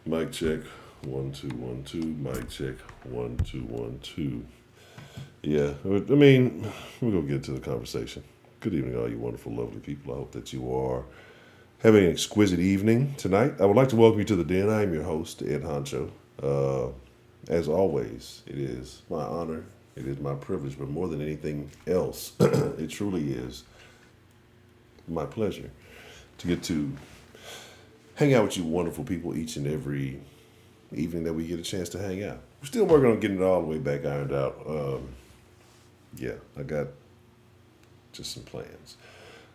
Mic check. 1 2 1 2. Mic check. 1 2 1 2. Yeah, I mean, we're gonna get to the conversation. Good evening, all you wonderful, lovely people. I hope that you are having an exquisite evening tonight. I would like to welcome you to the Den. I am your host, Ed Honcho. As always, it is my honor, it is my privilege, but more than anything else, it truly is my pleasure to get to hang out with you wonderful people each and every evening that we get a chance to hang out. We're still working on getting it all the way back ironed out. Yeah, I got just some plans.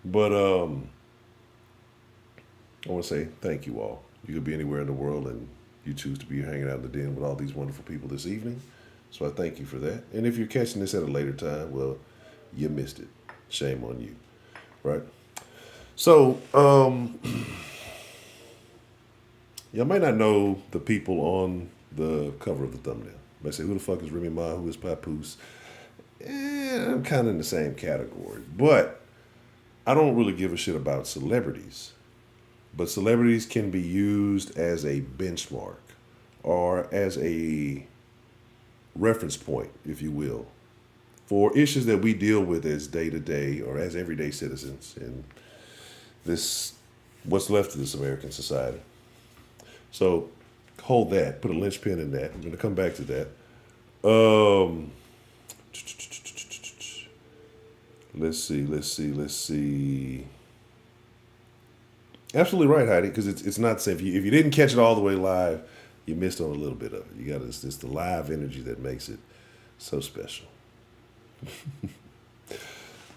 But I want to say thank you all. You could be anywhere in the world and you choose to be hanging out in the den with all these wonderful people this evening. So I thank you for that. And if you're catching this at a later time, well, you missed it. Shame on you, right? So, y'all might not know the people on the cover of the thumbnail. You might say, who the fuck is Remy Ma? Who is Papoose? I'm kind of in the same category. But I don't really give a shit about celebrities. But celebrities can be used as a benchmark or as a reference point, if you will, for issues that we deal with as day-to-day or as everyday citizens in this, what's left of this American society. So hold that, put a linchpin in that. I'm going to come back to that. Let's see. Absolutely right, Heidi, because it's not safe. If you didn't catch it all the way live, you missed on a little bit of it. You got it's the live energy that makes it so special.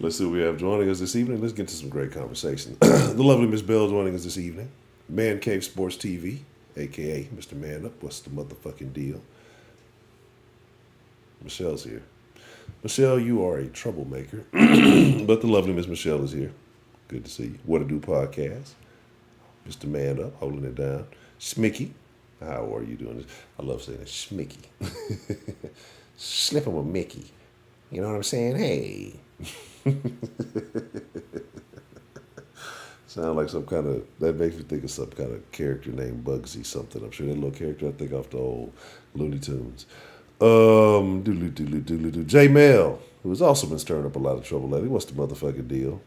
Let's see what we have joining us this evening. Let's get to some great conversation. The lovely Miss Bell joining us this evening. Man Cave Sports TV, a.k.a. Mr. Man Up. What's the motherfucking deal? Michelle's here. Michelle, you are a troublemaker. But the lovely Miss Michelle is here. Good to see you. What to Do podcast. Mr. Man Up, holding it down. Smicky, how are you doing? I love saying it. Smicky. Slipping with Mickey. You know what I'm saying? Hey. Sound like some kind of, that makes me think of some kind of character named Bugsy something. I'm sure that little character I think off the old Looney Tunes. J Mel, who has also been stirring up a lot of trouble lately. What's the motherfucking deal?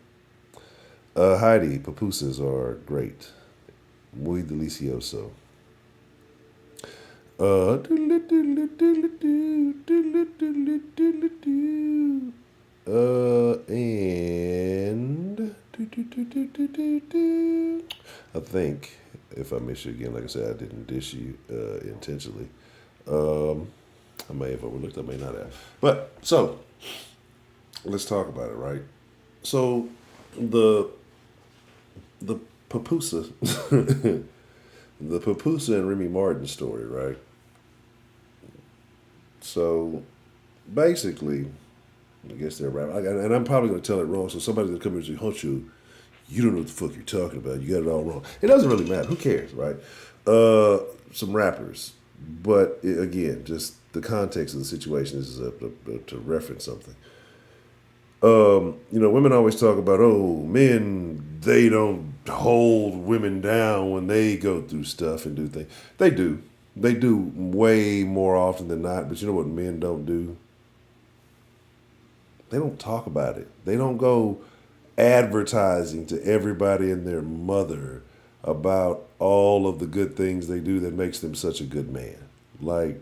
Heidi, papooses are great. Muy delicioso. And I think, if I miss you again, like I said, I didn't dish you intentionally. I may have overlooked, I may not have. But, so, let's talk about it, right? So, the Papoose, the Papoose and Remy Martin story, right? So, basically, I guess they're right. And I'm probably going to tell it wrong, so somebody's going to come here and say, Hunt you don't know what the fuck you're talking about. You got it all wrong. It doesn't really matter. Who cares, right? Some rappers. But, again, just the context of the situation is to reference something. Women always talk about, men, they don't hold women down when they go through stuff and do things. They do. They do way more often than not. But you know what men don't do? They don't talk about it. They don't go advertising to everybody and their mother about all of the good things they do that makes them such a good man. Like,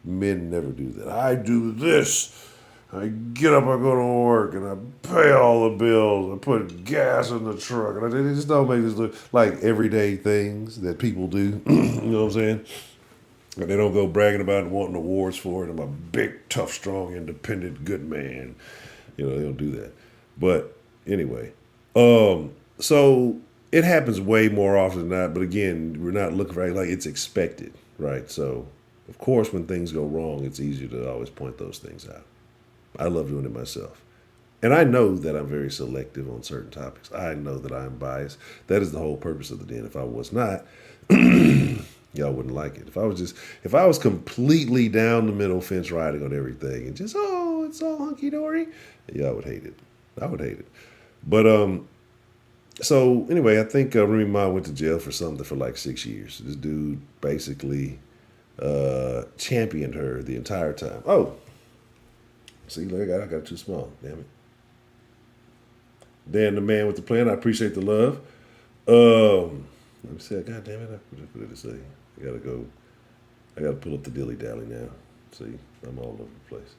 men never do that. I do this. I get up, I go to work, and I pay all the bills. I put gas in the truck. And they just don't make this look like everyday things that people do. You know what I'm saying? And they don't go bragging about it and wanting awards for it. I'm a big, tough, strong, independent, good man. They don't do that. But anyway, so it happens way more often than not. But again, we're not looking for it like it's expected, right? So, of course, when things go wrong, it's easier to always point those things out. I love doing it myself. And I know that I'm very selective on certain topics. I know that I'm biased. That is the whole purpose of the den. If I was not, y'all wouldn't like it. If I was completely down the middle fence riding on everything and just, it's all hunky-dory, y'all would hate it. I would hate it. But So anyway, I think Remy Ma went to jail for something for like 6 years. This dude basically championed her the entire time. Oh, see, look, I got it too small. Damn it. Dan, the man with the plan. I appreciate the love. Let me see. God damn it! What did it say? I gotta go. I gotta pull up the dilly dally now. See, I'm all over the place.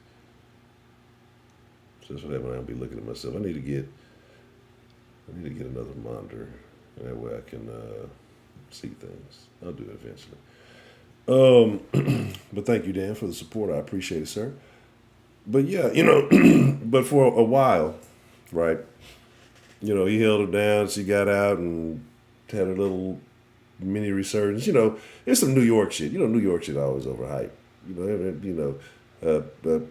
So that's what happens when I'll be looking at myself. I need to get another monitor. That way I can see things. I'll do it eventually. But thank you, Dan, for the support. I appreciate it, sir. But yeah, but for a while, right? He held her down. She got out and had a little mini resurgence. It's some New York shit. New York shit always overhyped. A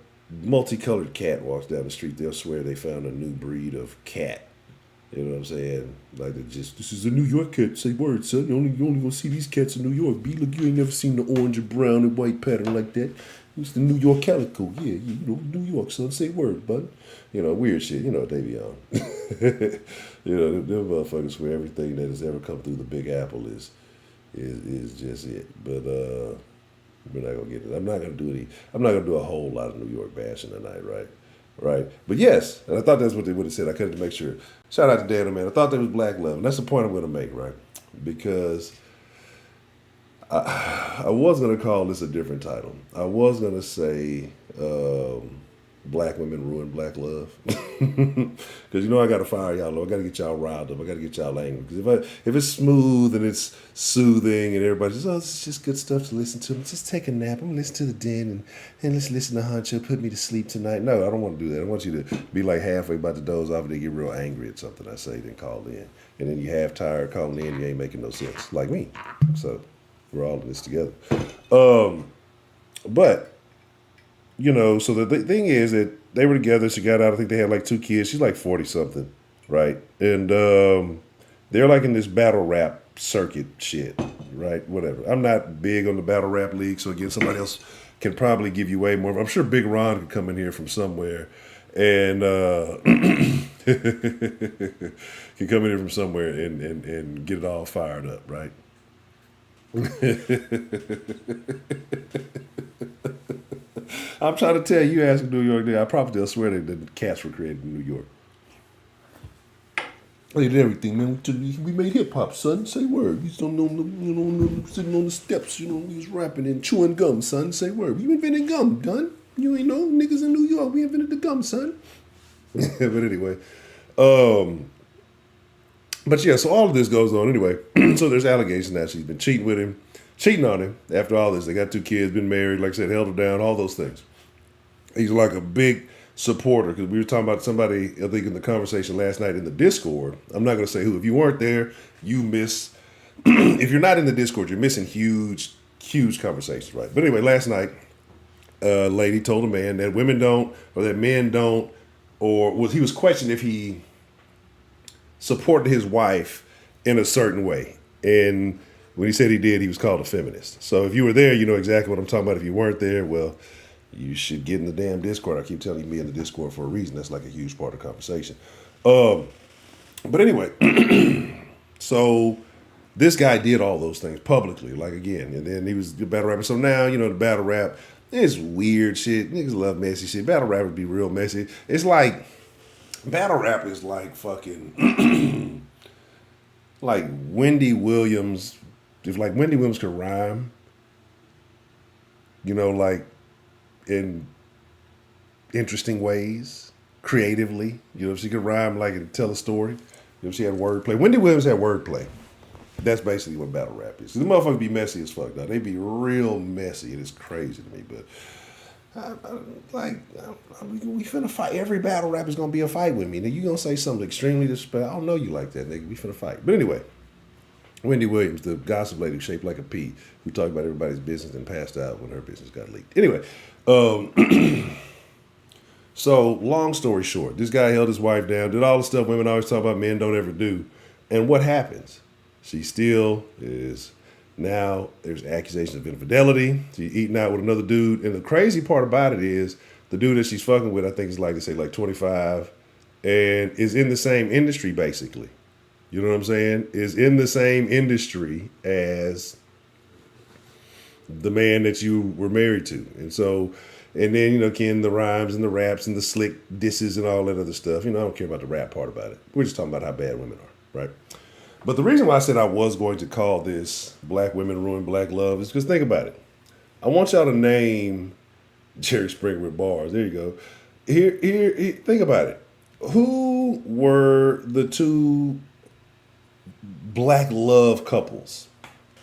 multicolored cat walks down the street. They'll swear they found a new breed of cat. You know what I'm saying? Like this is a New York cat. Say word, son. You only gonna see these cats in New York. B, look, you ain't never seen the orange and brown and white pattern like that. It's the New York calico. Yeah, New York, son. Say word, bud. Weird shit. They be on. Them motherfuckers swear everything that has ever come through the Big Apple is just it. But we're not gonna get it. I'm not gonna do a whole lot of New York bashing tonight, right? Right. But yes, and I thought that's what they would have said. I couldn't make sure. Shout out to Dan, man. I thought that was black love. And that's the point I'm going to make, right? Because I was going to call this a different title. I was going to say Black Women Ruin Black Love. Because I got to fire y'all. I got to get y'all riled up. I got to get y'all angry. Because if it's smooth and it's soothing and everybody says, oh, it's just good stuff to listen to. Just take a nap. I'm going to listen to the Den and let's listen to Huncho. Put me to sleep tonight. No, I don't want to do that. I want you to be like halfway about to doze off and then get real angry at something I say, then call in. And then you half tired calling in, you ain't making no sense. Like me. So we're all in this together. But so the thing is that they were together. She got out. I think they had like 2 kids. She's like 40 something, right? And they're like in this battle rap circuit shit, right? Whatever. I'm not big on the battle rap league, so again, somebody else can probably give you way more. I'm sure Big Ron could come in here from somewhere and can come in here from somewhere and get it all fired up, right? I'm trying to tell you, ask New York, I probably they'll swear that the cats were created in New York. They did everything, man. We made hip hop, son. Say word. We don't know, sitting on the steps, we was rapping and chewing gum, son. Say word. We invented gum, done. You ain't know, niggas in New York, we invented the gum, son. But anyway, but yeah, so all of this goes on anyway. So there's allegations that she's been cheating on him after all this. They got 2 kids, been married, like I said, held her down, all those things. He's like a big supporter because we were talking about somebody, I think, in the conversation last night in the Discord. I'm not going to say who. If you weren't there, you miss. If you're not in the Discord, you're missing huge conversations, right? But anyway, last night, a lady told a man that women don't, or that men don't, he was questioned if he supported his wife in a certain way. And when he said he did, he was called a feminist. So if you were there, you know exactly what I'm talking about. If you weren't there, well, you should get in the damn Discord. I keep telling you, be in the Discord for a reason. That's like a huge part of the conversation. But anyway, so this guy did all those things publicly, like again, and then he was the battle rapper. So now, the battle rap is weird shit. Niggas love messy shit. Battle rap would be real messy. It's like, battle rap is like fucking, like Wendy Williams. If like Wendy Williams could rhyme, like, in interesting ways, creatively. If she could rhyme like and tell a story. If she had wordplay. Wendy Williams had wordplay. That's basically what battle rap is. The motherfuckers be messy as fuck. Now they be real messy. It is crazy to me, but we finna fight. Every battle rap is gonna be a fight with me. Now you gonna say something extremely disrespectful. I don't know you like that, nigga. We finna fight. But anyway, Wendy Williams, the gossip lady shaped like a pea, who talked about everybody's business and passed out when her business got leaked. Anyway, so long story short, this guy held his wife down, did all the stuff women always talk about men don't ever do. And what happens? She still is, now there's accusations of infidelity. She's eating out with another dude. And the crazy part about it is the dude that she's fucking with, I think is like, they say like 25, and is in the same industry basically. You know what I'm saying? Is in the same industry as the man that you were married to. And so, and then, Ken, the rhymes and the raps and the slick disses and all that other stuff. I don't care about the rap part about it. We're just talking about how bad women are, right? But the reason why I said I was going to call this Black Women Ruin Black Love is because think about it. I want y'all to name Jerry Springer with bars. There you go. Here, think about it. Who were the two black love couples?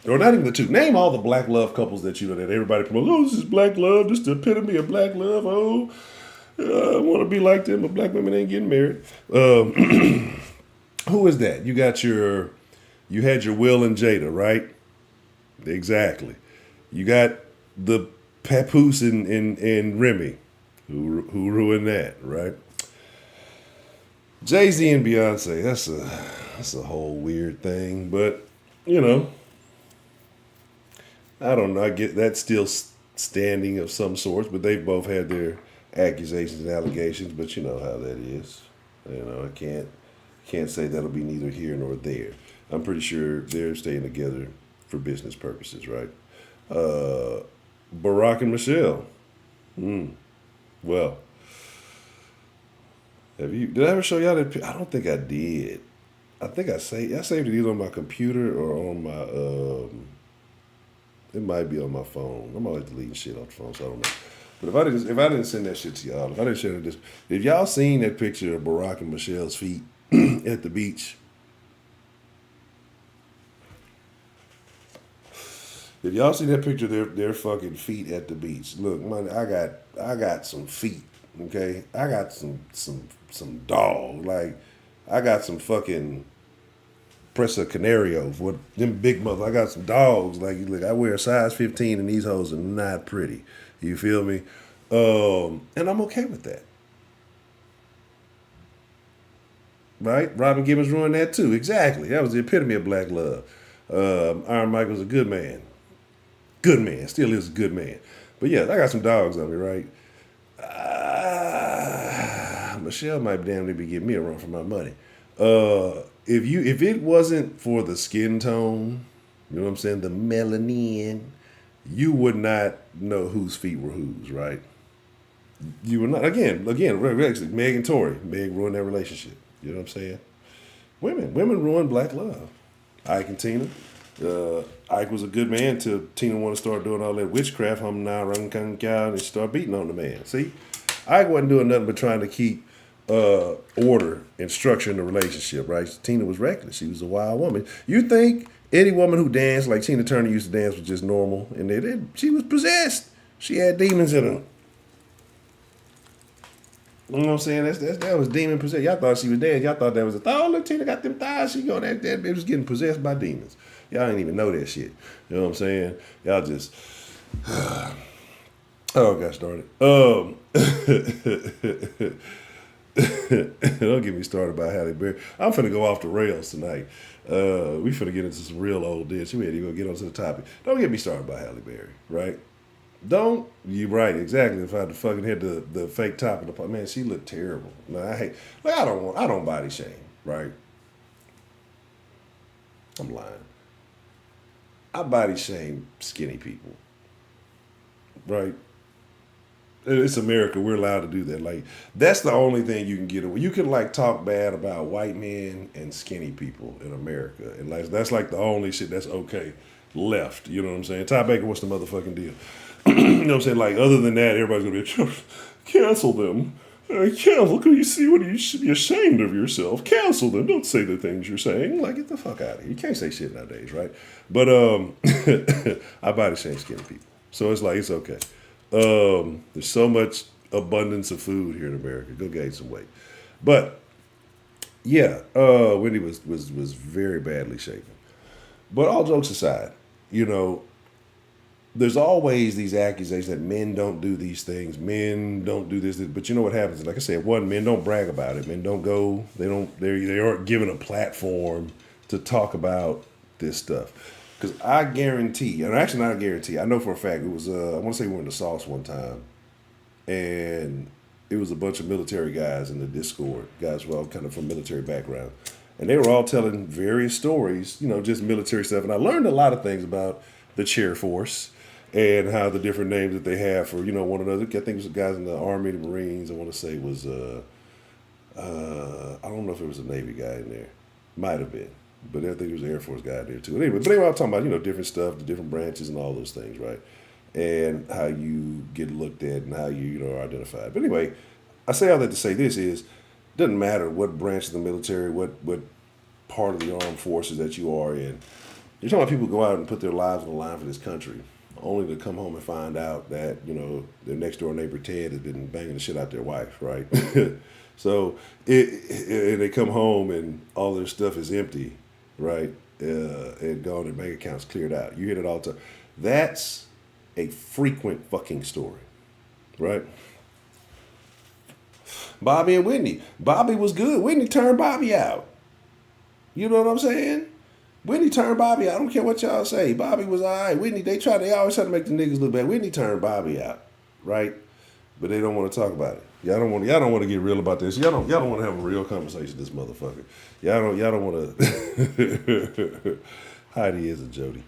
Or not even the two. Name all the black love couples that that everybody promotes. Oh, this is black love. This is the epitome of black love. Oh, I want to be like them, but black women ain't getting married. Who is that? You had your Will and Jada, right? Exactly. You got the Papoose and Remy, who ruined that, right? Jay-Z and Beyonce. That's a whole weird thing, but I don't know. I get that's still standing of some sorts, but they've both had their accusations and allegations. But you know how that is. I can't say that'll be neither here nor there. I'm pretty sure they're staying together for business purposes, right? Barack and Michelle. Well, did I ever show y'all that? I don't think I did. I think I saved it either on my computer or on my it might be on my phone. I'm always deleting shit off the phone, so I don't know. But if I didn't send that shit to y'all, if I didn't share this, if y'all seen that picture of Barack and Michelle's feet at the beach, if y'all see that picture of their fucking feet at the beach, look, man, I got some feet, okay? I got some dog, like I got some fucking Presa Canarios with them big mother. I got some dogs. Like, look, I wear a size 15 and these hoes are not pretty. You feel me? And I'm okay with that. Right? Robin Gibbons ruined that too. Exactly. That was the epitome of black love. Iron Mike was a good man. Good man. Still is a good man. But yeah, I got some dogs on me, right? Michelle might damn near be giving me a run for my money. If it wasn't for the skin tone, you know what I'm saying, the melanin, you would not know whose feet were whose, right? You would not. Again, Meg and Tory. Meg ruined their relationship. You know what I'm saying? Women ruin black love. Ike and Tina. Ike was a good man till Tina wanted to start doing all that witchcraft, and start beating on the man. See, Ike wasn't doing nothing but trying to keep order and structure in the relationship, right? Tina was reckless. She was a wild woman. You think any woman who danced like Tina Turner used to dance was just normal? And she was possessed. She had demons in her. You know what I'm saying? That was demon possessed. Y'all thought she was dead. Y'all thought that was look, Tina got them thighs. She going that bitch was getting possessed by demons. Y'all didn't even know that shit. You know what I'm saying? Y'all just got started. Don't get me started about Halle Berry. I'm finna go off the rails tonight. We finna get into some real old dish. We ain't even gonna get onto the topic. Don't get me started about Halle Berry, right? You right, exactly. If I had to fucking hit the fake top of the man, she looked terrible. No, I don't body shame, right? I'm lying. I body shame skinny people, right? It's America. We're allowed to do that. Like, that's the only thing you can get away. You can like talk bad about white men and skinny people in America, and like that's like the only shit that's okay left. You know what I'm saying? Ty Baker, what's the motherfucking deal? You know what I'm saying? Like, other than that, everybody's gonna be cancel them. Cancel. You see what you should be ashamed of yourself. Cancel them. Don't say the things you're saying. Like, get the fuck out of here. You can't say shit nowadays, right? But I body shame skinny people, so it's like it's okay. There's so much abundance of food here in America. Go gain some weight. But yeah, Wendy was very badly shapen. But all jokes aside, there's always these accusations that men don't do these things, men don't do this. But you know what happens? Like I said, men don't brag about it. Men don't go. They aren't given a platform to talk about this stuff. Because I guarantee, and actually not a guarantee, I know for a fact, it was, I want to say we were in the Sauce one time, and it was a bunch of military guys in the Discord, guys kind of from military background. and they were all telling various stories, just military stuff. And I learned a lot of things about the chair force and how the different names that they have for one another. I think it was the guys in the Army, the Marines. I want to say it was I don't know if it was a Navy guy in there, might have been, but I think it was an Air Force guy in there too. Anyway, I'm talking about different stuff, the different branches and all those things, right? And how you get looked at and how you are identified. But anyway, I say all that to say this is, doesn't matter what branch of the military, what part of the armed forces that you are in. You're talking about people who go out and put their lives on the line for this country, only to come home and find out that their next door neighbor Ted has been banging the shit out their wife, right? So they come home and all their stuff is empty, right? And gone, their bank accounts cleared out. You hear it all the time. That's a frequent fucking story, right? Bobby and Whitney. Bobby was good. Whitney turned Bobby out. You know what I'm saying? Whitney turned Bobby out. I don't care what y'all say. Bobby was all right. Whitney, they always try to make the niggas look bad. Whitney turned Bobby out, right? But they don't want to talk about it. Y'all don't want to get real about this. Y'all don't want to have a real conversation with this motherfucker. Y'all don't want to. Heidi is a Jody.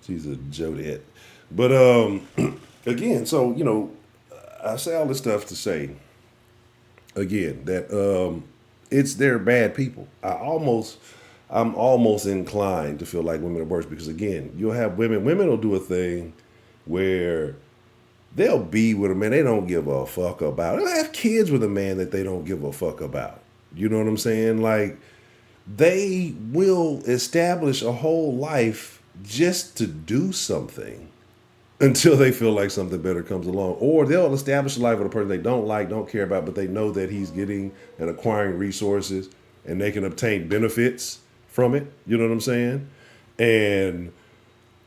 She's a Jodette. But again, so I say all this stuff to say again that it's they're bad people. I'm almost inclined to feel like women are worse because again, you'll have women will do a thing where they'll be with a man they don't give a fuck about. They'll have kids with a man that they don't give a fuck about. You know what I'm saying? Like, they will establish a whole life just to do something until they feel like something better comes along. Or they'll establish a life with a person they don't like, don't care about, but they know that he's getting and acquiring resources and they can obtain benefits from it. You know what I'm saying? And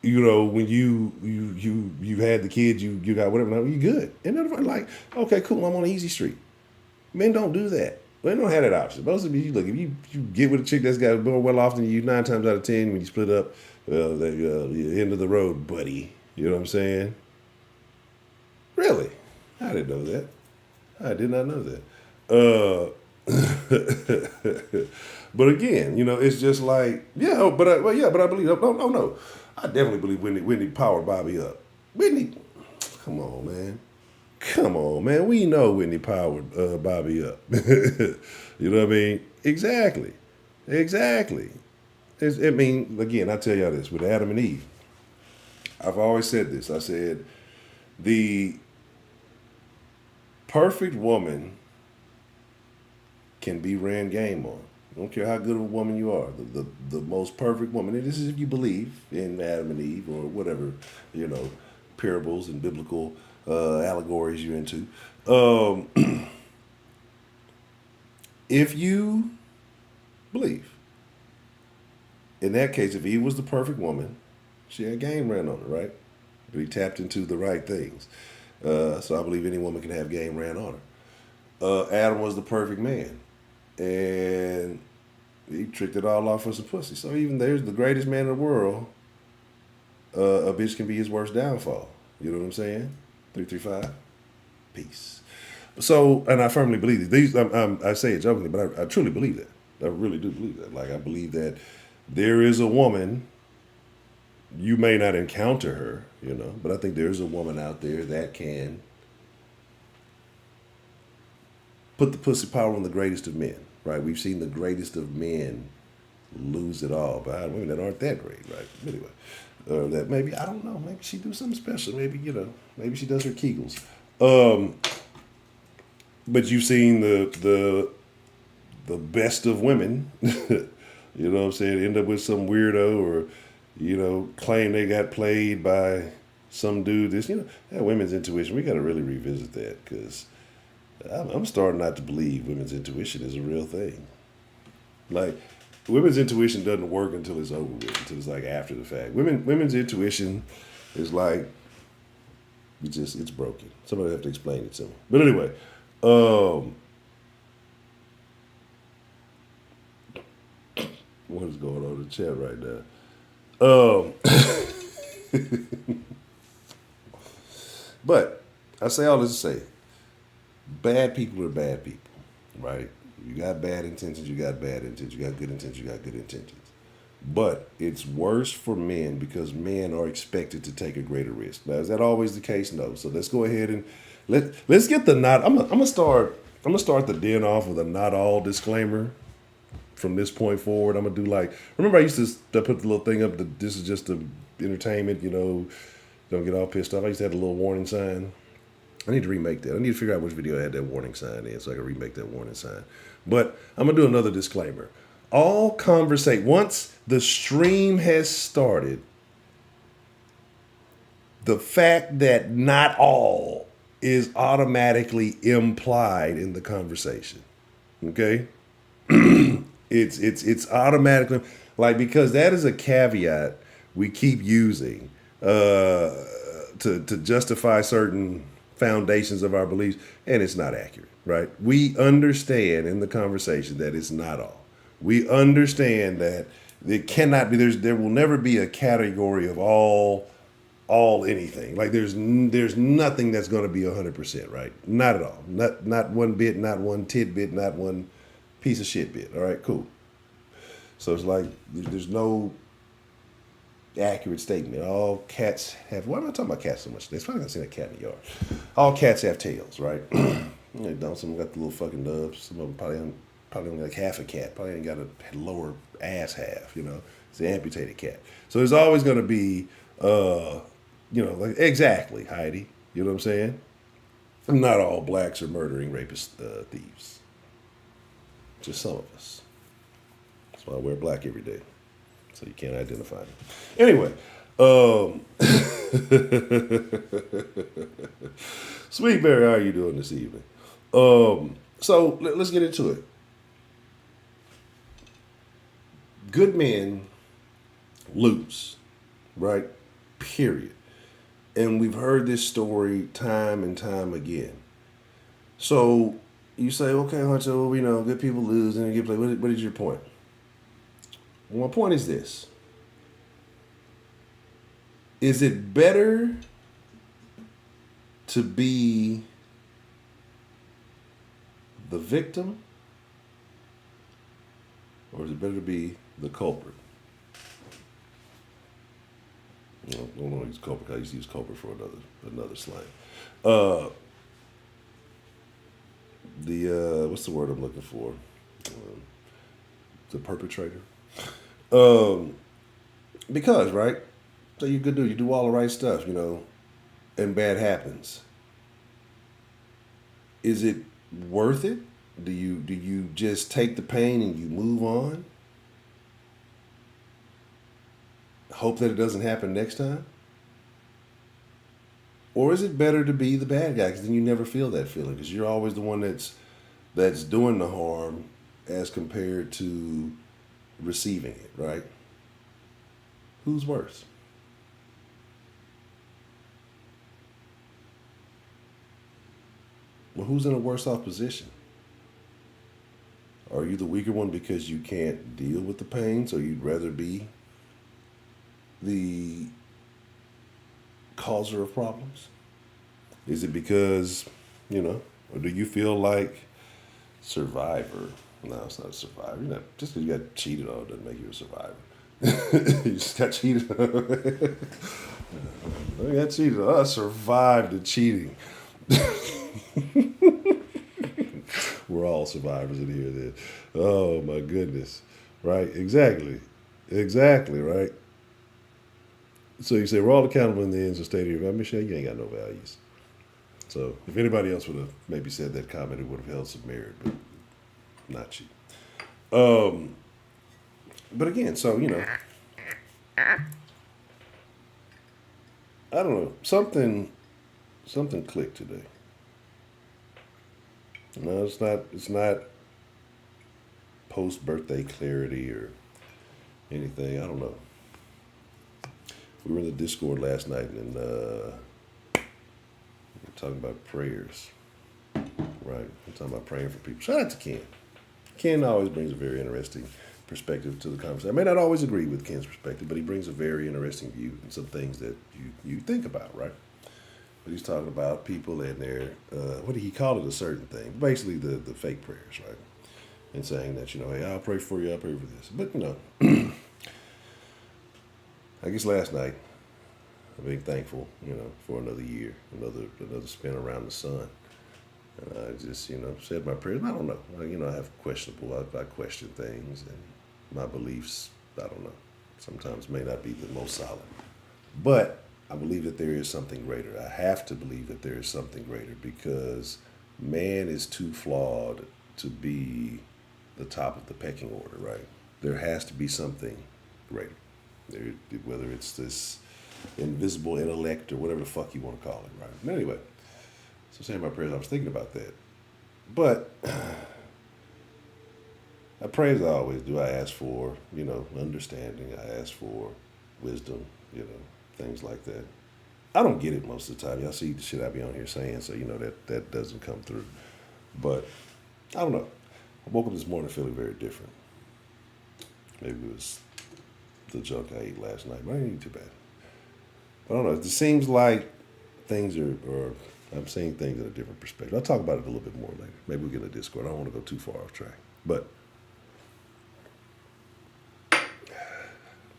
when you had the kids, you got whatever, you good. And they're like, okay, cool, I'm on easy street. Men don't do that. Men don't have that option. Most of you, look, if you get with a chick that's got more well off than you, 9 times out of 10, when you split up, you're end of the road, buddy. You know what I'm saying? Really? I didn't know that. I did not know that. But again, it's just like, but I believe, no. I definitely believe Whitney powered Bobby up. Whitney, come on, man. We know Whitney powered Bobby up. You know what I mean? Exactly. Again, I tell y'all this, with Adam and Eve, I've always said this. I said, the perfect woman can be ran game on. I don't care how good of a woman you are. The most perfect woman, and this is if you believe in Adam and Eve or whatever, parables and biblical allegories you're into. If you believe, in that case, if Eve was the perfect woman, she had game ran on her, right? But he tapped into the right things. So I believe any woman can have game ran on her. Adam was the perfect man. And he tricked it all off for some pussy. So even there's the greatest man in the world, a bitch can be his worst downfall. You know what I'm saying? 335. Peace. So, and I firmly believe this. I say it jokingly, but I truly believe that. I really do believe that. Like, I believe that there is a woman, you may not encounter her, but I think there's a woman out there that can put the pussy power on the greatest of men, right? We've seen the greatest of men lose it all behind women that aren't that great, right? Anyway, that maybe, I don't know, maybe she do something special. Maybe, maybe she does her Kegels. But you've seen the best of women, you know what I'm saying, end up with some weirdo or, claim they got played by some dude. That women's intuition, we got to really revisit that because I'm starting not to believe women's intuition is a real thing. Like, women's intuition doesn't work until it's over with, until it's like after the fact. Women's intuition is like, it's broken. Somebody have to explain it to me. But anyway, what is going on in the chat right now? But I say all this to say, bad people are bad people, right? You got bad intentions, you got bad intentions. You got good intentions, you got good intentions. But it's worse for men because men are expected to take a greater risk. Now, is that always the case? No. So let's go ahead and let's get the not. I'm gonna start the den off with a not all disclaimer from this point forward. I'm gonna do like, remember I used to put the little thing up that this is just the entertainment. Don't get all pissed off. I used to have a little warning sign. I need to remake that. I need to figure out which video had that warning sign in so I can remake that warning sign. But I'm going to do another disclaimer. All conversation, once the stream has started, the fact that not all is automatically implied in the conversation. Okay? It's automatically, like, because that is a caveat we keep using to justify certain foundations of our beliefs, and it's not accurate, right? We understand in the conversation that it's not all. We understand that it cannot be. There will never be a category of all anything. Like there's nothing that's going to be 100%, right? Not at all. Not one bit, not one tidbit, not one piece of shit bit. All right, cool. So it's like there's no accurate statement. All cats have. Why am I talking about cats so much? There's probably gonna see a cat in the yard. All cats have tails, right? Some of them got the little fucking nubs. Some of them probably only like half a cat. Probably ain't got a lower ass half. It's an amputated cat. So there's always gonna be, like exactly Heidi. You know what I'm saying? Not all blacks are murdering rapist thieves. Just some of us. That's why I wear black every day. So you can't identify them. Anyway, Sweet Berry, how are you doing this evening? So let's get into it. Good men lose, right? Period. And we've heard this story time and time again. So you say, okay, Huncho, we know good people lose and get play. What is your point? Well, my point is this. Is it better to be the victim, or is it better to be the culprit? I don't want to use culprit because I used to use culprit for another slang. What's the word I'm looking for? The perpetrator. Because, right? So you're good dude, you do all the right stuff, and bad happens. Is it worth it? Do you just take the pain and you move on? Hope that it doesn't happen next time? Or is it better to be the bad guy because then you never feel that feeling because you're always the one that's doing the harm as compared to receiving it, right? Who's worse? Well, who's in a worse off position? Are you the weaker one because you can't deal with the pain, so you'd rather be the causer of problems? Is it because, or do you feel like survivor? No, it's not a survivor. Just because you got cheated on doesn't make you a survivor. You just got cheated on. I got cheated on. I survived the cheating. We're all survivors in here then. Oh my goodness. Right? Exactly, right? So you say we're all accountable in the ends of state of your Michelle, you ain't got no values. So if anybody else would have maybe said that comment, it would have held some merit, but not you. But again, so I don't know, something clicked today. No, it's not post-birthday clarity or anything. I don't know. We were in the Discord last night and we were talking about prayers. Right? We're talking about praying for people. Shout out to Ken. Ken always brings a very interesting perspective to the conversation. I may not always agree with Ken's perspective, but he brings a very interesting view and some things that you think about, right? But he's talking about people and their, what did he call it, a certain thing? Basically the fake prayers, right? and saying that, hey, I'll pray for you, I'll pray for this. But, I guess last night, I'm being thankful, for another year, another spin around the sun. And I just, said my prayers. I don't know. I have I question things, and my beliefs, I don't know, sometimes may not be the most solid. But I believe that there is something greater. I have to believe that there is something greater because man is too flawed to be the top of the pecking order, right? There has to be something greater. There, whether it's this invisible intellect or whatever the fuck you want to call it, right? But anyway, so saying my prayers, I was thinking about that. But I pray as I always do. I ask for, understanding. I ask for wisdom, things like that. I don't get it most of the time. Y'all see the shit I be on here saying, so that doesn't come through. But I don't know. I woke up this morning feeling very different. Maybe it was the junk I ate last night, but I didn't eat too bad. But I don't know. It seems like things or I'm seeing things in a different perspective. I'll talk about it a little bit more later. Maybe we'll get in a Discord. I don't want to go too far off track. But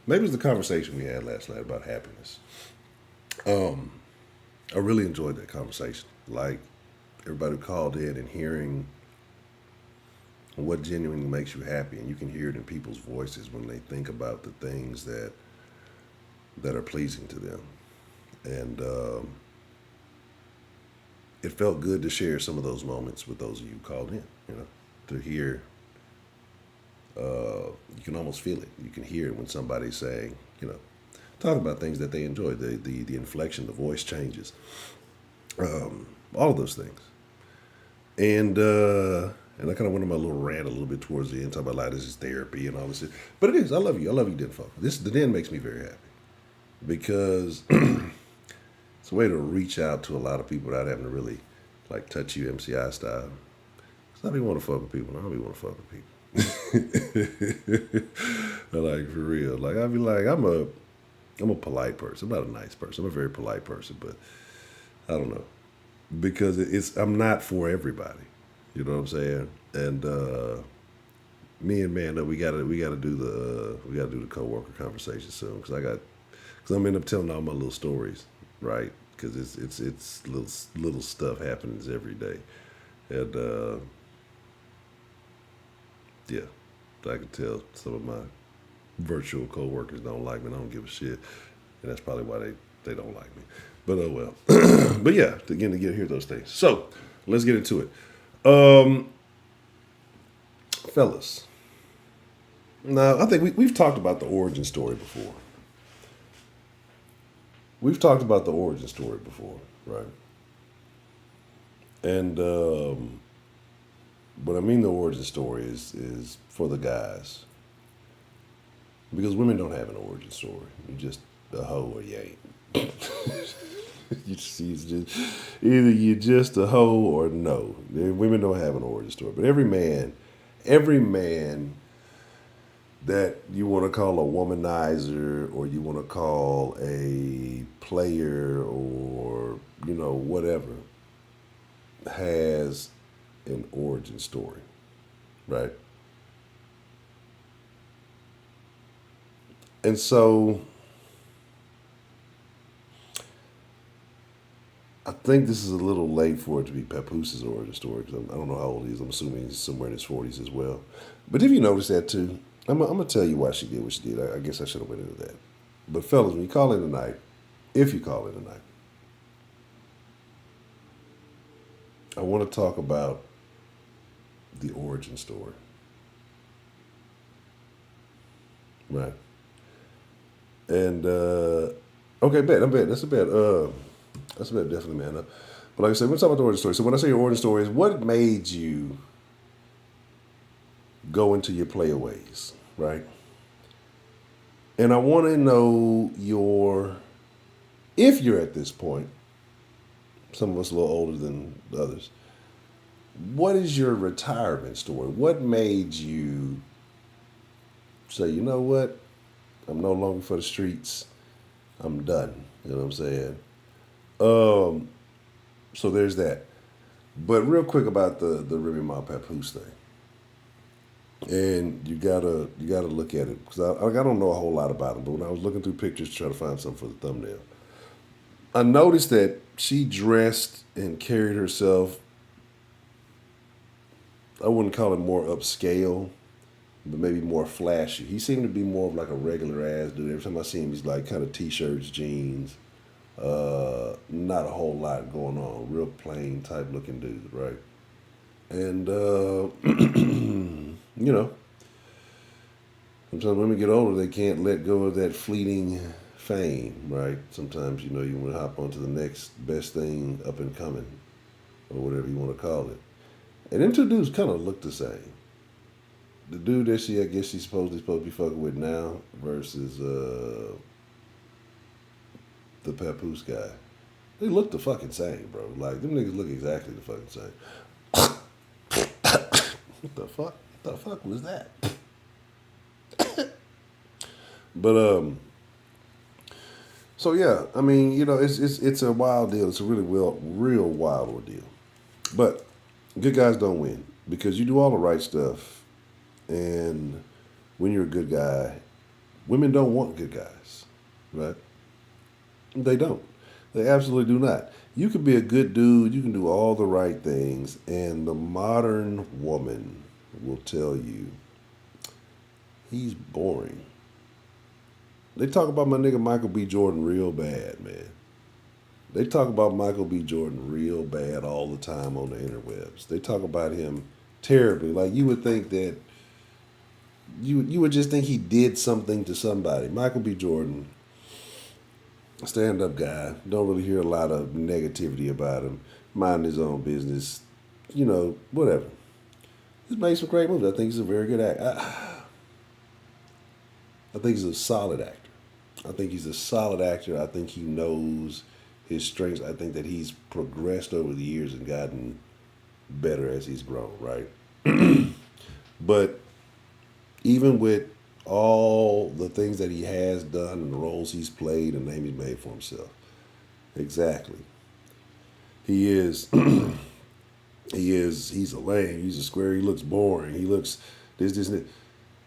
maybe it was the conversation we had last night about happiness. I really enjoyed that conversation. Like everybody who called in and hearing what genuinely makes you happy, and you can hear it in people's voices when they think about the things that are pleasing to them. And it felt good to share some of those moments with those of you who called in, to hear. You can almost feel it. You can hear it when somebody's saying, talking about things that they enjoy. The inflection, the voice changes, all of those things. And I kind of went on my little rant a little bit towards the end, talking about this is therapy and all this. But it is. I love you. I love you, Den folk. The Den makes me very happy because it's a way to reach out to a lot of people without having to really like touch you MCI style. Cause I be want to fuck with people. I don't be want to fuck with people. Like for real. Like I be like I'm a polite person. I'm not a nice person. I'm a very polite person, but I don't know because I'm not for everybody. You know what I'm saying? And me and man, we gotta do the coworker conversation soon because I'm end up telling all my little stories, right? Because it's little stuff happens every day, and yeah, I can tell some of my virtual coworkers don't like me. I don't give a shit, and that's probably why they don't like me. But oh well. But yeah, again to hear those things. So let's get into it. Fellas. Now, I think we've talked about the origin story before. Right? And what I mean the origin story is for the guys. Because women don't have an origin story. You're just a hoe or you ain't. It's just either you're just a hoe or no. Women don't have an origin story. But every man that you want to call a womanizer or you want to call a player or, whatever, has an origin story, right? And so I think this is a little late for it to be Papoose's origin story because I don't know how old he is. I'm assuming he's somewhere in his 40s as well. But if you notice that too, I'm going to tell you why she did what she did. I guess I should have went into that. But fellas, when you call in tonight, if you call in tonight, I want to talk about the origin story. Right. And, okay, bet. That's a bet. That's a bet, definitely, man. But like I said, we're talking about the origin story. So when I say your origin story is what made you go into your player ways, right? And I want to know if you're at this point, some of us a little older than the others, what is your retirement story? What made you say, you know what? I'm no longer for the streets. I'm done. You know what I'm saying? So there's that. But real quick about the Remy Ma Papoose thing. And you gotta look at it because I don't know a whole lot about him, but when I was looking through pictures to try to find something for the thumbnail, I noticed that she dressed and carried herself. I wouldn't call it more upscale, but maybe more flashy. He seemed to be more of like a regular ass dude. Every time I see him, he's like kind of t-shirts, jeans, not a whole lot going on. Real plain type looking dude, right? And you know, sometimes when women get older, they can't let go of that fleeting fame, right? Sometimes you want to hop onto the next best thing up and coming, or whatever you want to call it. And them two dudes kind of look the same. The dude that I guess she's supposed to be fucking with now versus the Papoose guy. They look the fucking same, bro. Like them niggas look exactly the fucking same. What the fuck? What the fuck was that? But so yeah, I mean, it's a wild deal. It's a real wild ordeal. But good guys don't win because you do all the right stuff, and when you're a good guy, women don't want good guys, right? They don't. They absolutely do not. You can be a good dude. You can do all the right things, and the modern woman will tell you he's boring. They talk about my nigga Michael B. Jordan real bad, man. They talk about Michael B. Jordan real bad all the time on the interwebs. They talk about him terribly. Like you would think that you would just think he did something to somebody. Michael B. Jordan, stand up guy. Don't really hear a lot of negativity about him. Minding his own business. Whatever. He's made some great movies. I think he's a very good actor. I think he's a solid actor. I think he's a solid actor. I think he knows his strengths. I think that he's progressed over the years and gotten better as he's grown, right? But even with all the things that he has done and the roles he's played and the name he's made for himself, exactly. He is, he's a lame, he's a square, he looks boring, he looks this, and that.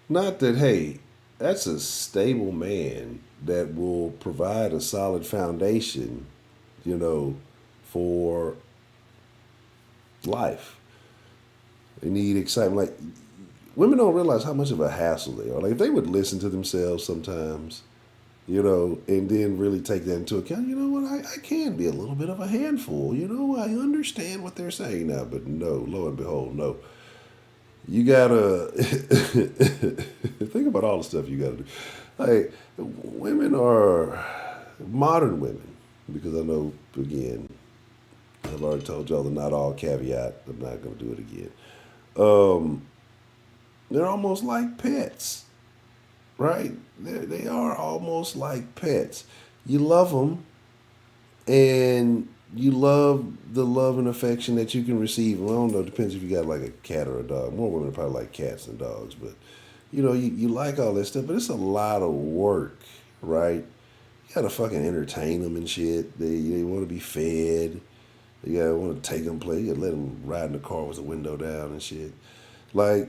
Not that, hey, that's a stable man that will provide a solid foundation, for life. They need excitement. Like, women don't realize how much of a hassle they are. Like, if they would listen to themselves sometimes, and then really take that into account, you know what, I can be a little bit of a handful. I understand what they're saying now, but no, lo and behold, no. You gotta think about all the stuff you gotta do. Like, women are modern women, because I know, again, I've already told y'all the not all caveat. I'm not gonna do it again. Um, they're almost like pets, right? They are almost like pets. You love them, and you love the love and affection that you can receive. Well, I don't know. It depends if you got like a cat or a dog. More women probably like cats than dogs, but you like all that stuff. But it's a lot of work, right? You gotta fucking entertain them and shit. They want to be fed. You gotta want to take them play. You gotta let them ride in the car with the window down and shit. Like,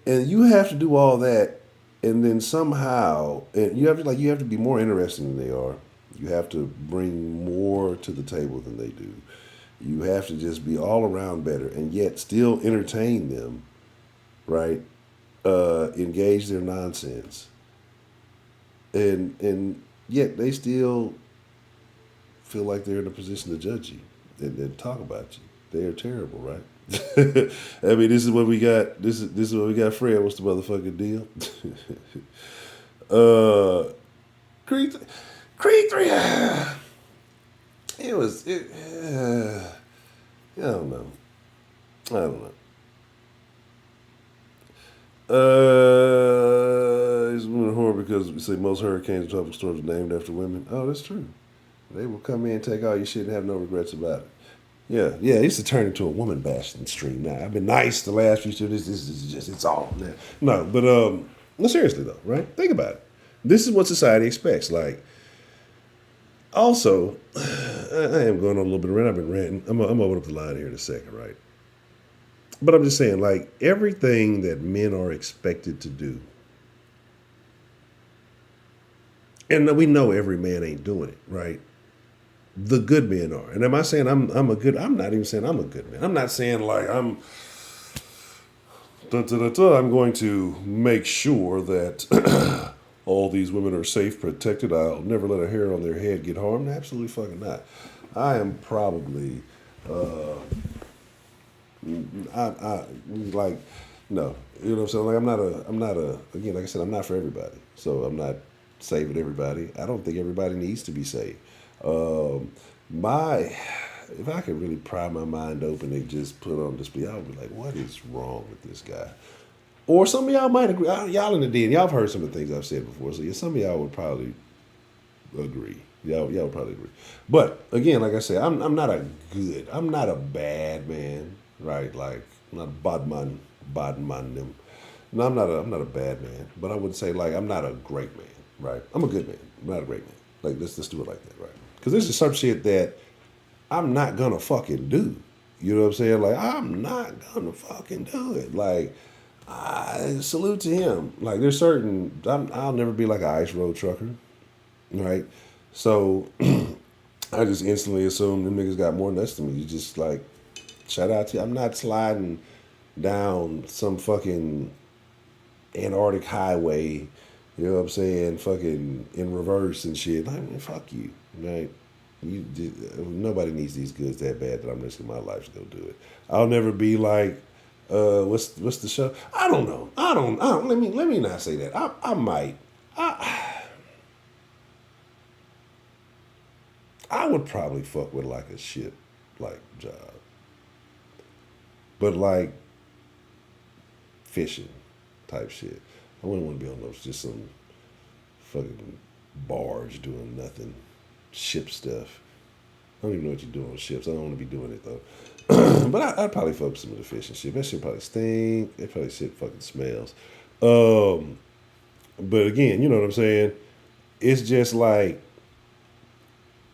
and you have to do all that, and then somehow, and you have to be more interesting than they are. You have to bring more to the table than they do. You have to just be all around better, and yet still entertain them, right? Engage their nonsense, and yet they still feel like they're in a position to judge you and talk about you. They are terrible, right? I mean, this is what we got. This is what we got. Fred, what's the motherfucking deal? Creed, Creed 3. It was. I don't know. I don't know. It's women horror because we say most hurricanes and tropical storms are named after women. Oh, that's true. They will come in, take all your shit, and have no regrets about it. Yeah, it used to turn into a woman bashing stream. Now I've been nice the last few years. This is just it's all no. But no, seriously though, right? Think about it. This is what society expects. Like, also, I am going on a little bit of rant. I've been ranting. I'm gonna open up the line here in a second, right? But I'm just saying, like, everything that men are expected to do, and we know every man ain't doing it, right? The good men are. And am I saying I'm a good? I'm not even saying I'm a good man. I'm not saying like I'm going to make sure that all these women are safe, protected. I'll never let a hair on their head get harmed. Absolutely fucking not. I am probably I like no. You know what I'm saying? Like I'm not a again, like I said, I'm not for everybody. So I'm not saving everybody. I don't think everybody needs to be saved. Um, my if I could really pry my mind open and just put on display, I would be like, what is wrong with this guy? Or some of y'all might agree. Y'all in the den, y'all have heard some of the things I've said before. So yeah, some of y'all would probably agree. Y'all would probably agree. But again, like I said, I'm not a bad man, right? Like I'm not a bad man them. No, I'm not a bad man. But I would say like I'm not a great man, right? I'm a good man. I'm not a great man. Like let's do it like that, right? Because this is some shit that I'm not gonna fucking do. You know what I'm saying? Like I'm not gonna fucking do it. Like I salute to him. Like there's certain I'll never be like an ice road trucker, right? So I just instantly assume them niggas got more nuts than me. You just like shout out to you. I'm not sliding down some fucking Antarctic highway. You know what I'm saying? Fucking in reverse and shit. I mean, fuck you, right? Nobody needs these goods that bad that I'm risking my life to go do it. I'll never be like, what's the show? I don't know. I don't. Let me not say that. I might. I would probably fuck with like a shit like job, but like fishing type shit. I wouldn't want to be on those just some fucking barge doing nothing, ship stuff. I don't even know what you do on ships. I don't want to be doing it though. But I'd probably fuck with some of the fishing shit. That shit probably stink. That probably shit fucking smells. Um, but again, you know what I'm saying? It's just like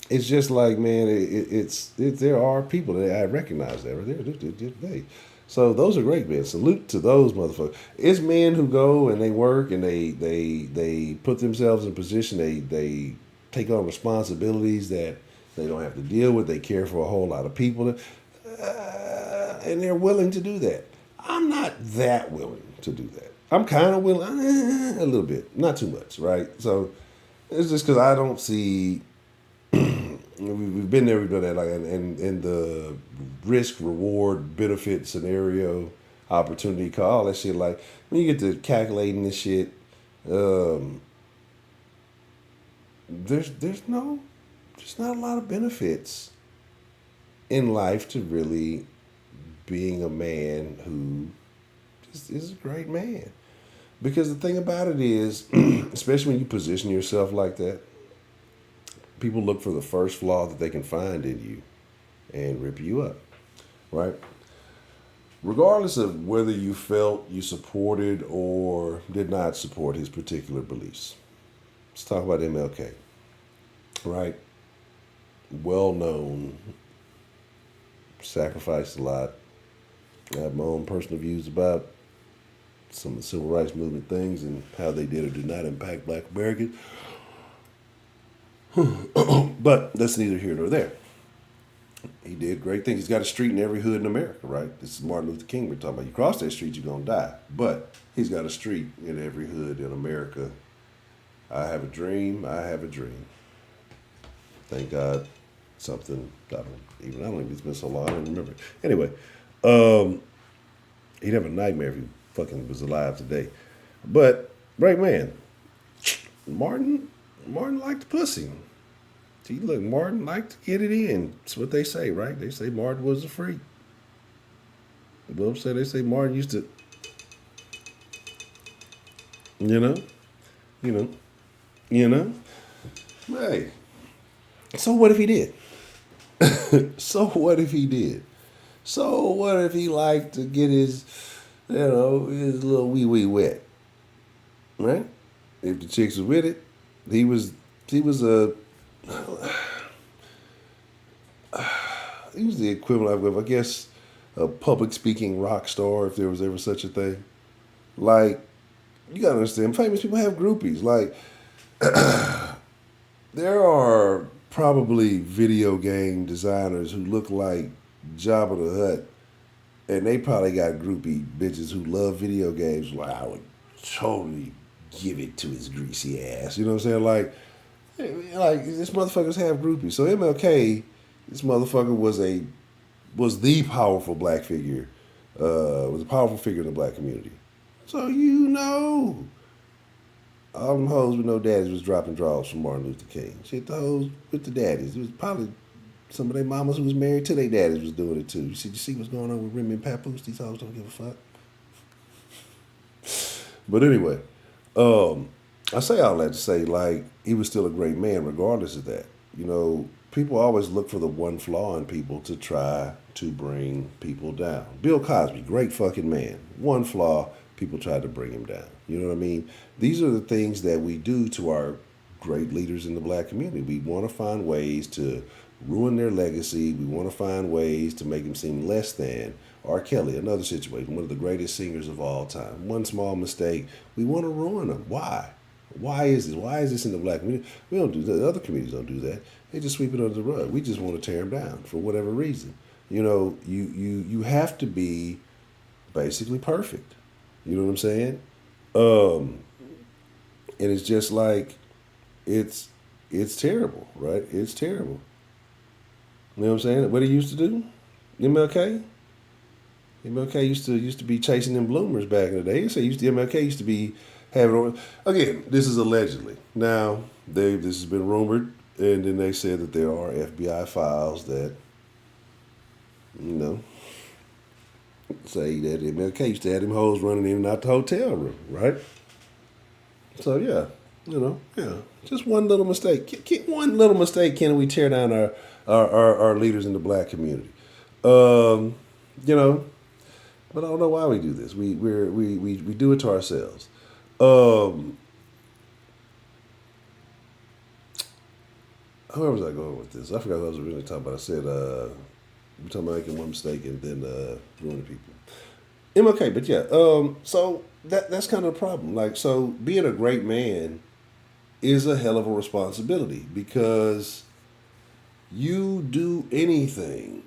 man, there are people that I recognize that. So those are great men. Salute to those motherfuckers. It's men who go and they work and they put themselves in position. They take on responsibilities that they don't have to deal with. They care for a whole lot of people, and they're willing to do that. I'm not that willing to do that. I'm kind of willing, a little bit, not too much, right? So it's just because I don't see. We've been there, we've done that, like, and the risk, reward, benefit scenario, opportunity call, all that shit. Like when you get to calculating this shit, um, there's not a lot of benefits in life to really being a man who just is a great man. Because the thing about it is, especially when you position yourself like that, people look for the first flaw that they can find in you and rip you up, right? Regardless of whether you felt you supported or did not support his particular beliefs. Let's talk about MLK, right? Well known, sacrificed a lot. I have my own personal views about some of the civil rights movement things and how they did or did not impact black Americans. But that's neither here nor there. He did great things. He's got a street in every hood in America, right? This is Martin Luther King we're talking about. You cross that street, you're going to die. But he's got a street in every hood in America. I have a dream. I have a dream. Thank God something, I don't know, it's been so long, I don't remember. Anyway, he'd have a nightmare if he fucking was alive today. But, right man, Martin liked pussy. See, look, Martin liked to get it in. That's what they say, right? They say Martin was a freak. Well, they say Martin used to, you know, you know, you know. Hey, so what if he did? So what if he did? So what if he liked to get his, his little wee wee wet, right? If the chicks was with it, he was a he was the equivalent of, I guess, a public speaking rock star if there was ever such a thing. Like, you gotta understand, famous people have groupies. Like, there are probably video game designers who look like Jabba the Hutt, and they probably got groupie bitches who love video games. Like, I would totally give it to his greasy ass. You know what I'm saying? Like this motherfuckers have groupies. So MLK, this motherfucker was the powerful black figure, was a powerful figure in the black community. So all them hoes with no daddies was dropping draws from Martin Luther King. Shit, the hoes with the daddies. It was probably some of their mamas who was married to their daddies was doing it too. You see what's going on with Remy Ma Papoose? These hoes don't give a fuck. But anyway, I say all that to say, like, he was still a great man regardless of that. People always look for the one flaw in people to try to bring people down. Bill Cosby, great fucking man. One flaw, people tried to bring him down. You know what I mean? These are the things that we do to our great leaders in the black community. We want to find ways to ruin their legacy. We want to find ways to make them seem less than. R. Kelly, another situation, one of the greatest singers of all time. One small mistake, we want to ruin them. Why? Why is this? Why is this in the black community? We don't do that. The other communities don't do that. They just sweep it under the rug. We just want to tear them down for whatever reason. You have to be basically perfect. You know what I'm saying? And it's just like it's terrible, right? It's terrible. You know what I'm saying? What he used to do, MLK. MLK used to be chasing them bloomers back in the day. MLK used to be having, again, this is allegedly. Now this has been rumored, and then they said that there are FBI files that say that MLK used to have them hoes running in and out the hotel room, right? So yeah, just one little mistake. One little mistake can we tear down our leaders in the black community? You know, but I don't know why we do this. We do it to ourselves. Where was I going with this? I forgot what I was really talking about. I said we're talking about making one mistake and then ruining people. MLK, but yeah. So that's kind of a problem. Like, so being a great man is a hell of a responsibility because you do anything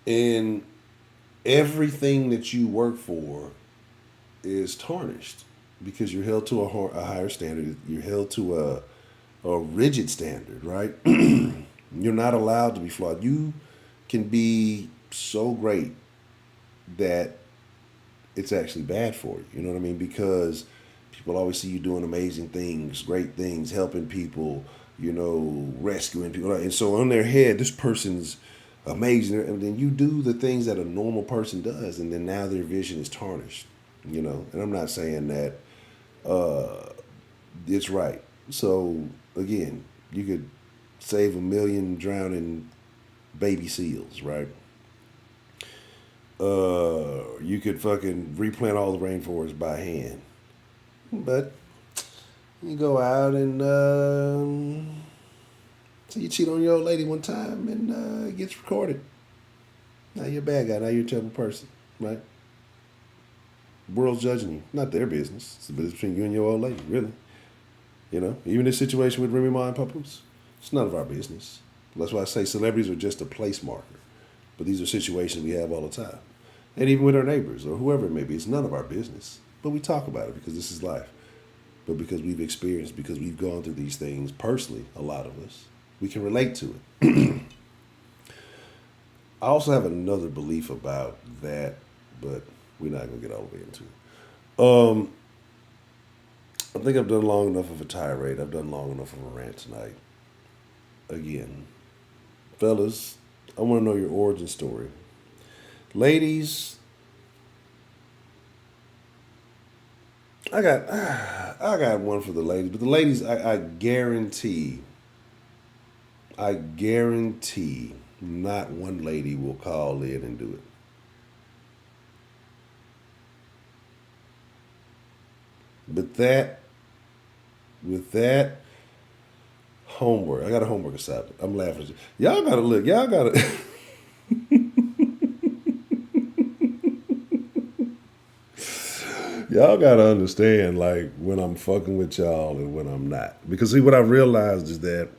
and everything that you work for is tarnished because you're held to a higher standard. You're held to a rigid standard, right? You're not allowed to be flawed. You can be so great that it's actually bad for you. You know what I mean? Because people always see you doing amazing things, great things, helping people, rescuing people. And so on their head, this person's amazing. And then you do the things that a normal person does, and then now their vision is tarnished. And I'm not saying that it's right. So again, you could save 1 million drowning baby seals, right? You could fucking replant all the rainforest by hand. But you go out and so you cheat on your old lady one time and it gets recorded. Now you're a bad guy. Now you're a terrible person, right? The world's judging you. Not their business. It's the business between you and your old lady, really. Even this situation with Remy Ma Papoose, it's none of our business. That's why I say celebrities are just a place marker. But these are situations we have all the time. And even with our neighbors or whoever it may be, it's none of our business. But we talk about it because this is life. But because we've experienced, because we've gone through these things personally, a lot of us, we can relate to it. I also have another belief about that, but we're not going to get all the way into it. I think I've done long enough of a tirade. I've done long enough of a rant tonight. Again, fellas, I want to know your origin story. Ladies, I got one for the ladies, but the ladies, I guarantee not one lady will call in and do it. But with that homework, I got a homework assignment. I'm laughing at you. Y'all gotta look. Y'all gotta. Y'all gotta understand, like, when I'm fucking with y'all and when I'm not. Because see, what I realized is that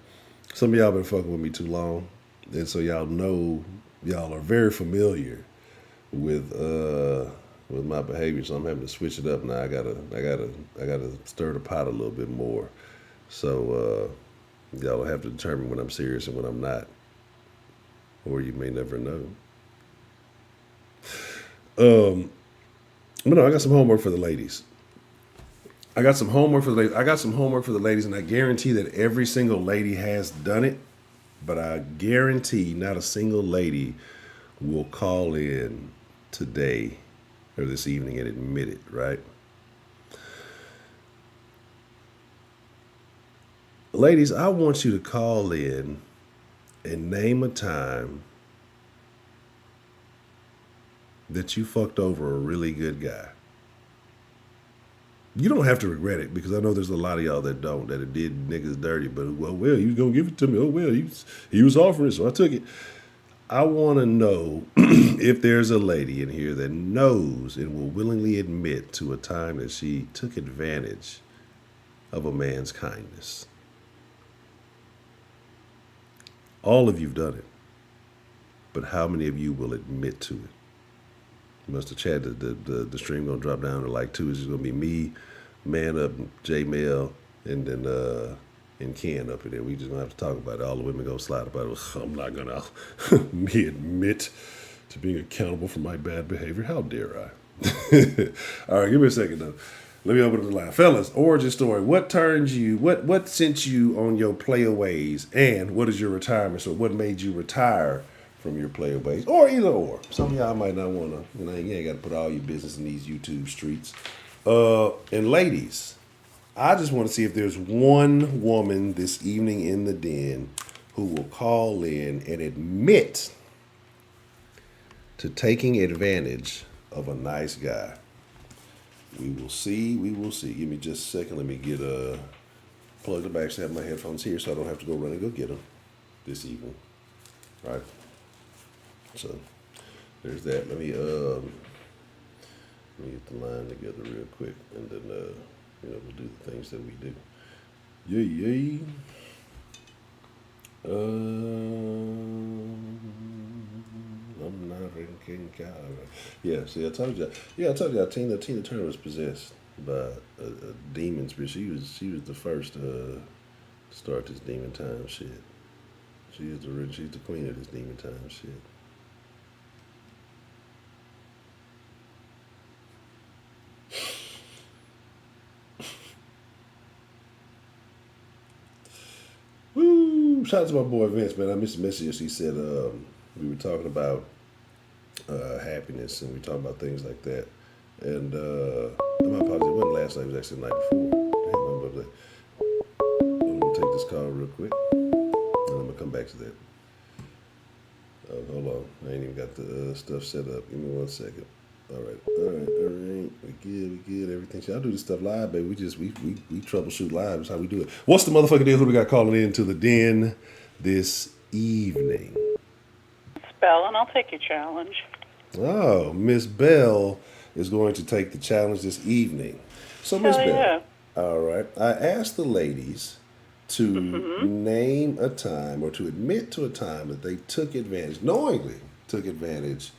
some of y'all been fucking with me too long, and so y'all know, y'all are very familiar with my behavior. So I'm having to switch it up now. I gotta stir the pot a little bit more. So y'all will have to determine when I'm serious and when I'm not, or you may never know. But no, I got some homework for the ladies. I got some homework for the ladies. I got some homework for the ladies, and I guarantee that every single lady has done it. But I guarantee not a single lady will call in today or this evening and admit it, right? Ladies, I want you to call in and name a time that you fucked over a really good guy. You don't have to regret it because I know there's a lot of y'all that don't, that it did niggas dirty, but well, you was gonna give it to me. Oh, well, he was offering it, so I took it. I want to know if there's a lady in here that knows and will willingly admit to a time that she took advantage of a man's kindness. All of you've done it, but how many of you will admit to it? You must have chatted. The stream gonna drop down to like two. It's just gonna be me, Man Up, J Mail, and then and Ken up in there. We just gonna have to talk about it. All the women gonna slide about it. I'm not gonna me admit to being accountable for my bad behavior. How dare I? All right, give me a second though. Let me open up the line, fellas. Origin story. What turned you? What sent you on your playaways? And what is your retirement? So what made you retire from your playaways? Or either or. Some of y'all might not wanna. You ain't got to put all your business in these YouTube streets. And ladies, I just want to see if there's one woman this evening in the den who will call in and admit to taking advantage of a nice guy. We will see. We will see. Give me just a second. Let me get plug the back so I have my headphones here so I don't have to go run and go get them this evening. Right. So there's that. Let me get the line together real quick, and then we'll do the things that we do. Yay. I'm not drinking cow. Yeah, see, I told you. Yeah, I told you. Tina Turner was possessed by a demon spirit. She was the first to start this demon time shit. She's the queen of this demon time shit. Woo! Shout out to my boy Vince, man. I missed a message. He said we were talking about happiness and we talked about things like that. And my apologies, it wasn't last night, it was actually the night before. Damn, I'm gonna take this call real quick and I'm gonna come back to that. Hold on, I ain't even got the stuff set up. Give me 1 second. All right. We good. Everything. See, I do this stuff live, baby. We troubleshoot live. That's how we do it. What's the motherfucking deal? Who we got calling into the den this evening? Bell, and I'll take your challenge. Oh, Miss Bell is going to take the challenge this evening. So, Miss Bell, Yeah. all right. I asked the ladies to name a time or to admit to a time that they took advantage, knowingly took advantage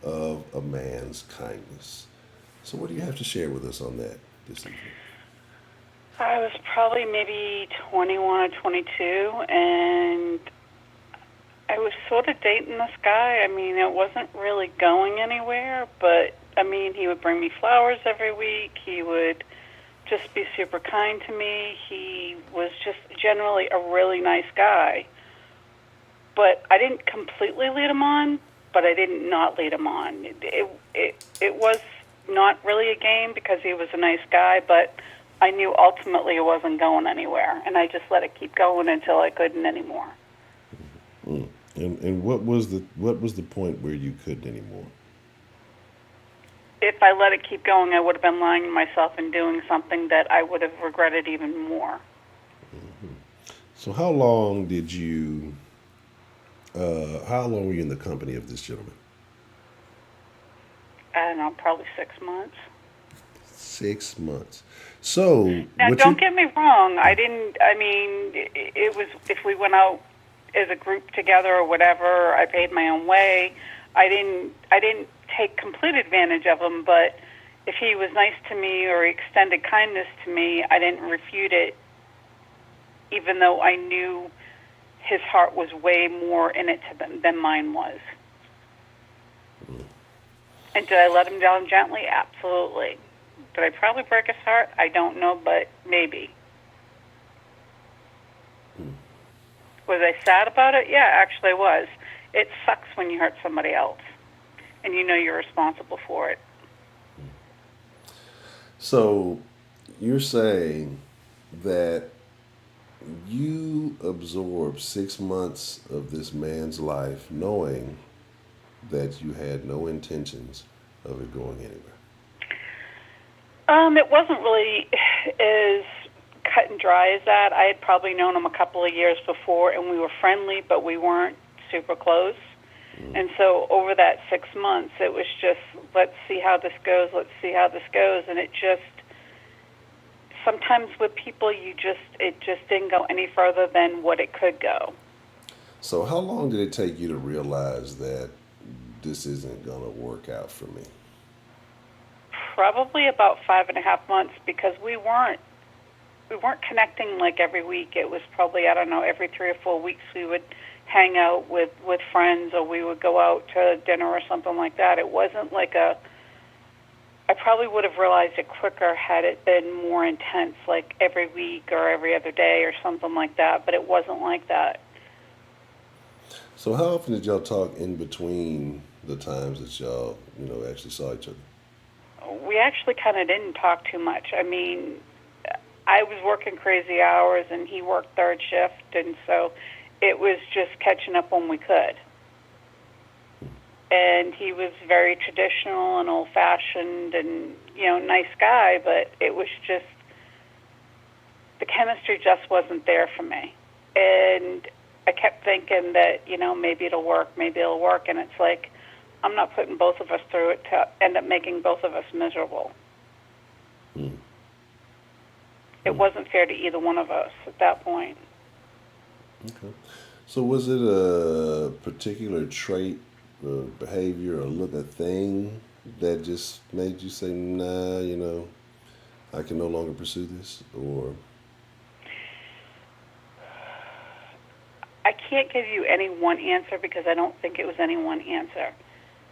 of a man's kindness. So what do you have to share with us on that this evening? I was probably maybe 21 or 22, and I was sort of dating this guy. I mean, it wasn't really going anywhere, but, I mean, he would bring me flowers every week. He would just be super kind to me. He was just generally a really nice guy. But I didn't completely lead him on, but I didn't not lead him on. It was not really a game because he was a nice guy, but I knew ultimately it wasn't going anywhere, and I just let it keep going until I couldn't anymore. And what was the point where you couldn't anymore? If I let it keep going, I would have been lying to myself and doing something that I would have regretted even more. So how long did you? How long were you in the company of this gentleman? I don't know, probably 6 months. 6 months. So Now, what don't you get me wrong. I didn't. I mean, it was if we went out as a group together or whatever. I paid my own way. I didn't. I didn't take complete advantage of him, but if he was nice to me or he extended kindness to me, I didn't refute it, even though I knew his heart was way more in it than mine was. And did I let him down gently? Absolutely. Did I probably break his heart? I don't know, but maybe. Was I sad about it? Yeah, actually I was. It sucks when you hurt somebody else and you know you're responsible for it. so you're saying that you absorbed 6 months of this man's life knowing that you had no intentions of it going anywhere. It wasn't really as cut and dry as that. I had probably known him a couple of years before, and we were friendly, but we weren't super close. And so over that 6 months, it was just, let's see how this goes, let's see how this goes. And it just, sometimes with people, it just didn't go any further than what it could go. So how long did it take you to realize that this isn't going to work out for me? Probably about 5.5 months, because we weren't connecting like every week. It was probably, I don't know, every 3 or 4 weeks we would hang out with friends, or we would go out to dinner or something like that. It wasn't like I probably would have realized it quicker had it been more intense, like every week or every other day or something like that, but it wasn't like that. So how often did y'all talk in between the times that y'all, actually saw each other? We actually kind of didn't talk too much. I mean, I was working crazy hours and he worked third shift, and so it was just catching up when we could. And he was very traditional and old-fashioned and, nice guy, but it was just, the chemistry just wasn't there for me. And I kept thinking that, maybe it'll work, and it's like, I'm not putting both of us through it to end up making both of us miserable. Mm. It wasn't fair to either one of us at that point. Okay. So was it a particular trait, behavior, or look, a thing that just made you say, nah, I can no longer pursue this? Or I can't give you any one answer because I don't think it was any one answer.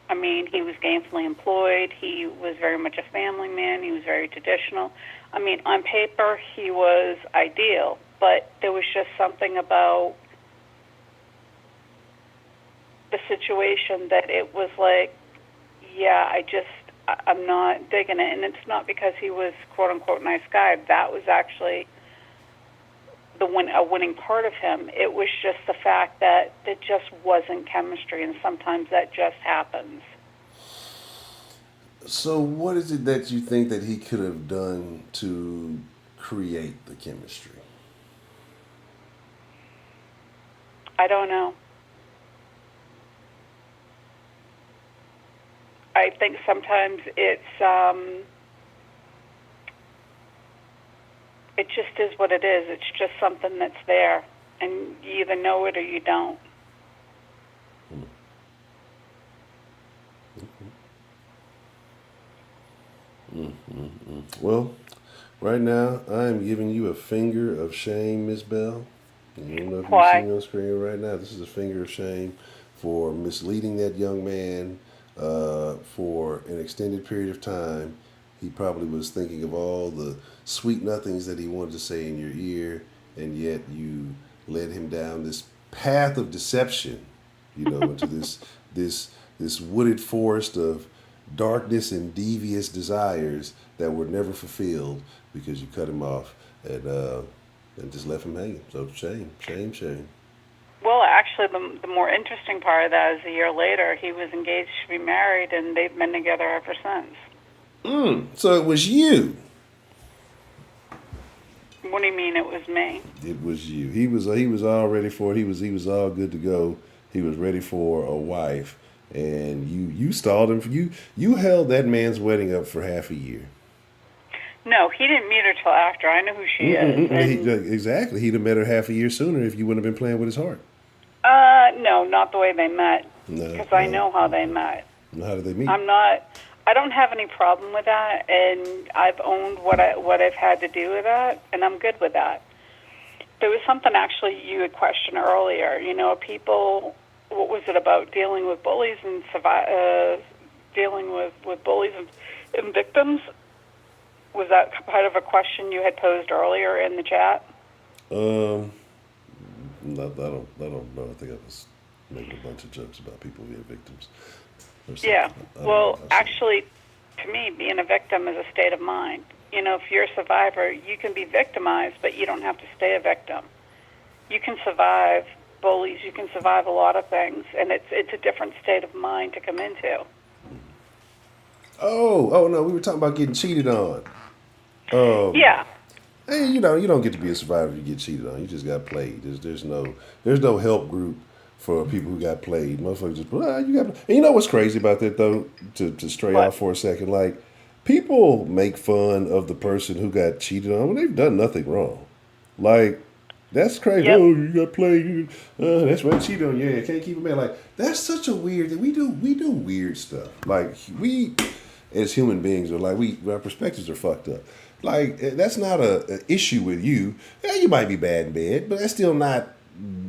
I mean, he was gainfully employed. He was very much a family man. He was very traditional. I mean, on paper, he was ideal, but there was just something about the situation that it was like, yeah, I'm not digging it. And it's not because he was quote-unquote nice guy. That was actually a winning part of him. It was just the fact that it just wasn't chemistry, and sometimes that just happens. so what is it that you think that he could have done to create the chemistry? I don't know. I think sometimes it just is what it is. It's just something that's there, and you either know it or you don't. Well, right now I am giving you a finger of shame, Miss Bell. And you don't know if you're Why? seeing on screen right now. This is a finger of shame for misleading that young man for an extended period of time. He probably was thinking of all the sweet nothings that he wanted to say in your ear, and yet you led him down this path of deception, into this wooded forest of darkness and devious desires that were never fulfilled because you cut him off and just left him hanging. So shame, shame, shame. Well, actually, the more interesting part of that is a year later, he was engaged to be married, and they've been together ever since. So it was you. What do you mean it was me? It was you. He was all ready for it. He was all good to go. He was ready for a wife, and you stalled him. You held that man's wedding up for half a year. No, he didn't meet her till after. I know who she is. And Exactly. He'd have met her half a year sooner if you wouldn't have been playing with his heart. no, not the way they met. No, Because I no. know how they met. How did they meet? I'm not. I don't have any problem with that, and I've owned what I've had to do with that, and I'm good with that. There was something actually you had questioned earlier. You know, people. What was it about dealing with bullies and dealing with bullies and victims? Was that part of a question you had posed earlier in the chat? Um, no, I don't know. I think I was making a bunch of jokes about people being victims or something. Yeah. I don't know Well, if I said actually, to me, being a victim is a state of mind. You know, if you're a survivor, you can be victimized, but you don't have to stay a victim. You can survive bullies. You can survive a lot of things, and it's a different state of mind to come into. Oh no, we were talking about getting cheated on. Um, Yeah. Hey, you don't get to be a survivor if you get cheated on. You just got played. There's no help group for people who got played. Motherfuckers just you got. And you know what's crazy about that though? To stray What? off for a second, like people make fun of the person who got cheated on when they've done nothing wrong. Like that's crazy. Yep. Oh, you got played. That's why I cheated on you. Yeah, can't keep a man. Like that's such a weird thing. We do weird stuff. Like we as human beings are like our perspectives are fucked up. Like that's not a issue with you. Yeah, you might be bad in bed, but that's still not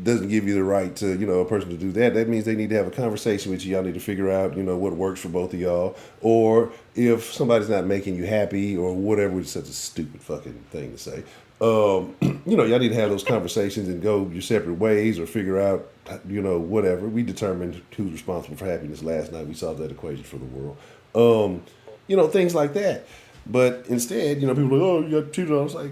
doesn't give you the right to a person to do that. That means they need to have a conversation with you. Y'all need to figure out what works for both of y'all, or if somebody's not making you happy or whatever. It's such a stupid fucking thing to say. Y'all need to have those conversations and go your separate ways or figure out whatever. We determined who's responsible for happiness last night. We solved that equation for the world. Things like that. But instead, people are like, oh, you got cheated on. It's like,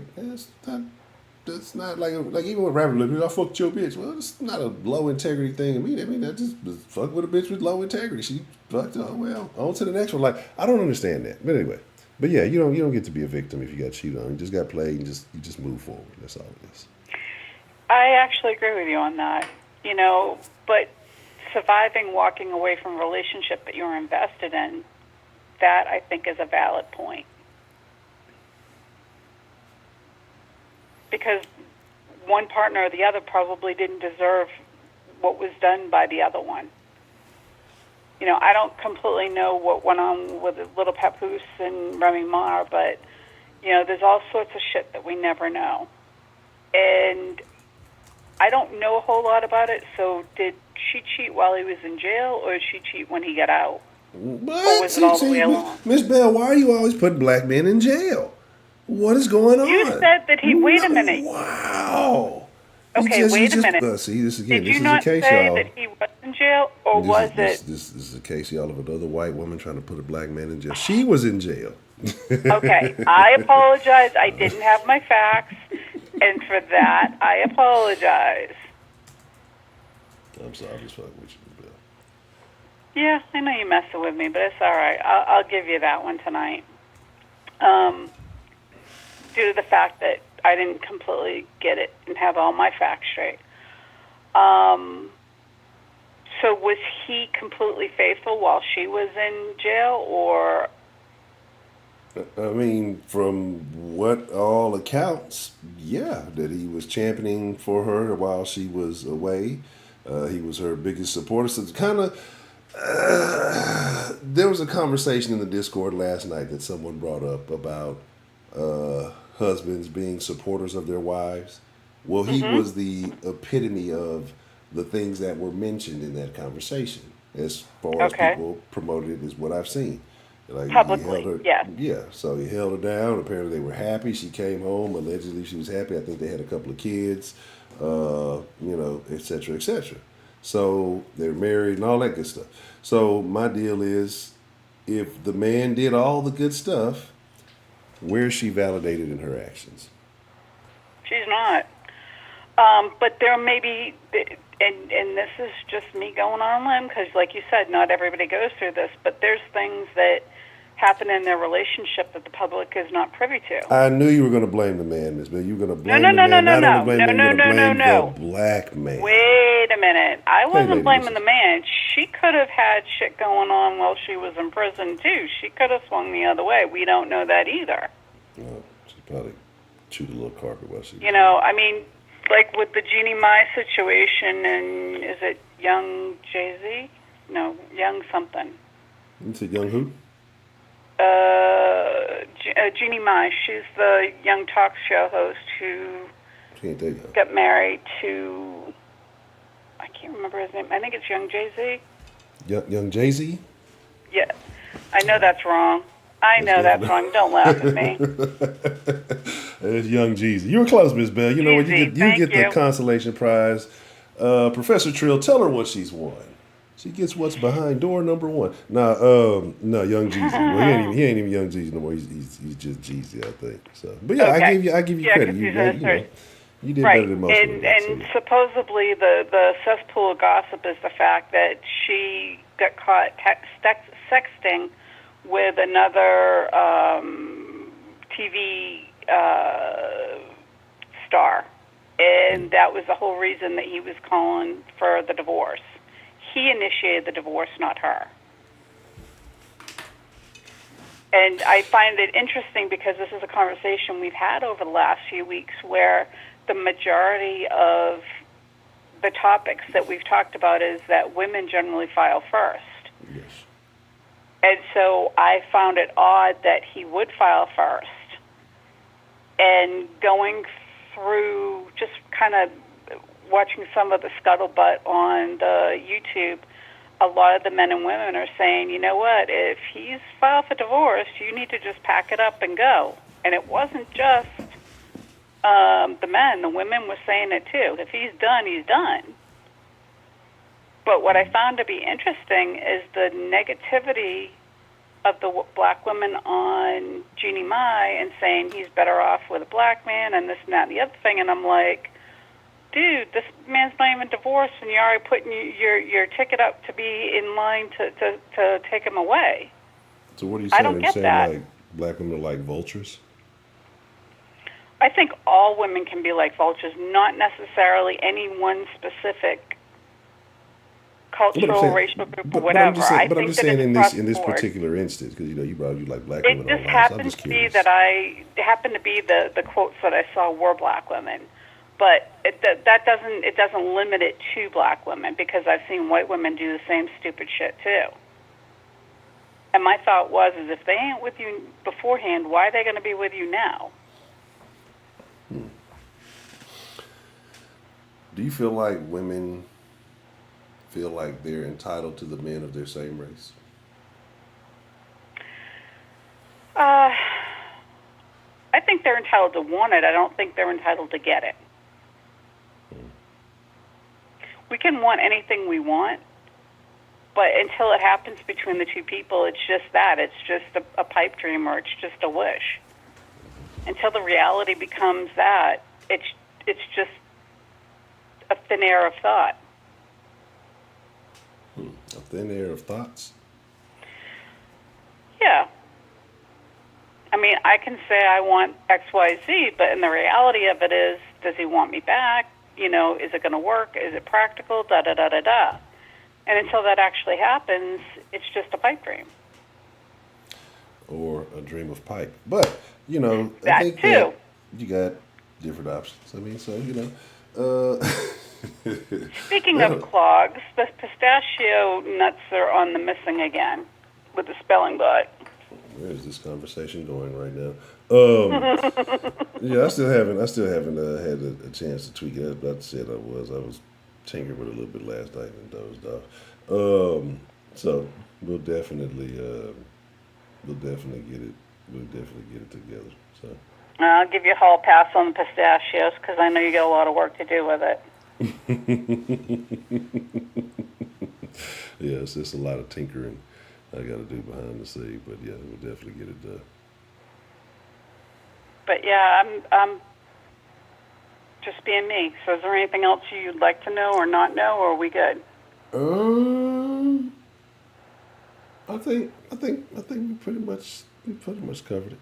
that's not like even with rappers, like, I fucked your bitch. Well, it's not a low integrity thing to me. I mean, I just fuck with a bitch with low integrity. She fucked, oh, well, on to the next one. Like, I don't understand that. But anyway, yeah, you don't get to be a victim if you got cheated on. You just got played and you just move forward. That's all it is. I actually agree with you on that. But surviving, walking away from a relationship that you're invested in, that I think is a valid point. Because one partner or the other probably didn't deserve what was done by the other one. I don't completely know what went on with Little Papoose and Remy Ma, but, there's all sorts of shit that we never know. And I don't know a whole lot about it, so did she cheat while he was in jail, or did she cheat when he got out? What? Or was it all the way along? Miss Bell, why are you always putting black men in jail? What is going on? You said that he. Wait a minute. Wow. Okay, wait a minute. See, this again. Did This you is not a case, say y'all. that he was in jail, or was it? This is a case, y'all, of another white woman trying to put a black man in jail. She was in jail. Okay, I apologize. I didn't have my facts, and for that, I apologize. I'm sorry, I'm just fucking with you, Bill. Yeah, I know you're messing with me, but it's all right. I'll give you that one tonight. Due to the fact that I didn't completely get it and have all my facts straight. So was he completely faithful while she was in jail, or? I mean, from what all accounts, yeah, that he was championing for her while she was away. He was her biggest supporter. So it's kind of, there was a conversation in the Discord last night that someone brought up about husbands being supporters of their wives. Well, he was the epitome of the things that were mentioned in that conversation. As far as people promoted it, is what I've seen. Like Publicly, he held her, yeah. Yeah, so he held her down. Apparently, they were happy. She came home. Allegedly, she was happy. I think they had a couple of kids, et cetera, et cetera. So they're married and all that good stuff. So my deal is, if the man did all the good stuff, where is she validated in her actions? She's not. But there may be, and this is just me going on a limb, because like you said, not everybody goes through this, but there's things that happen in their relationship that the public is not privy to. I knew you were going to blame the man, Miss Bill. You were going to blame No, the man. no, Not only blame the man, you were going to blame no. the black man. Wait a minute. I wasn't lady, blaming listen. the man. She could have had shit going on while she was in prison, too. She could have swung the other way. We don't know that either. Oh, she probably chewed a little carpet while she was You doing know, it. I mean, like with the Jeannie Mai situation, and is it Young Jay-Z? No, Young something. You said young who? Jeannie Mai, she's the young talk show host who She ain't that young. got married to, I can't remember his name. I think it's Young Jay-Z. Young Jay Z. Yeah, I know that's wrong. I That's know that's wrong. Don't laugh at me. It's young Jeezy. You were close, Miss Bell. You know what? Jeezy, You thank get the you. consolation prize. Professor Trill, tell her what she's won. She gets what's behind door number one. No, young Jeezy. Well, he ain't even young Jeezy no more. He's just Jeezy, I think. So, but yeah, Okay. I give you Yeah, credit. because You, he's in you his know, you did right. better than most women. And supposedly the cesspool of gossip is the fact that she got caught sexting with another TV star. And that was the whole reason that he was calling for the divorce. He initiated the divorce, not her. And I find it interesting because this is a conversation we've had over the last few weeks where the majority of the topics that we've talked about is that women generally file first. Yes. And so I found it odd that he would file first. And going through just kind of watching some of the scuttlebutt on the YouTube, a lot of the men and women are saying, you know what, if he's filed for divorce, you need to just pack it up and go. And it wasn't just the men. The women were saying it too. If he's done, he's done. But what I found to be interesting is the negativity of the black women on Jeannie Mai and saying he's better off with a black man and this and that and the other thing. And I'm like, dude, this man's not even divorced, and you're already putting your ticket up to be in line to take him away. So what are you I saying? don't Are you get saying that. like black women are like vultures? I think all women can be like vultures, not necessarily any one specific cultural, racial group, or whatever. I'm just saying in across this the board. particular instance, because you like black It women just online. So I'm happens just to be curious. that the quotes that I saw were black women, but it doesn't limit it to black women because I've seen white women do the same stupid shit too. And my thought was, is if they ain't with you beforehand, why are they going to be with you now? Do you feel like women feel like they're entitled to the men of their same race? I think they're entitled to want it. I don't think they're entitled to get it. We can want anything we want, but until it happens between the two people, it's just that. It's just a pipe dream or it's just a wish. Until the reality becomes that, it's just a thin air of thought. A thin air of thoughts? Yeah. I mean, I can say I want X, Y, Z, but in the reality of it is, does he want me back? You know, is it going to work? Is it practical? Da, da, da, da, da. And until that actually happens, it's just a pipe dream. Or a dream of pipe. But, you know, That I think too. that you got different options. I mean, so, you know. Speaking of clogs, the pistachio nuts are on the missing again with the spelling bot. Where is this conversation going right now? Yeah, I still haven't had a chance to tweak it. I said I was tinkering with it a little bit last night and dozed off. So we'll definitely get it. We'll definitely get it together. So I'll give you a hall pass on the pistachios because I know you got a lot of work to do with it. Yeah, it's just a lot of tinkering I got to do behind the scenes, but yeah, we'll definitely get it done. But yeah, I'm just being me. So is there anything else you'd like to know or not know, or are we good? I think we pretty much covered it.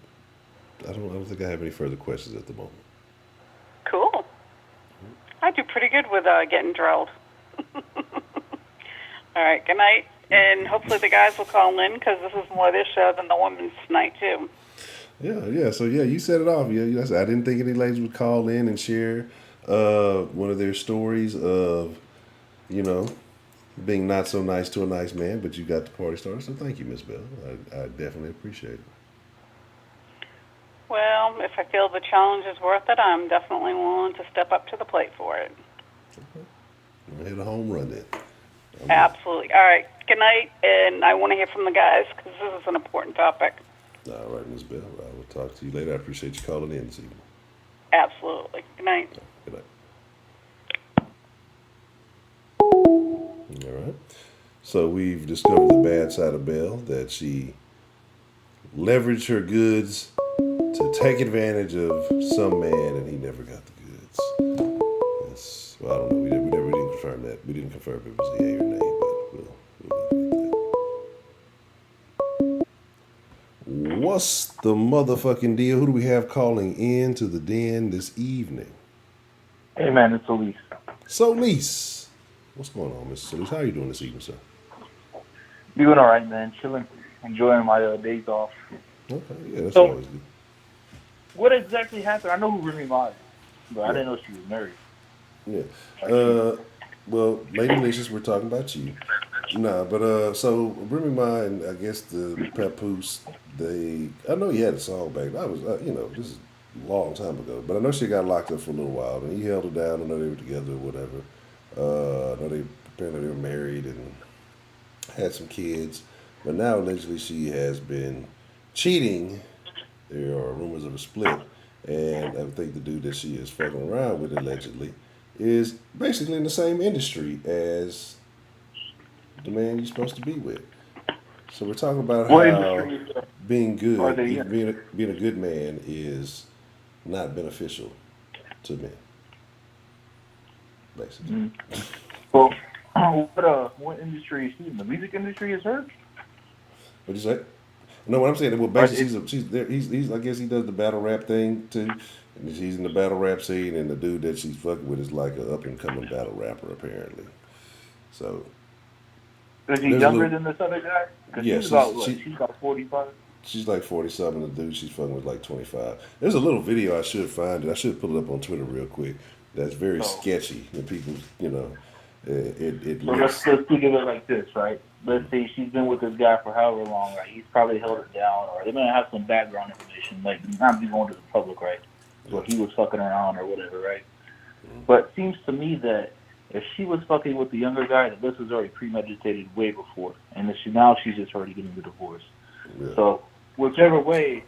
I don't think I have any further questions at the moment. Cool. I do pretty good with getting drilled. All right, good night. And hopefully the guys will call in because this is more their show than the women's tonight, too. Yeah. So yeah, you set it off. Yeah, I didn't think any ladies would call in and share one of their stories of you know being not so nice to a nice man, but you got the party started. So thank you, Miss Bell. I definitely appreciate it. Well, if I feel the challenge is worth it, I'm definitely willing to step up to the plate for it. I hit a home run then. I'm with Absolutely. All right. Good night, and I want to hear from the guys because this is an important topic. it. All right, Miss Bell. I will talk to you later. I appreciate you calling in this evening. Absolutely. Good night. Good night. All right. So we've discovered the bad side of Belle, that she leveraged her goods to take advantage of some man, and he never got the goods. Well, I don't know. We didn't confirm that. We didn't confirm if it was yay or nay, but we'll leave it at that. What's the motherfucking deal? Who do we have calling in to the den this evening? Hey man, it's Elise. Solis. What's going on, Mr. Solis? How are you doing this evening, sir? Doing all right, man. Chilling, enjoying my days off. Okay, yeah, that's So, always good. what exactly happened? I know who Remy Ma is, but I didn't know she was married. Yeah. Well, Lady Licious, we're talking about you. Nah, but so Remy Ma and I guess the Papoose, I know he had a song back. I was, this is a long time ago, but I know she got locked up for a little while, and he held her down. I know they were together or whatever. I know apparently they were married and had some kids, but now allegedly she has been cheating. There are rumors of a split, and I think the dude that she is fucking around with allegedly is basically in the same industry as the man you're supposed to be with. So we're talking about What how industry being are good, they in? being a good man is not beneficial to men, basically. Mm. Well, what industry is she in? The music industry is her? What'd you say? No, what I'm saying, well, Or basically, she's there. He's. I guess he does the battle rap thing too, and she's in the battle rap scene. And the dude that she's fucking with is like an up and coming battle rapper, apparently. So is he there's a younger little. than this other guy? Because Yeah, she's about what? She's about 45. she's like 40 something. The dude she's fucking with like 25. There's a little video I should find it. I should pull it up on Twitter real quick. That's very So, sketchy. And people, it so let's looks. think of it like this, right? Let's say she's been with this guy for however long, right? He's probably held her down, or they're gonna have some background information, like not be going to the public, right? So Yeah. he was fucking around or whatever, right? But it seems to me that if she was fucking with the younger guy, that this was already premeditated way before, and that now she's just already getting the divorce. Yeah. So whichever way,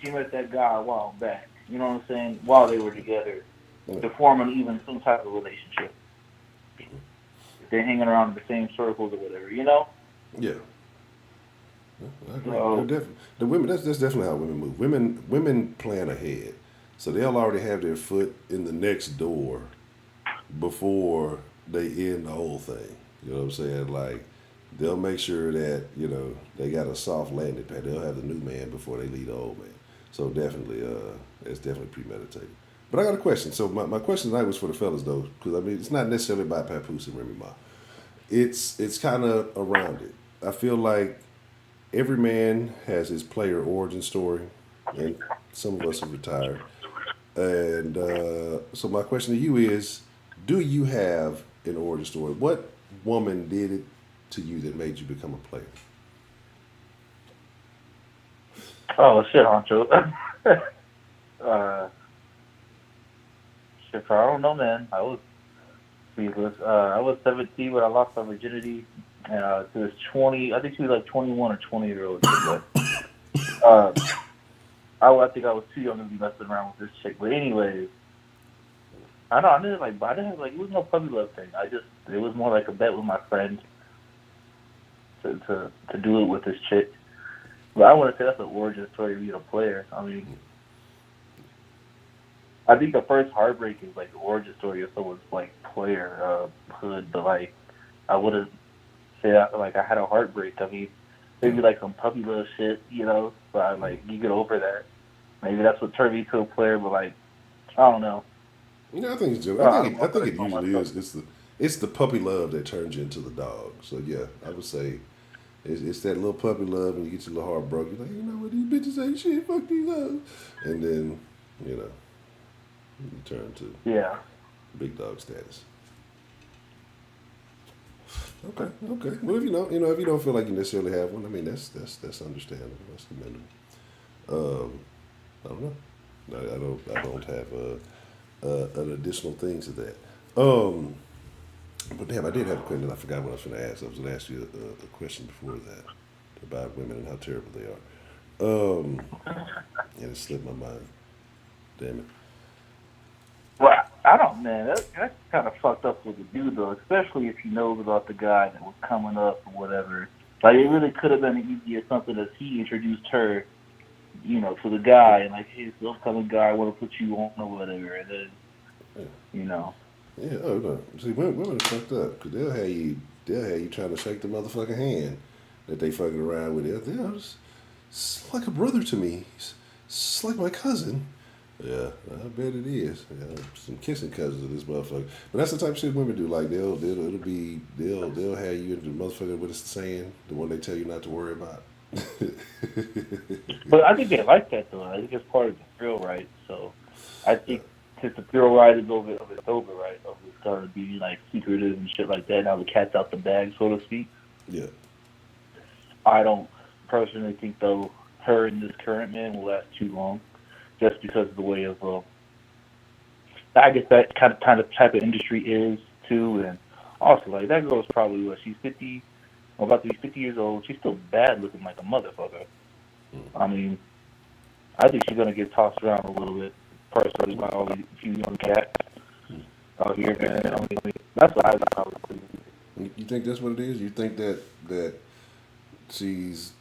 she met that guy a while back. You know what I'm saying? While they were together, Yeah. to form an even some type of relationship. If they're hanging around in the same circles or whatever, you know. Yeah. I agree. So The women. That's definitely how women move. Women plan ahead, so they'll already have their foot in the next door before they end the whole thing. You know what I'm saying? Like they'll make sure that they got a soft landing pad. They'll have the new man before they leave the old man. So definitely, it's definitely premeditated. But I got a question. So my question tonight was for the fellas though, because I mean it's not necessarily about Papoose and Remy Ma. It's kind of around it. I feel like every man has his player origin story, and some of us are retired. And so my question to you is, do you have an origin story? What woman did it to you that made you become a player? oh shit, Honcho. uh, shit, I don't know, man. I was 17 when I lost my virginity, and to this 20. I think she was like 21 or 20-year-old chick. But I think I was too young to be messing around with this chick. But anyways, I didn't have it was no puppy love thing. It was more like a bet with my friend to do it with this chick. But I want to say that's an origin story of being a player. I mean, I think the first heartbreak is like the origin story of someone's like player hood. But like, I wouldn't say that, like I had a heartbreak. I mean, maybe like some puppy love shit, But like you get over that. Maybe that's what turned me to a player. But like, I don't know. I think it's I think it usually is. It's the puppy love that turns you into the dog. So yeah, I would say It's that little puppy love, and you get your little heart broken. Like, you know what, these bitches ain't shit. Fuck these hoes. And then, you know, you turn to Yeah. big dog status. Okay, okay. Well, if if you don't feel like you necessarily have one, I mean, that's understandable. That's commendable. I don't know. I don't have an additional thing to that. Um, but damn, I did have a question. I forgot what I was going to ask. I was going to ask you a question before that about women and how terrible they are. And it slipped my mind. Damn it. Well, I don't, man. That's kind of fucked up with the dude, though, especially if he knows about the guy that was coming up or whatever. Like, it really could have been easier something as he introduced her, to the guy, and like, hey, this upcoming guy, I want to put you on or whatever, and then, Yeah. you know. Yeah. Oh no. See, women are fucked up because they'll have you trying to shake the motherfucking hand that they fucking around with. It's like a brother to me. It's like my cousin. Yeah, I bet it is. Yeah, some kissing cousins of this motherfucker. But that's the type of shit women do. Like they'll have you into the motherfucker with a saying, the one they tell you not to worry about. But I think they like that, though. I think it's part of the thrill, right? So I think since the thrill ride is over, it's over, right? It's starting to be, like, secretive and shit like that. Now the cat's out the bag, so to speak. Yeah. I don't personally think, though, her and this current man will last too long, just because of the way of, I guess that kind of type of industry is too, and also like that girl's probably she's 50, about to be 50 years old. She's still bad looking like a motherfucker. I mean, I think she's gonna get tossed around a little bit, personally, by all these few young cats out here. And I mean, that's what I would probably do. You think that's what it is? You think that she's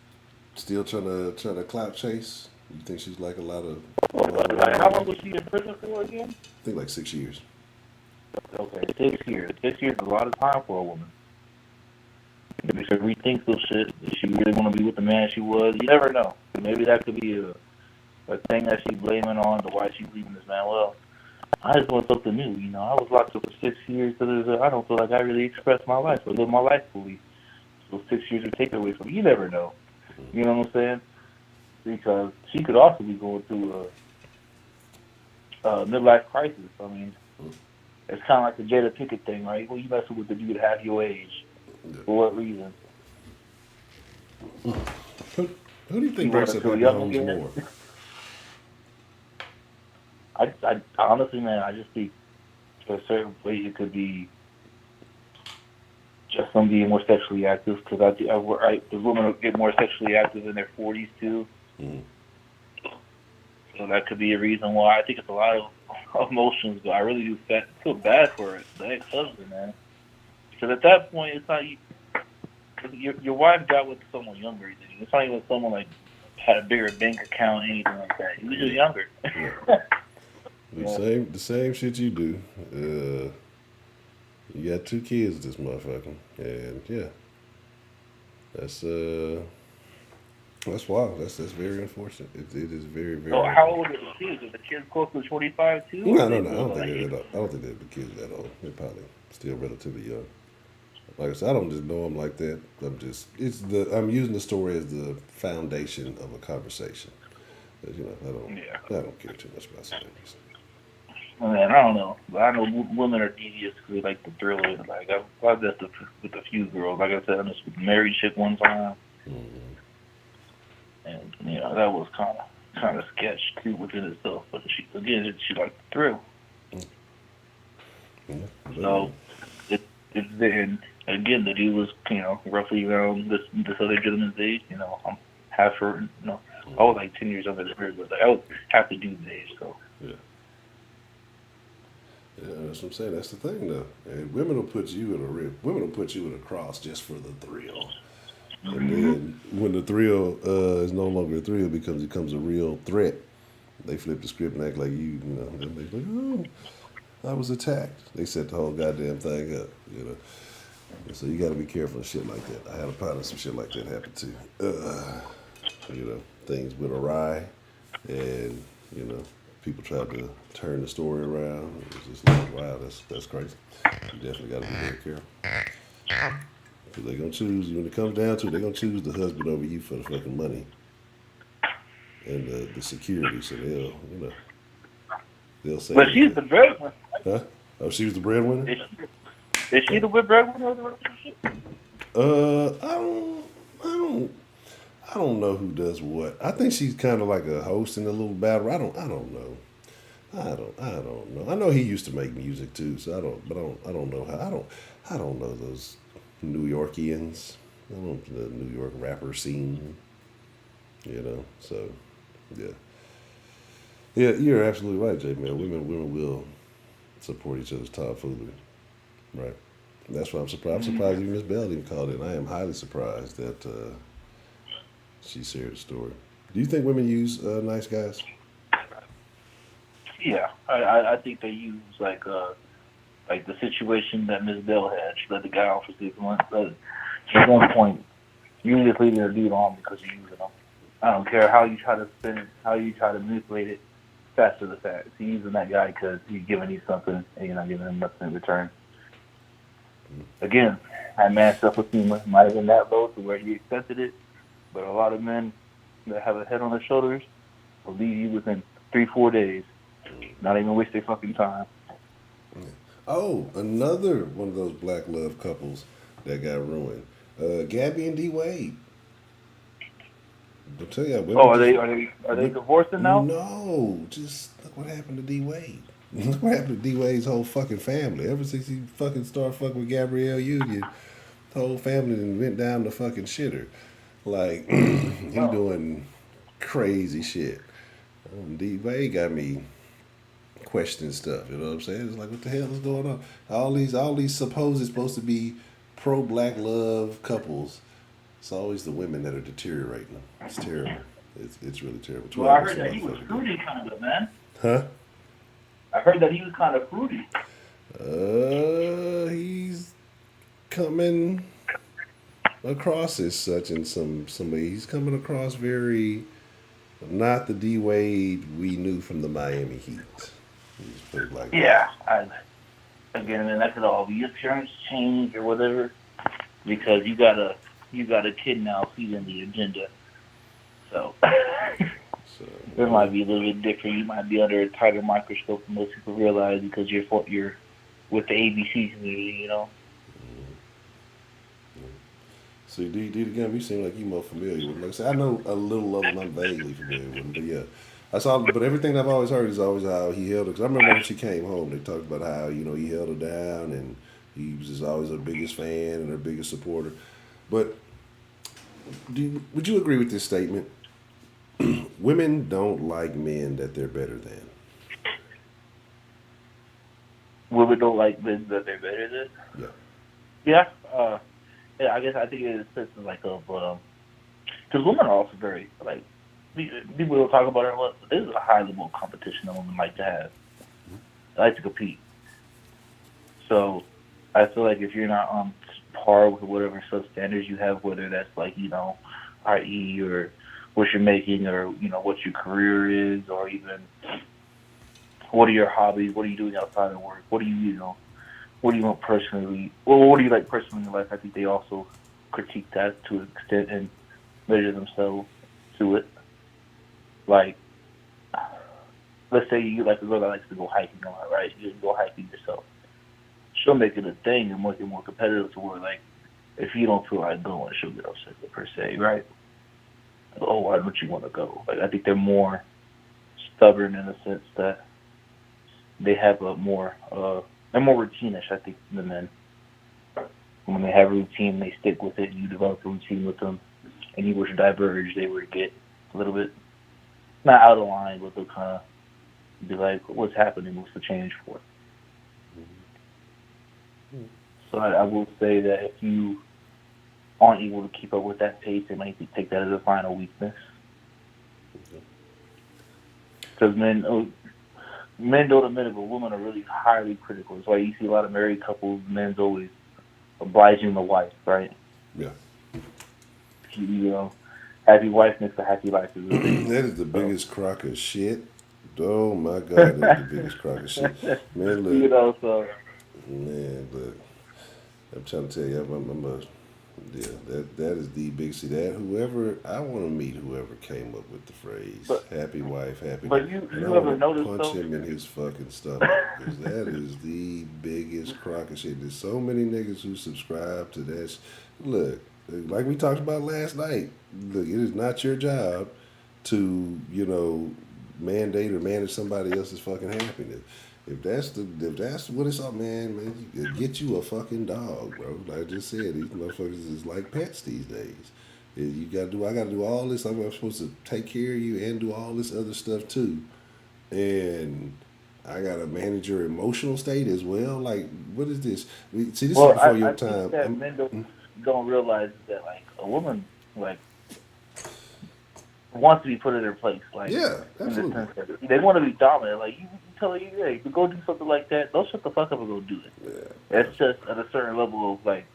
still trying to clout chase? You think she's like a lot of Like, how long was she in prison for again? I think like 6 years. Okay, 6 years. 6 years is a lot of time for a woman. Maybe she rethinks those shit. Does she really want to be with the man she was? You never know. Maybe that could be a thing that she's blaming on to why she's leaving this man. Well, I just want something new. I was locked up for 6 years, so I don't feel like I really expressed my life or lived my life fully. So 6 years would take it away from me. You never know. You know what I'm saying? Because she could also be going through a midlife crisis. I mean, it's kind of like the Jada Pinkett thing, right? Well, you messing with the dude half your age. Yeah. For what reason? Who do you think You breaks want up to happy young homes again? more? I honestly, man, I just think to a certain place it could be just them being more sexually active. Because the women get more sexually active in their 40s too. Mm-hmm. So that could be a reason why. I think it's a lot of emotions, but I really do feel bad for it, the ex-husband, man. Because at that point, it's not your wife got with someone younger than you. It's not even someone like had a bigger bank account, anything like that. He was just younger. Yeah. The same shit you do. You got 2 kids, this motherfucker, and yeah, that's wild. That's very unfortunate. It is very very. So how old are the kids? Are the kids close to 25 too? No. I don't think they're that old. I don't think they're the kids that old. They're probably still relatively young. Like I said, I don't just know them like that. I'm using the story as the foundation of a conversation. But, I don't care too much about celebrities. Man, I don't know. But I know women are devious because they like the thriller. Like I've just with a few girls. Like I said, I just with a married chick one time, and that was kind of sketch too within itself. But she liked the thrill. Yeah. So it's then again the dude was roughly around this other gentleman's age. I'm half her. I was like 10 years younger than her, but I was half the dude's age. So yeah. Yeah, that's what I'm saying. That's the thing, though. And women will put you in a cross just for the thrill. And then when the thrill is no longer a thrill, becomes a real threat. They flip the script and act like they're like, oh, I was attacked. They set the whole goddamn thing up, And so you got to be careful of shit like that. I had a partner, some shit like that happen too. Things went awry, and people tried to turn the story around. It was just like, wow, that's crazy. You definitely got to be very careful. 'Cause they gonna choose when it comes down to it. They gonna choose the husband over you for the fucking money and the security. So they'll say But she's the anything. breadwinner. Huh? Oh, she was the breadwinner. Is she the breadwinner of the relationship? I don't, I don't, I don't know who does what. I think she's kind of like a host in a little battle. I don't know. I don't know. I know he used to make music too, so I don't know how. I don't know those New Yorkians. I don't the New York rapper scene. So yeah, yeah. You're absolutely right, Jay. Man, women will support each other's tomfoolery, right? And that's why I'm surprised. I'm surprised even Miss Bell even called in. I am highly surprised that she shared the story. Do you think women use nice guys? Yeah, I think they use like the situation that Miss Bell had. She let the guy off for 6 months. But at one point, you just leaving a dude on because you're using them. I don't care how you try to spin it, how you try to manipulate it. Facts are the facts. You're using that guy because he's giving you something and you're not giving him nothing in return. Again, that man's self-esteem might have been that low to where he accepted it, but a lot of men that have a head on their shoulders will leave you within 3-4 days. Not even waste their fucking time. Oh, another one of those black love couples that got ruined. Gabby and D Wade. I'll tell you, Oh, women are they divorcing now? no, just look what happened to D Wade. Look what happened to D Wade's whole fucking family. Ever since he fucking started fucking with Gabrielle Union, the whole family then went down the fucking shitter. Like he Oh. doing crazy shit. D Wade got me questioning stuff. You know what I'm saying? It's like, what the hell is going on? All these supposed to be pro black love couples. It's always the women that are deteriorating. It's terrible. It's really terrible. Well, I heard that he was fruity kind of, man. Huh? I heard that he was kind of fruity. He's coming across as such in some way. He's coming across very not the D Wade we knew from the Miami Heat. He's put it like Yeah. Again, and that could all be appearance change or whatever, because you got a kid now feeding the agenda. So So it might be a little bit different. You might be under a tighter microscope than most people realize because you're with the ABC community. See, D again, you seem like you more familiar with him. Like I said, I know a little of him. I'm vaguely familiar with him, but yeah, I saw. But everything I've always heard is always how he held her. Because I remember when she came home, they talked about how he held her down, and he was just always her biggest fan and her biggest supporter. But would you agree with this statement? Women don't like men that they're better than. Women don't like men that they're better than. Yeah. Yeah. Yeah, I guess I think it is a sense of because women are also very people don't talk about it a lot, but there's a high level of competition that women like to have. They like to compete. So I feel like if you're not on par with whatever substandards you have, whether that's i.e. or what you're making or what your career is, or even what are your hobbies, what are you doing outside of work, what do you want personally? Well, what do you like personally in your life? I think they also critique that to an extent and measure themselves to it. Like, let's say you like a girl that likes to go hiking a lot, right? You go hiking yourself. She'll make it a thing and make it more competitive to where, if you don't feel like going, she'll get upset per se, right? Oh, why don't you want to go? I think they're more stubborn in the sense that they have they're more routine-ish, I think, than men. When they have a routine, they stick with it. You develop a routine with them, and you were to diverge, they would get a little bit, not out of line, but they'll kind of be like, what's happening? What's the change for? So I will say that if you aren't able to keep up with that pace, they might take that as a final weakness. Because men don't admit it, but women are really highly critical. That's why you see a lot of married couples, men's always obliging the wife, right? Yeah. Happy wife makes a happy life. That is the biggest crock of shit. Oh my God, that is the biggest crock of shit. Man, look. So. Man, look. I'm trying to tell you, Yeah, that is the big see that whoever I want to meet whoever came up with the phrase But "happy wife, happy," but and I you want ever to notice punch though? him in his fucking stomach because that is the biggest crock of shit. There's so many niggas who subscribe to that. Look, like we talked about last night. Look, it is not your job to mandate or manage somebody else's fucking happiness. If that's what it's all, man, you get you a fucking dog, bro. Like I just said, these motherfuckers is like pets these days. You gotta do. I gotta do all this. I'm supposed to take care of you and do all this other stuff too, and I gotta manage your emotional state as well. Like, what is this? See, this is Well, before your I think time. that men don't realize that like a woman like wants to be put in their place, like Yeah, in the absolutely. sense that they want to be dominant. Like you tell her, hey, to go do something like that, don't shut the fuck up and go do it. Yeah, It's just at a certain level of like,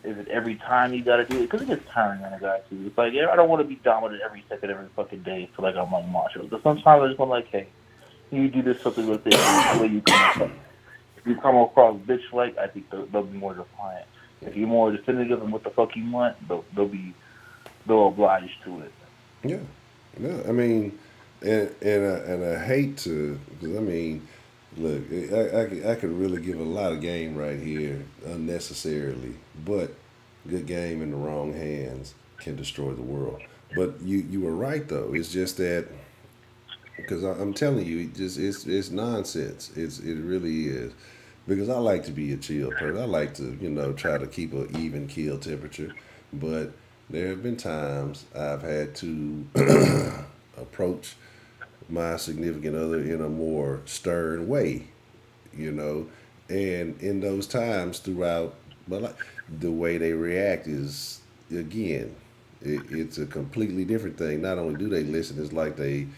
is it every time you got to do it? Because it gets tiring on a guy too. It's like, yeah, I don't want to be dominant every second, every fucking day. Feel like I'm like macho. But sometimes I just want like, hey, you do this something with this, the way you come across. If you come across bitch like, I think they'll be more defiant. If you're more definitive in what the fuck you want, they'll oblige to it. yeah. No, I mean, and I hate to, because I mean, look, I could really give a lot of game right here unnecessarily, but good game in the wrong hands can destroy the world. But you were right though. It's just that because I'm telling you, it's nonsense. It really is. Because I like to be a chill person. I like to try to keep an even keel temperature, but there have been times I've had to approach my significant other in a more stern way, you know, and in those times throughout, but like, the way they react is again, it's a completely different thing. Not only do they listen, it's like they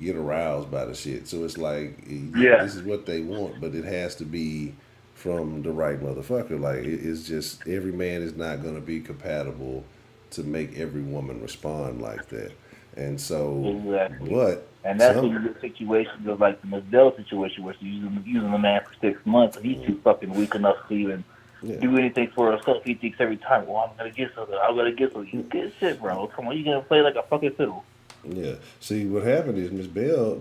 get aroused by the shit. So it's like Yeah. this is what they want, but it has to be from the right motherfucker. Like it's just every man is not going to be compatible to make every woman respond like that. And so, Exactly. but And that's when some, you get situations of like the Mizdell situation where she's using the man for 6 months and he's too fucking weak enough to even yeah. do anything for herself. He thinks every time, well, I'm gonna get something, I'm gonna get something. You get shit, bro. Come on, you gonna play like a fucking fiddle. Yeah. See, what happened is Miss Bell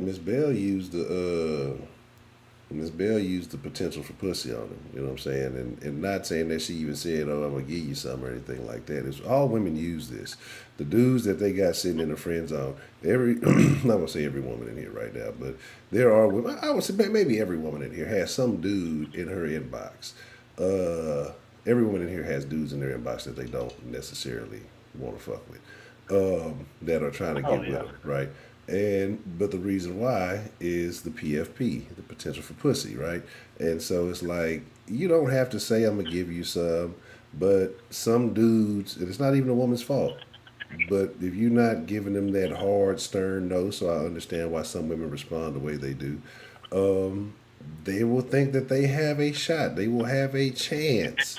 used the potential for pussy on him. You know what I'm saying? And not saying that she even said, "Oh, I'm gonna give you some" or anything like that. It's all women use this. The dudes that they got sitting in the friend zone. I'm not gonna say every woman in here right now, but there are women. I would say maybe every woman in here has some dude in her inbox. Uh, every woman in here has dudes in their inbox that they don't necessarily want to fuck with, that are trying to Oh get with yeah. them, right? But the reason why is the PFP, the potential for pussy, right? And so it's like you don't have to say I'm gonna give you some, but some dudes, and it's not even a woman's fault. But if you're not giving them that hard, stern no, so I understand why some women respond the way they do. Um, they will think that they have a shot. They will have a chance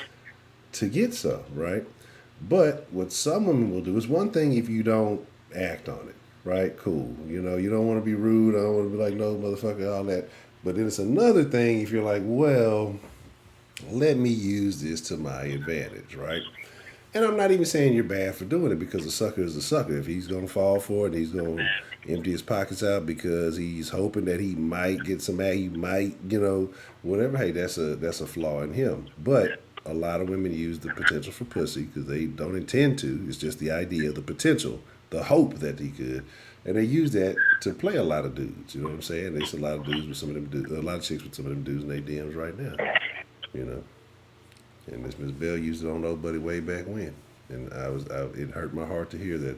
to get some, right? But what some women will do is one thing if you don't act on it, right? Cool. You don't want to be rude. I don't want to be like, no, motherfucker, all that. But then it's another thing if you're like, well, let me use this to my advantage, right? And I'm not even saying you're bad for doing it because a sucker is a sucker. If he's going to fall for it, he's going to empty his pockets out because he's hoping that he might get some, he might, whatever. Hey, that's a flaw in him. But a lot of women use the potential for pussy because they don't intend to. It's just the idea, the potential, the hope that he could. And they use that to play a lot of dudes. You know what I'm saying? There's a lot of dudes with some of them, a lot of chicks with some of them dudes in their DMs right now. You know. And Miss Bell used it on old buddy way back when, and it hurt my heart to hear that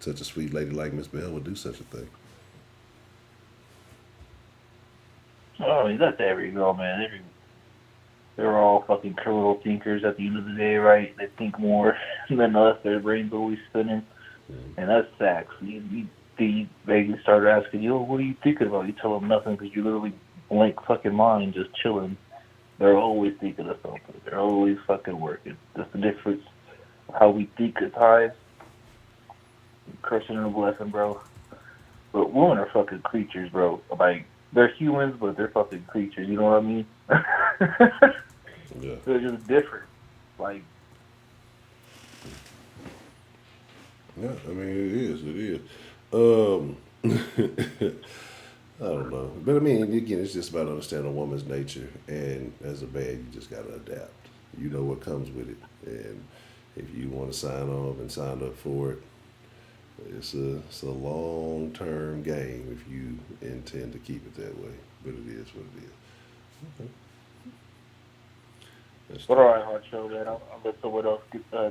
such a sweet lady like Miss Bell would do such a thing. Oh, I mean, that's every girl, man. They're all fucking criminal thinkers at the end of the day, right? They think more than us. Their brains always spinning, and that's facts. They start asking you, what are you thinking about? You tell them nothing because you literally blank fucking mind, just chilling. They're always thinking of something. They're always fucking working. That's the difference. How we think at times. Cursing and a blessing, bro. But women are fucking creatures, bro. Like, they're humans, but they're fucking creatures. You know what I mean? Yeah, They're just different. Like, Yeah, I mean it is. It is. Um, I don't know, but I mean again, it's just about understanding a woman's nature, and as a man, you just gotta adapt. You know what comes with it, and if you want to sign on and sign up for it, it's a long term game if you intend to keep it that way. But it is what it is. Okay. That's But true. all right, hard show, man. I'll let someone else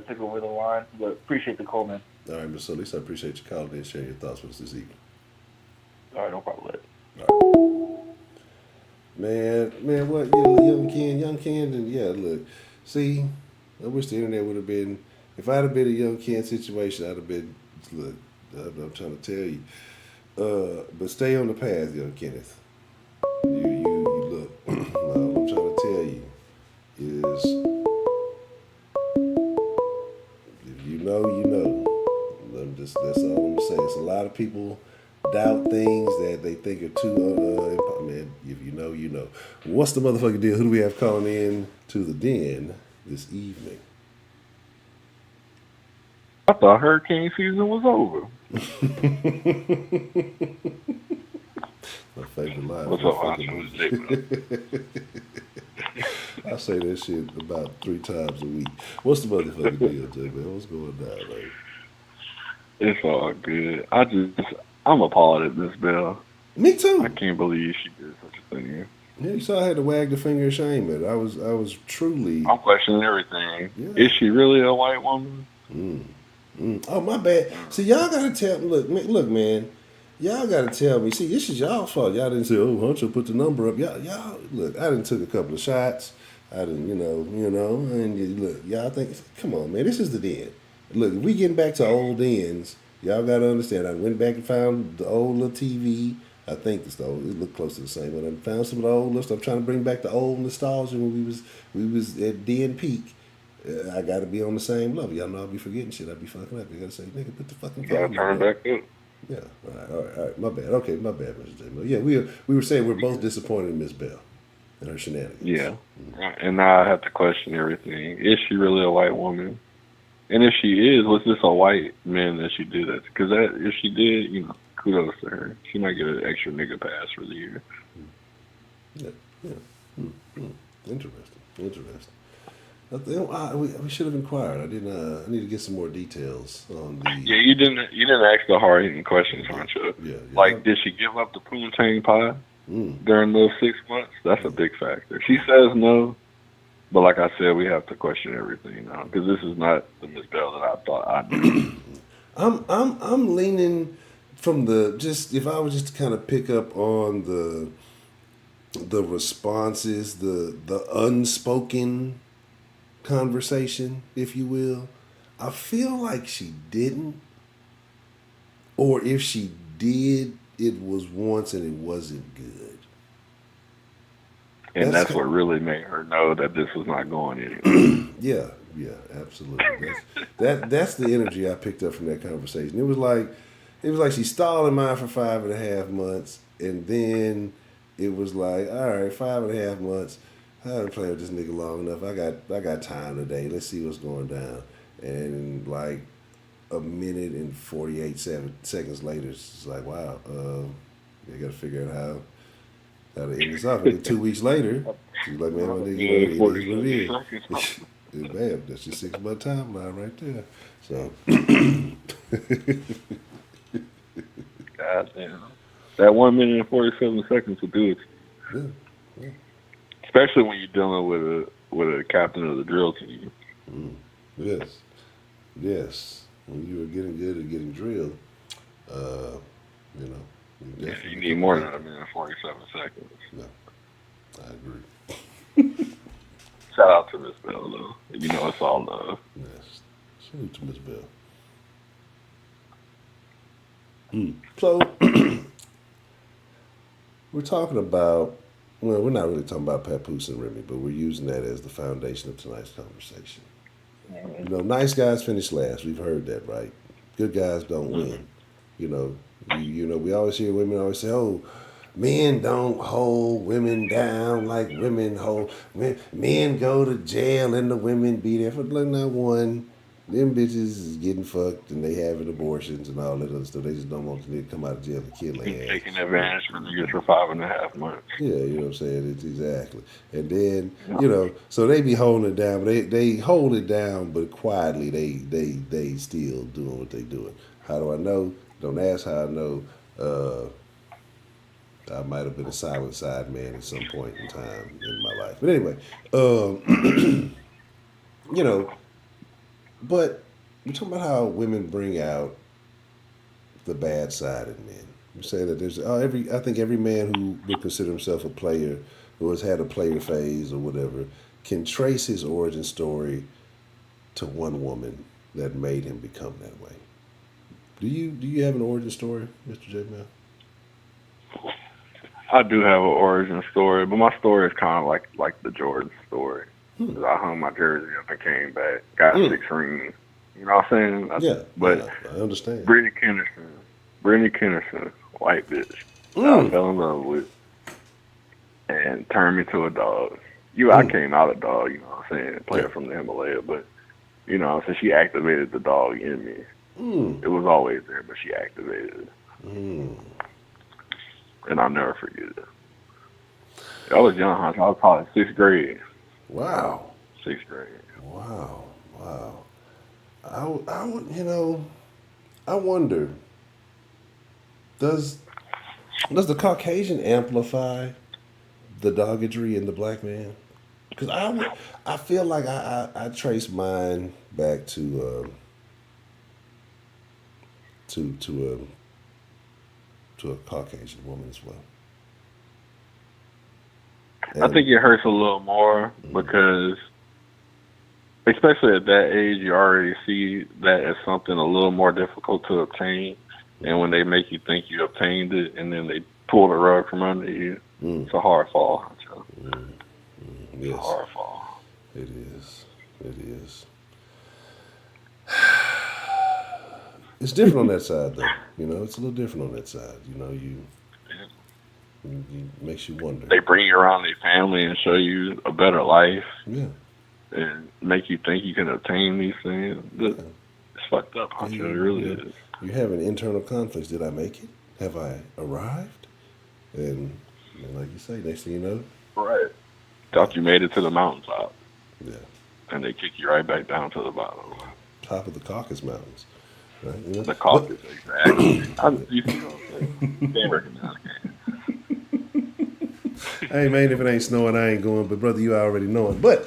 take over the line. But appreciate the call, man. All right, Miss Solis, I appreciate you calling in and sharing your thoughts with us this evening. All right, no problem. All right. Man, what? Yeah, young Ken, and yeah, look, see, I wish the internet would have been. If I'd have been a young Ken situation, I'd have been. Look, I'm trying to tell you. But stay on the path, young Kenneth. You look. All I'm trying to tell you is, if you know, you know. That's all I'm gonna say. It's a lot of people doubt things that they think are too. Man, if you know, you know. What's the motherfucking deal? Who do we have calling in to the den this evening? I thought hurricane season was over. My favorite line. What's My up, fucking Honcho? movie. It's Jay, bro. I say that shit about 3 times a week. What's the motherfucking deal, Jay, man? What's going down, man? It's all good. I'm appalled at Miss Bell. Me I too. can't believe she did such a thing. Yeah, you saw I had to wag the finger of shame at. I was truly, I'm questioning everything. yeah. Is she really a white woman? Mm. Oh, my bad. See, y'all gotta tell. Look, man. Y'all gotta tell me. See, this is y'all fault. Y'all didn't say, "Oh, Huncho put the number up." Y'all. Look, I didn't took a couple of shots. I didn't, and look, y'all think, come on, man. This is the den. Look, if we getting back to old dens, y'all gotta understand. I went back and found the old little TV. I think it's the old. It looked close to the same one. I found some of the old list. I'm trying to bring back the old nostalgia when we was at Den Peak. I gotta be on the same level. Y'all know I'll be forgetting shit. I'll be fucking up. You gotta say, nigga, put the fucking You gotta phone turn number up. it back up. Yeah. All right. My bad. Okay, my bad, Mr. J. Mo. Yeah, we were saying we're both disappointed in Miss Bell and her shenanigans. Yeah. And now I have to question everything. Is she really a white woman? And if she is, was this a white man that she did that? Because if she did, kudos to her. She might get an extra nigga pass for the year. Yeah. Yeah. Interesting. We should have inquired. I didn't. I need to get some more details on the. Yeah, you didn't ask the hard hitting questions, Honcho. Yeah. Like, did she give up the poontang pie Mm. during those 6 months? That's a big factor. She says no, but like I said, we have to question everything now because this is not the Miss Bell that I thought I knew. I'm leaning from the just if I was just to kind of pick up on the responses, the unspoken conversation, if you will. I feel like she didn't, or if she did, it was once and it wasn't good. And That's that's what really made her know that this was not going anywhere. Yeah, absolutely. That's the energy I picked up from that conversation. It was like she stalled in mine for 5.5 months, and then it was like, all right, 5.5 months. I've been playing with this nigga long enough. I got time today. Let's see what's going down. And like a minute and 48 seconds later, it's like, wow, you got to figure out how to end this off. And then 2 weeks later, she's like, man, my nigga, it is what it is. Man, that's your 6 month timeline right there. So, God damn. That 1 minute and 47 seconds will do it. yeah. Especially when you're dealing with a captain of the drill team. Yes. When you are getting good at getting drilled, you know, you Yeah, definitely you need more than 1 minute and 47 seconds. No, I agree. Shout out to Miss Bell, though. You know it's all love. Yes. Salute to Miss Bell. So, we're talking about, well, we're not really talking about Papoose and Remy, but we're using that as the foundation of tonight's conversation. You know, nice guys finish last. We've heard that, right? Good guys don't win. You know, we always hear women always say, "Oh, men don't hold women down like women hold. Men go to jail and the women be there for like not one." them bitches is getting fucked and they having abortions and all that other stuff. They just don't want to come out of jail and kill He's their taking ass. advantage of niggas for 5.5 months. Yeah, you know what I'm saying? It's exactly. And then, No. so they be holding it down, but they hold it down, but quietly they still doing what they doing. How do I know? Don't ask how I know. I might have been a silent side man at some point in time in my life. But anyway, you know, but we're talking about how women bring out the bad side in men. You're saying that there's I think every man who would consider himself a player, who has had a player phase or whatever, can trace his origin story to one woman that made him become that way. Do you have an origin story, Mr. J. Mel? I do have an origin story, but my story is kind of like the Jordan story. 'Cause I hung my jersey up and came back, got 6 rings. You know what I'm saying? But Yeah, I understand. Brittany Kennerson, white bitch, that I fell in love with and turned me to a dog. I came out a dog, you know what I'm saying? Player from the Himalaya, but you know what I'm saying? She activated the dog in me. It was always there, but she activated it. And I'll never forget it. I was young, huh? I was probably 6th grade. Wow. 6th grade. Wow. I would, I wonder, does the Caucasian amplify the doggedry in the black man? Because I feel like I trace mine back to a Caucasian woman as well. I think it hurts a little more because, especially at that age, you already see that as something a little more difficult to obtain. And when they make you think you obtained it and then they pull the rug from under you, it's a hard fall. It's a hard fall. It is. It is. It's different on that side, though. It's a little different on that side. It makes you wonder. They bring you around their family and show you a better life. Yeah. And make you think you can obtain these things. It's fucked up, huh? It really is. You're having internal conflicts. Did I make it? Have I arrived? And like you say, next thing you know. Right. Thought you made it to the mountaintop. Yeah. And they kick you right back down to the bottom. Top of the Caucasus Mountains. Right? The Caucasus, exactly. You see what I'm saying? You can't recognize it. Hey man, if it ain't snowing, I ain't going. But brother, you already know it. But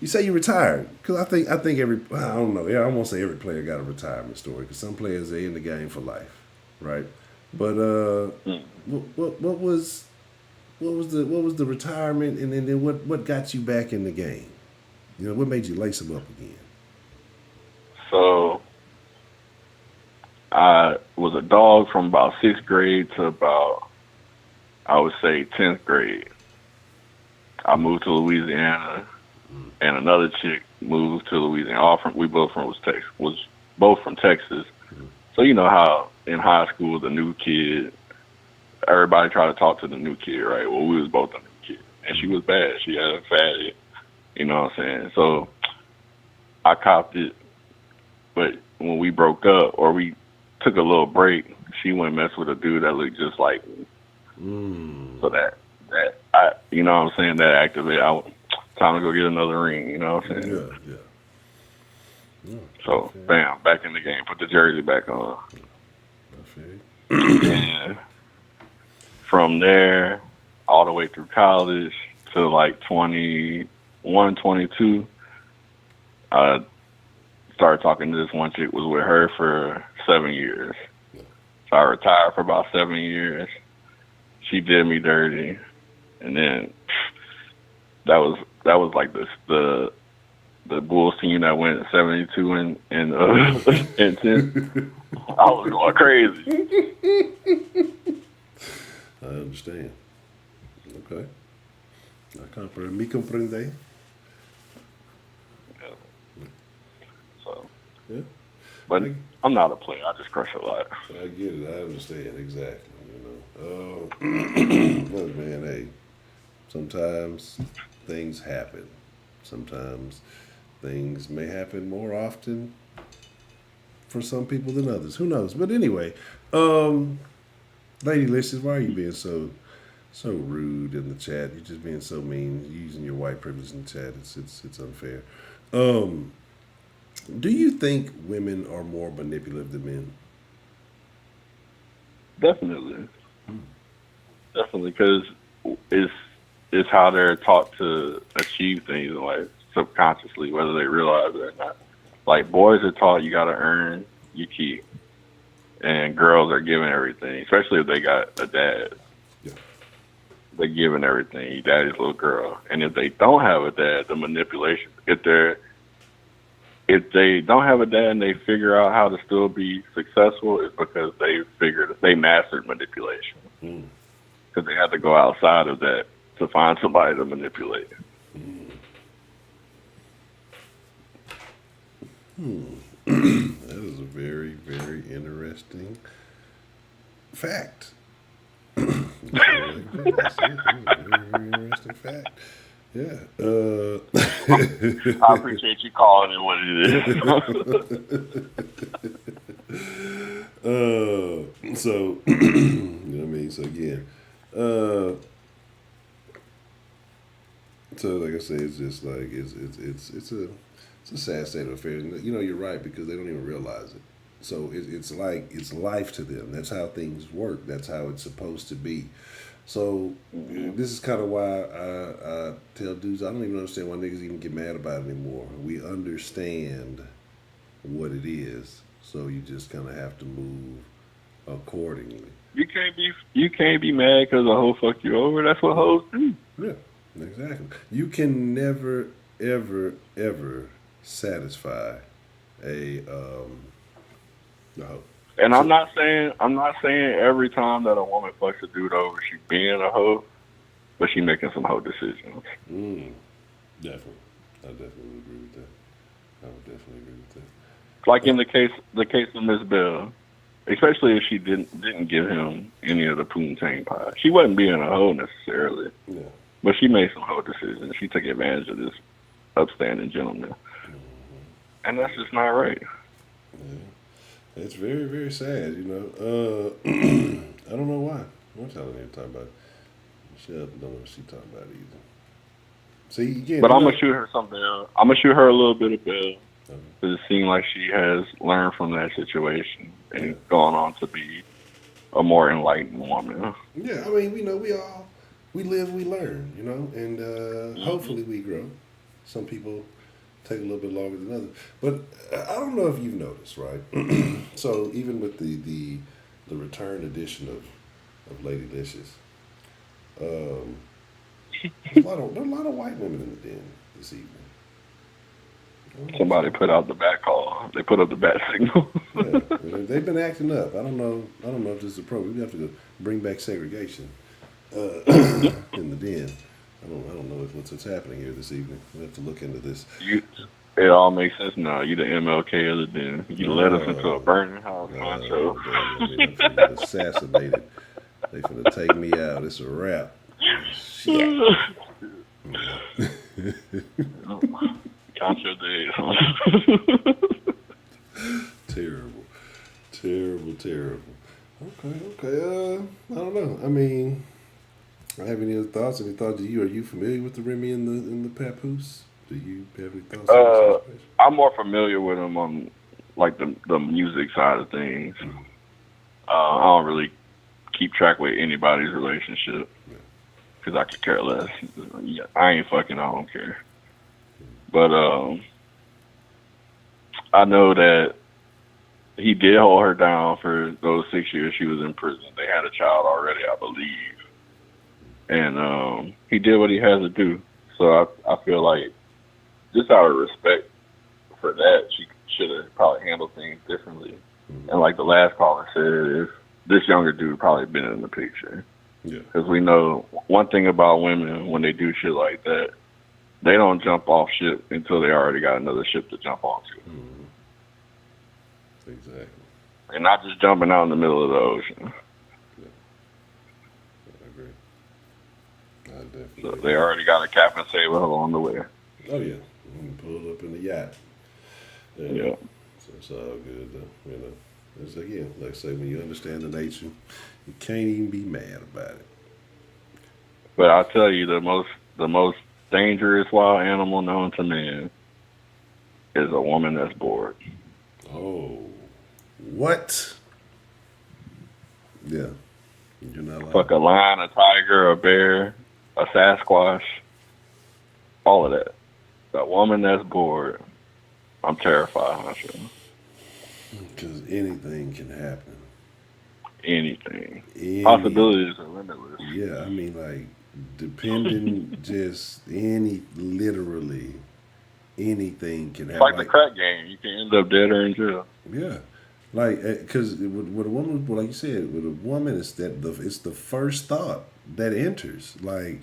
you say you retired because I think I don't know. Yeah, I won't say every player got a retirement story because some players are in the game for life, right? But what was the retirement and then what got you back in the game? What made you lace them up again? So I was a dog from about 6th grade to about, I would say, 10th grade. I moved to Louisiana, and another chick moved to Louisiana. We both was both from Texas. So you know how in high school the new kid, everybody tried to talk to the new kid, right? Well, we was both a new kid, and she was bad. She had a fatty, you know what I'm saying? So I copped it, but when we broke up or we took a little break, she went mess with a dude that looked just like me. So that I, you know what I'm saying, that activated. Time to go get another ring, you know what I'm saying? Yeah. So, bam, back in the game. Put the jersey back on. And from there, all the way through college to like 21, 22, I started talking to this one chick, was with her for 7 years. So I retired for about 7 years. She did me dirty. And then that was like the Bulls team that went 72 and 10. I was going crazy. I understand. Okay. Me comprende. So, yeah. But I'm not a player. I just crush a lot. I get it. I understand exactly. Look, man, hey, sometimes things happen. Sometimes things may happen more often for some people than others. Who knows? But anyway, um, Lady Licious, why are you being so rude in the chat? You're just being so mean. You're using your white privilege in the chat. It's unfair. Um, do you think women are more manipulative than men? Definitely, definitely, because it's it's how they're taught to achieve things in life subconsciously, whether they realize it or not. Like boys are taught you got to earn your keep, and girls are given everything, especially if they got a dad. Yeah. They're given everything. Your daddy's little girl, and if they don't have a dad, the manipulation. If they don't have a dad and they figure out how to still be successful, it's because they mastered manipulation. Mm. Because they had to go outside of that to find somebody to manipulate. That is a very, very interesting fact. That's a very interesting fact. Yeah. I appreciate you calling it what it is. So, you know what I mean? So, again, so like I say, it's just like, it's a sad state of affairs. You know, you're right, because they don't even realize it. So it's like it's life to them. That's how things work. That's how it's supposed to be. So this is kind of why I tell dudes, I don't even understand why niggas even get mad about it anymore. We understand what it is, so you just kind of have to move accordingly. You can't be mad because a hoe fucked you over. That's what hoes do. Yeah, exactly. You can never, ever, ever satisfy a hoe. And I'm not saying every time that a woman fucks a dude over, she being a hoe, but she making some hoe decisions. Definitely, I definitely would agree with that. I would definitely agree with that. Like in the case of Miss Bell, especially if she didn't give him any of the poontang pie. She wasn't being a hoe necessarily, Yeah. but she made some hoe decisions. She took advantage of this upstanding gentleman, and that's just not right. Yeah. It's very, very sad, you know. I don't know why. I'm telling you, talking about it. She don't know what she's talking about either. See, again. But I'm gonna shoot her something else. I'm gonna shoot her a little bit of bell. Okay. Because it seems like she has learned from that situation and gone on to be a more enlightened woman. Yeah, I mean, we live, we learn, you know, and hopefully we grow. Some people take a little bit longer than others. But I don't know if you've noticed, right? So even with the return edition of Lady Licious, there's a lot of white women in the den this evening. Somebody put out the bat call. They put up the bat signal. Yeah, they've been acting up. I don't know if this is appropriate. We have to go bring back segregation in the den. I don't know what's happening here this evening. We have to look into this. It all makes sense now. You the MLK of the den. You led us into a burning house, Macho. I'm finna get assassinated. They finna take me out. It's a wrap. Shit. Count your days. Terrible. Okay. I don't know. I mean, I have any other thoughts? Any thoughts? Are you familiar with the Remy and the Papoose? Do you have any thoughts on this situation? I'm more familiar with them on like the music side of things. I don't really keep track with anybody's relationship because I could care less. I ain't fucking. I don't care. But I know that he did hold her down for those 6 years she was in prison. They had a child already, I believe. And he did what he had to do. So I feel like just out of respect for that, she should have probably handled things differently. And like the last caller said, if this younger dude probably been in the picture. Yeah. Because we know one thing about women, when they do shit like that, they don't jump off ship until they already got another ship to jump onto. Exactly. And not just jumping out in the middle of the ocean. I So definitely. they already got a cap and save on the way. Oh yeah, pulled up in the yacht. You know, Yeah. so it's all good though. You know, it's again, like I say, when you understand the nature, you can't even be mad about it. But I'll tell you the most dangerous wild animal known to man is a woman that's bored. Oh, what? Yeah, you're not Fuck lying. a lion, a tiger, a bear, a Sasquatch, all of that. A woman that's bored, I'm terrified, Hunter. Because anything can happen. Anything. Any, Possibilities are limitless. yeah, I mean, like, depending, just literally anything can It's happen. like the Like, crack game. You can end up dead or in jail. yeah, like, because with a woman, well, like you said, with a woman, it's the first thought that enters. Like,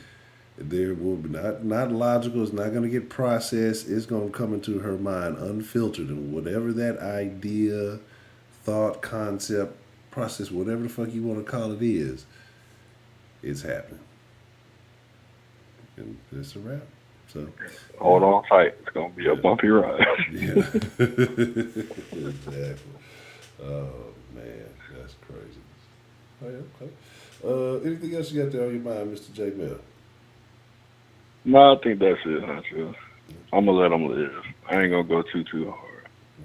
there will be not logical. It's not going to get processed. It's going to come into her mind unfiltered, and whatever that idea, thought, concept, process, whatever the fuck you want to call it is, it's happening, and it's a wrap. So, yeah, Hold on tight. It's gonna be a yeah, bumpy ride. yeah, exactly. Oh man, that's crazy. Oh, yeah, okay. Anything else you got there on your mind, Mr. J. Mill? No, I think that's it, Hunter. I'm gonna let them live. I ain't gonna go too hard.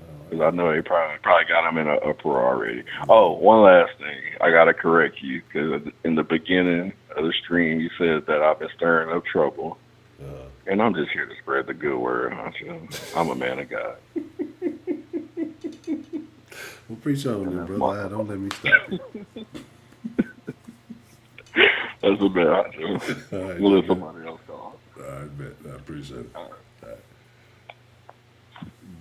All Because I know they probably got him in an uproar already. Oh, one last thing. I got to correct you because in the beginning of the stream, you said that I've been stirring up trouble. right. And I'm just here to spread the good word, I'm a man of God. Well, preach on And then, that's brother. my, Don't let me stop you. that's a bad Hunter. All right, We'll J. let Mill. somebody else go. All right, bet. I appreciate it. All right. All right.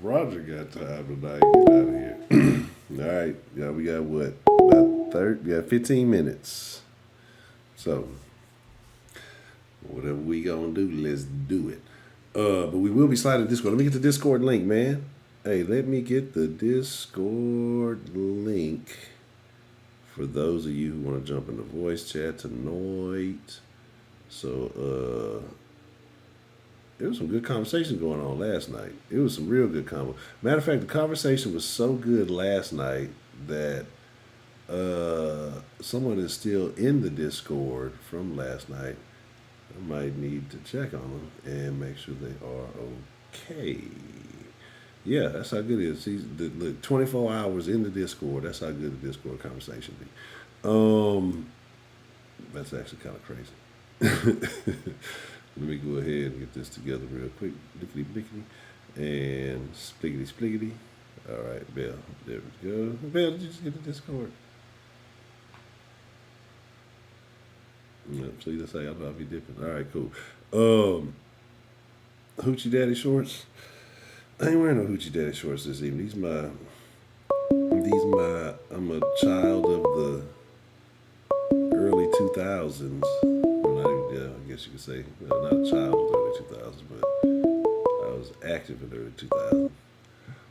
Roger got time tonight. Get out of here. All right. Yeah, we got what? About 30? We got 15 minutes. So, whatever we gonna do, let's do it. But we will be sliding Discord. Let me get the Discord link, man. Hey, let me get the Discord link for those of you who want to jump in the voice chat tonight. So, there was some good conversation going on last night. It was some real good conversation. Matter of fact, the conversation was so good last night that someone is still in the Discord from last night. I might need to check on them and make sure they are okay. Yeah, that's how good it is. See, the 24 hours in the Discord, that's how good the Discord conversation be. That's actually kind of crazy. Let me go ahead and get this together real quick. Lickety blickety. And spliggity spliggity. All right, Bell. There we go. Bell, did you just get the Discord? Yep, see, that's how y'all be dipping. All right, cool. Hoochie Daddy shorts. I ain't wearing no Hoochie Daddy shorts this evening. I'm a child of the early 2000s. Well, not even, yeah, I guess you could say, not a child of the early 2000s, but I was active in the early 2000s.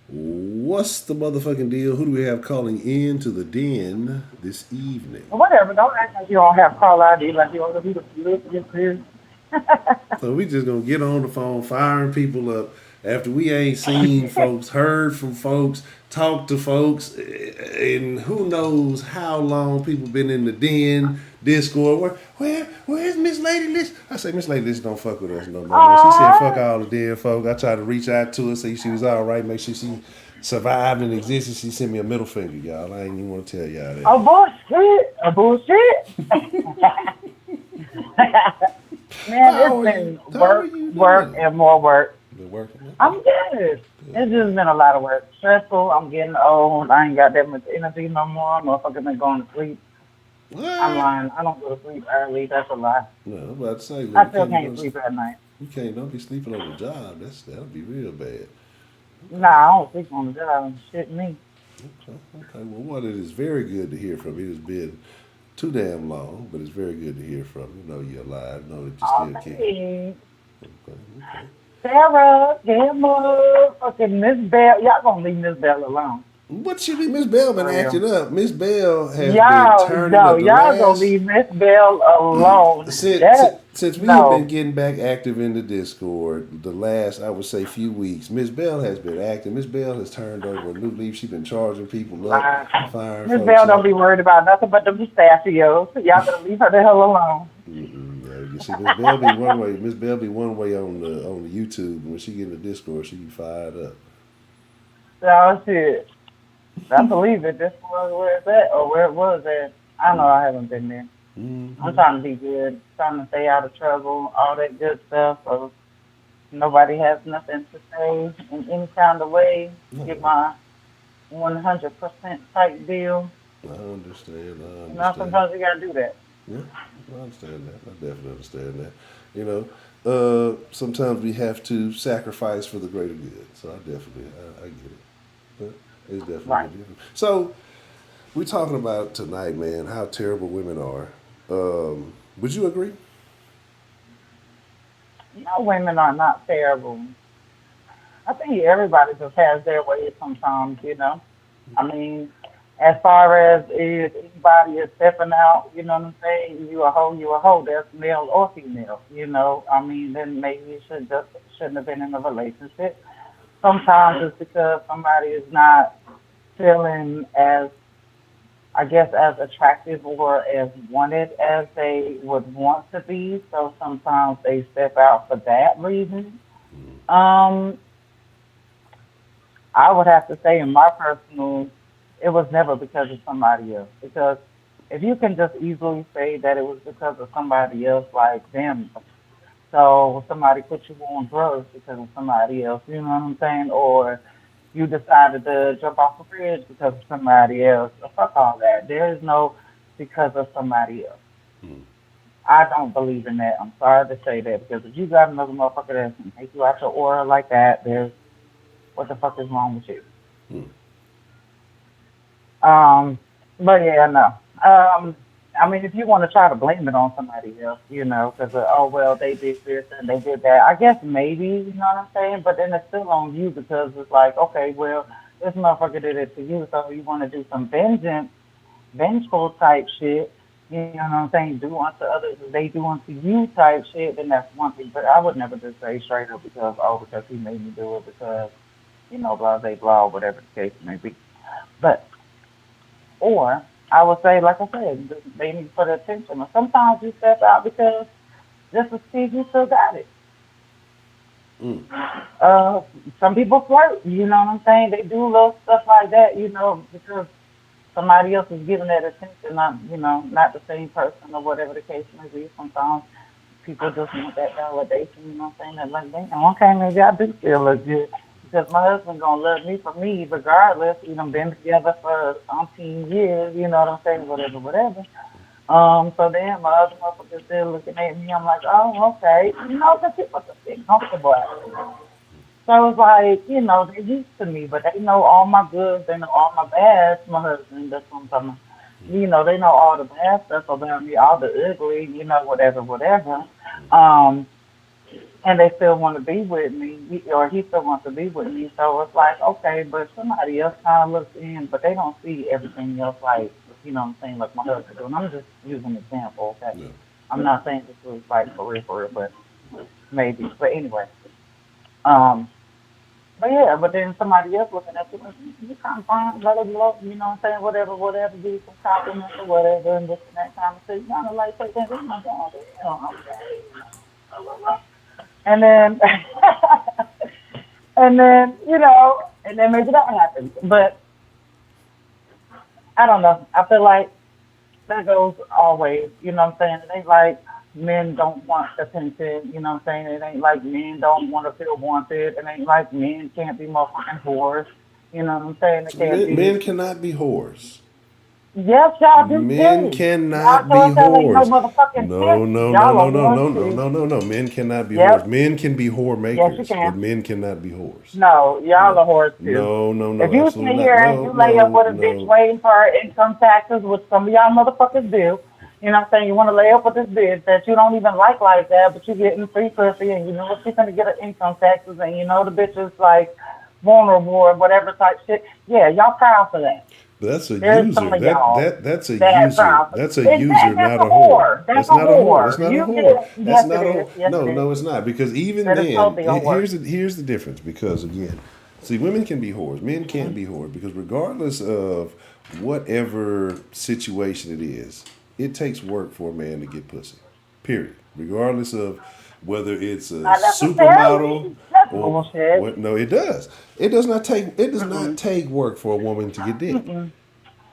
What's the motherfucking deal? Who do we have calling in to the den this evening? Whatever. Don't act like you don't have call ID, like you want to be the clear. So we just gonna get on the phone, firing people up after we ain't seen folks, heard from folks, talked to folks, and who knows how long people been in the den, Discord. Where's Miss Lady List? I say Miss Lady List don't fuck with us no more. Man. She said fuck all the den folk. I tried to reach out to her, see she was all right, make sure she survived and existed. She sent me a middle finger, y'all. I ain't even want to tell y'all that. Oh, bullshit. A bullshit. Man, it's been work, and more work. Been working. Okay. I'm good. It's just been a lot of work. Stressful. I'm getting old. I ain't got that much energy no more. Motherfuckers been going to sleep. What? I'm lying. I don't go to sleep early. That's a lie. No, I'm about to say, look, I still can't sleep at night. You can't don't be sleeping on the job. That'll be real bad. Nah, I don't sleep on the job. Shit me. Okay. Well, one, it is very good to hear from you. It's been too damn long, but it's very good to hear from you. Know you're alive. Know that you still can. Okay. Okay. Sarah, damn motherfucking Miss Bell. Y'all gonna leave Miss Bell alone. What she be? Miss Bell been For real. acting up. Miss Bell has been Y'all, turning no, up the y'all gonna last leave Miss Bell alone. That, since we have been no. getting back active in the Discord. The last I would say few weeks, Miss Bell has been active. Miss Bell has turned over a new leaf. She's been charging people up, Lie. firing Miss folks Bell don't up. be worried about nothing but the mustachios. Y'all better leave her the hell alone. Yeah, you see, Miss Bell be one way. Miss Bell be one way on the YouTube. When she get in the Discord, she be fired up. So shit. I believe it. This was where it's at, or where it was at. I know I haven't been there. I'm Mm-hmm. trying to be good, trying to stay out of trouble, all that good stuff. So nobody has nothing to say in any kind of way. Get No, my 100% type deal. I understand. I You know, understand. sometimes you gotta do that. Yeah, I understand that. I definitely understand that. You know, sometimes we have to sacrifice for the greater good. So I get it. But it's definitely Right. different. So we're talking about tonight, man, how terrible women are. Would you agree? You know, women are not terrible. I think everybody just has their way sometimes, you know. I mean, as far as if anybody is stepping out, you know what I'm saying, you a hoe, that's male or female, you know. I mean, then maybe you shouldn't have been in a relationship. Sometimes it's because somebody is not feeling as, I guess, as attractive or as wanted as they would want to be. So sometimes they step out for that reason. Um, I would have to say, in my personal, it was never because of somebody else. Because if you can just easily say that it was because of somebody else, like them, so somebody put you on drugs because of somebody else, you know what I'm saying? Or you decided to jump off a bridge because of somebody else. Fuck all that. There is no because of somebody else. I don't believe in that. I'm sorry to say that because if you got another motherfucker that can take you out your aura like that, there's what the fuck is wrong with you? Um, but yeah, no. I mean, if you want to try to blame it on somebody else, you know, because oh well, they did this and they did that. I guess maybe, you know what I'm saying. But then it's still on you because it's like, okay, well, this motherfucker did it to you, so you want to do some vengeful type shit. You know what I'm saying? Do unto others as they do unto you type shit. Then that's one thing. But I would never just say straight up because he made me do it because blah blah blah, whatever the case may be. But or I would say, like I said, they need for the attention. Or sometimes you step out because just to see if you still got it. Uh, some people flirt, you know what I'm saying? They do little stuff like that, because somebody else is giving that attention, not the same person or whatever the case may be. Sometimes people just want that validation, you know what I'm saying? They're like, damn, okay, maybe I do feel look good. Because my husband gonna love me for me regardless. Been together for umpteen years, you know what I'm saying, whatever, whatever. So then my other motherfucker still looking at me. I'm like, oh, okay. Because people just get comfortable after that. So it's like, they're used to me, but they know all my goods, they know all my bads, my husband, that's what I'm talking about. They know all the bad stuff about me, all the ugly, whatever, whatever. Um, and they still want to be with me, or he still wants to be with me. So it's like, okay, but somebody else kind of looks in, but they don't see everything else like, what I'm saying, like my husband do. And I'm just using an example, okay? Yeah. I'm not saying this was like for real, but maybe. But anyway, um, but yeah, but then somebody else looking at you, like, you kind of fine, blah, blah, blah, you know what I'm saying, whatever, whatever, give you some compliments or whatever, and this and that kind of thing. You kind of like, take that, oh my God, okay, blah, blah, blah. And then, and then, and then maybe that happens. But I don't know. I feel like that goes always. You know what I'm saying? It ain't like men don't want attention. You know what I'm saying? It ain't like men don't want to feel wanted. It ain't like men can't be motherfucking whores. You know what I'm saying? It can't Men be. cannot be whores. Yes, y'all do Men too. Y'all cannot be sure tell ain't no whores. motherfucking No, shit. no, no, Y'all no, are no, one no, no, too. no, no, no. Men cannot be whores. Yep. Men can be whore Yes, you makers, but can. men cannot be whores. No, y'all No, are whores too. no, no, If no, you sit absolutely not. here and No, you lay up no, with a bitch no. waiting for her income taxes, which some of y'all motherfuckers do, you know what I'm saying? You want to lay up with this bitch that you don't even like that, but you getting free pussy and you know what she's going to get her income taxes and you know the bitch is like vulnerable or whatever type shit. Yeah, y'all proud for that. But that's a There's some user. of y'all That's a that user. proud. That's a user, Exactly, not that's a a whore. whore. That's That's a not a whore. That's whore. not a You whore. get That's yes, not it a is. whore. Yes, No, it is. no, it's not. Because even That is then, totally a whore. here's the difference. Because again, see, women can be whores. Men can't be whores. Because regardless of whatever situation it is, it takes work for a man to get pussy. Period. Regardless of whether it's a Not supermodel necessarily. That's or bullshit. what. No, it does. It does not take. It does not Mm-mm. take work for a woman to get dick. Mm-mm.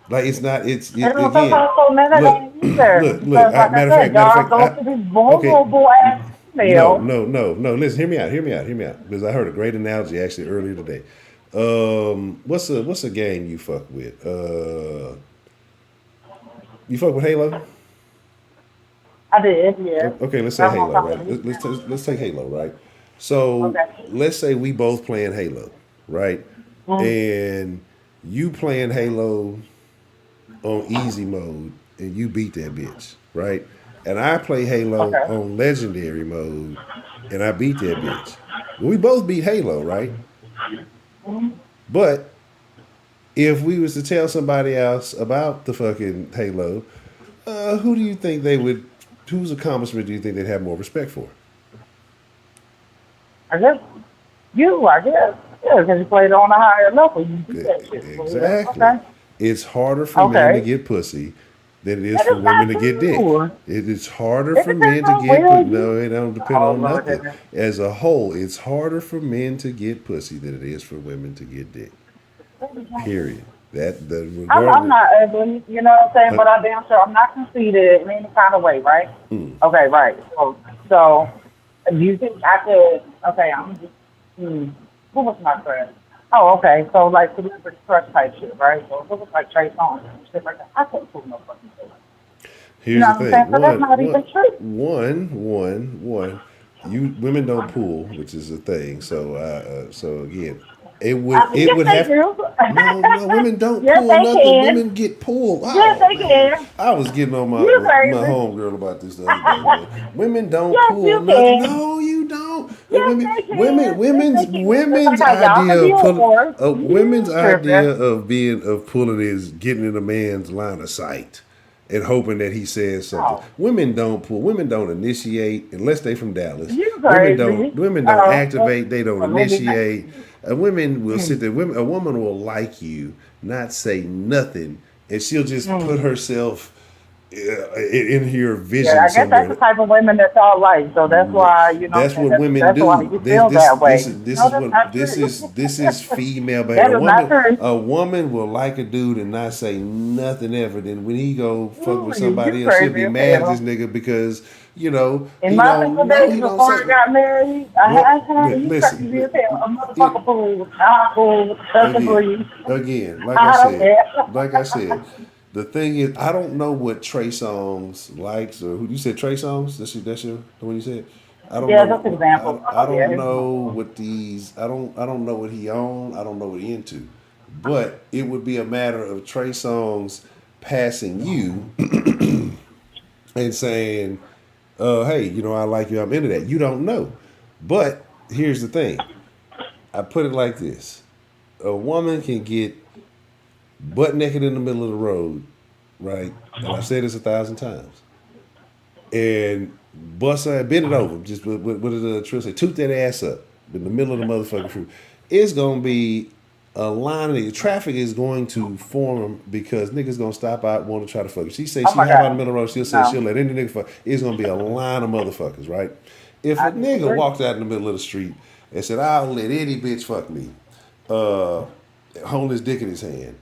Like it's not. It's And again. also none of Look, that either. look. Because like I Matter of said, fact, y'all go to these okay. vulnerable ass No, females. no. Listen, hear me out. Because I heard a great analogy actually earlier today. What's a game you fuck with? You fuck with Halo? I did, yeah. Okay, let's say I'm on Halo, top right? of it. Let's take Halo, right? So Okay. let's say we both playing Halo, right? Mm. And you playing Halo on easy mode, and you beat that bitch, right? And I play Halo Okay. on legendary mode, and I beat that bitch. We both beat Halo, right? But if we was to tell somebody else about the fucking Halo, who do you think they would? Whose accomplishment do you think they'd have more respect for? I guess I guess. Yeah, because you played on a higher level. You do that shit. So, yeah. Exactly. Okay. It's harder for men to Okay. get pussy than it is That for is women not to get dick. true. It's harder It for men depends to on get where no, you. it don't depend Oh on Lord, nothing. goodness. As a whole, it's harder for men to get pussy than it is for women to get dick. Period. That the I'm regardless. not ugly, you know what I'm saying? But I damn sure I'm not conceited in any kind of way, right? Okay, right. So do you think I could? Okay, I'm just. Who was my crush? Oh, okay. So like celebrity crush type shit, right? So if it was like Trey Songz and shit like that, I couldn't pull no fucking shit. You Here's know the what I'm thing. saying? So that's not even true. One. You women don't pull, which is a thing. So again, it Yes, would they have. do. No, women don't Yes, pull they nothing. can. Women get pulled. Yes, Oh they man, can. I was getting on You my crazy. homegirl about this the other day, man. Women don't Yes, pull you nothing. can. No, you don't. Yes, they can. Yes, they can. Just like Women's how y'all can idea be of a pulling. whore. Women's You idea tripping. of pulling is getting in a man's line of sight and hoping that he says something. Oh, Women don't pull. Women don't initiate unless they from Dallas. you crazy. Women don't Oh, activate. They don't well, maybe initiate. Women will sit mm, there. A woman will like you, not say nothing, and she'll just put mm. herself in your Yeah, vision I guess that's the somewhere. type of women that y'all like. So that's why, you know what That's I'm saying? what women That's why do. you feel that way. This No, is that's what not true. this is female behavior. That is not true. A woman will like a dude and not say nothing ever. Then when he go fuck Ooh, with you somebody else, she'll crazy be as mad at this hell. nigga because In my single days he don't before I say. got married, Well, you listen, crazy as hell. A it, motherfucker fool. I fool. Trust and again, breathe. like I don't care. I said, the thing is, I don't know what Trey Songz likes or who you said Trey Songz. That's your the one you said. I don't Yeah, know that's an example. I Oh, yeah, don't here's my know phone. what these. I don't know what he own. I don't know what he into. But it would be a matter of Trey Songz passing you and saying, "Hey, I like you. I'm into that." You don't know, but here's the thing. I put it like this: a woman can get butt naked in the middle of the road, right? And I've said this 1,000 times. And bust her, bend it over. Just what did the trill say? Toot that ass up in the middle of the motherfucking fruit. It's gonna be a line of the traffic is going to form because niggas gonna stop out want to try to fuck her. She say Oh she my hop out in the God. middle of the road. She'll say No, she'll let any nigga fuck. It's gonna be a line of motherfuckers, right? If I a nigga disagree. walked out in the middle of the street and said, "I'll let any bitch fuck me," uh, holding his dick in his hand,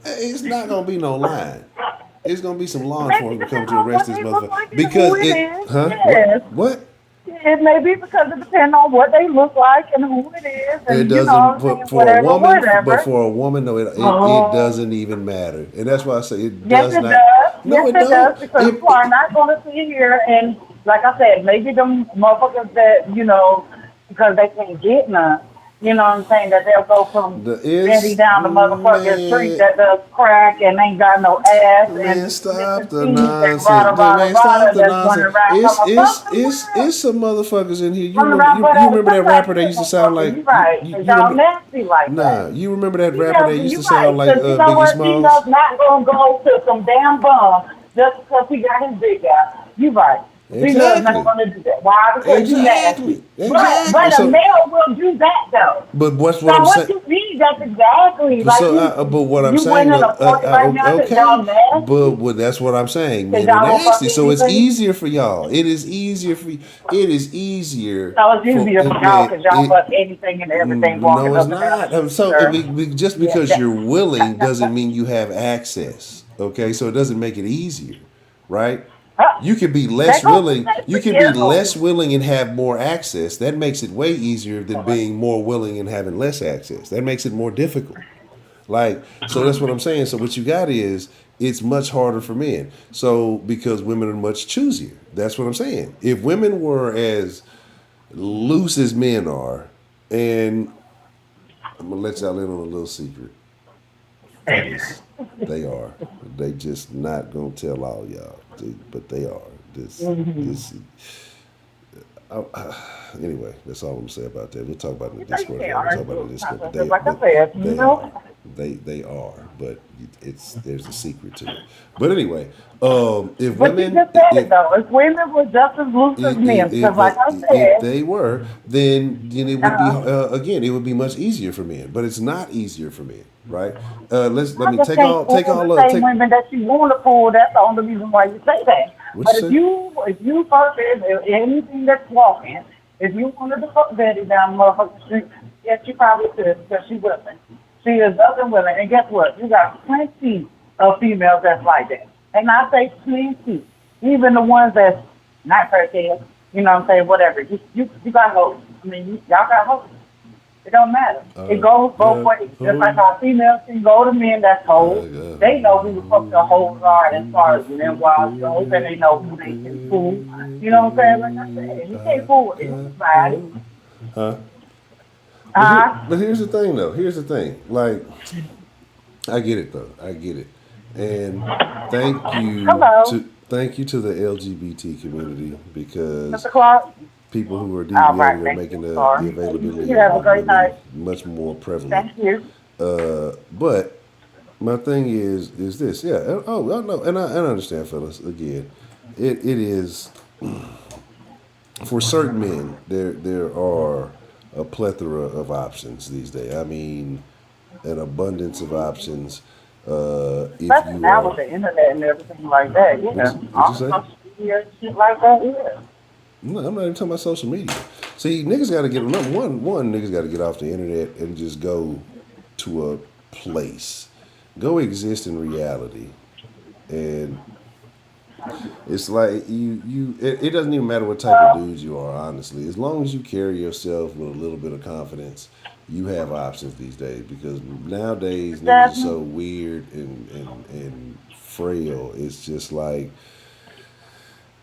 it's not gonna be no line. It's gonna be some law Maybe enforcement coming depending to on arrest what this they look motherfucker like and who because it it, is. huh? Yes. What? It may be because it depends on what they look like and who it is, It and you know what doesn't I'm saying, for a whatever, woman, but whatever. for a woman, no, it Oh, doesn't even matter, and that's why I say it yes, does it not. does. No, Yes, it it don't. does. Because you are not going to sit here and, like I said, maybe them motherfuckers that because they can't get none. You know what I'm saying? That they'll go from Betty It's down the motherfucking street that does crack and ain't got no ass and man, stop Mr. the Steve and nonsense. Man, stop Rada the that's running nonsense. around talking about fuck the It's world. some motherfuckers in here. Running around butt You ass. remember that Sometimes rapper that you used to sound motherfuckers, like you right. Cause you y'all remember nasty like nah, that. you remember that rapper that Females, used you to right. sound like Cause you know Biggie what? Smalls? Females not gonna go to some damn bum just because he got his big out. You right. Females not Exactly. gonna do that. Why? Because you nasty. Exactly. Exactly. But a So male will do that though. but what's what So I'm what saying? you mean? That's exactly like So, but what I'm you saying, winning a party right now because okay, y'all but nasty. that's what I'm saying. Because Men are y'all will nasty, fucking so it's anything. easier for y'all. It is easier for. It is easier So it's for easier for y'all man. because y'all fuck anything and everything No, walking it's up and down not. the street, So sir. just Yeah, because you're willing doesn't mean you have access. Okay, so it doesn't make it easier, right? You can be that less goes to willing. say You for can be you. less willing and have more access. That makes it way easier than being more willing and having less access. That makes it more difficult. Like, so that's what I'm saying. So what you got is it's much harder for men. So because women are much choosier. That's what I'm saying. If women were as loose as men are, and I'm gonna let y'all in on a little secret, fellas, they are. They just not gonna tell all y'all, but they are. This. Anyway, that's all I'm gonna say about that. We'll talk about it in the You know you Discord. can't Y'all. We'll talk about it argue. in the Discord. But Like I said, you they know. are. They are. But there's a secret to it. But anyway, if But you women just said it though. If women were just as loose as men, because like I if said, they were, then it would be uh, again, it would be much easier for men. But it's not easier for men, right? Let I me just take can't pull take the all same take women that you want to pull. That's the only reason why you say that. what But you say. if you person, anything that's walking, if you wanted to fuck Betty down the motherfucking street, yes, you probably could because she wasn't. She is nothing willing. And guess what? You got plenty of females that's like that. And I say plenty. Even the ones that's not crackheads, you know what I'm saying, whatever. You got hoes. I mean, y'all got hoes. It don't matter. It goes both ways. Just like how females can go to men that's hoes. They know who the fuck the hoes are as far as men wild goes, and they know who they can fool. You know what I'm saying? Like I said, you can't fool anybody. Huh? Uh-huh. But here's the thing, though. Here's the thing. Like, I get it, though. I get it. And Hello, thank you to the LGBT community because Mr. Clark. people who are All right, deviating are thank you, making the Clark. availability You of have a great women night. much more prevalent. Thank you. But my thing is this. Yeah. Oh, I know. And I understand, fellas. Again, it is for certain men. There are a plethora of options these days. I mean, an abundance of options. If Especially you now are, with the internet and everything like that, yeah. what you All say? social media and shit like that, yeah. No, I'm not even talking about social media. See, niggas got to get number one. Niggas got to get off the internet and just go to a place, go exist in reality, and it's like it doesn't even matter what type of dude you are, honestly. As long as you carry yourself with a little bit of confidence, you have options these days. Because nowadays niggas are Exactly. so weird and frail. It's just like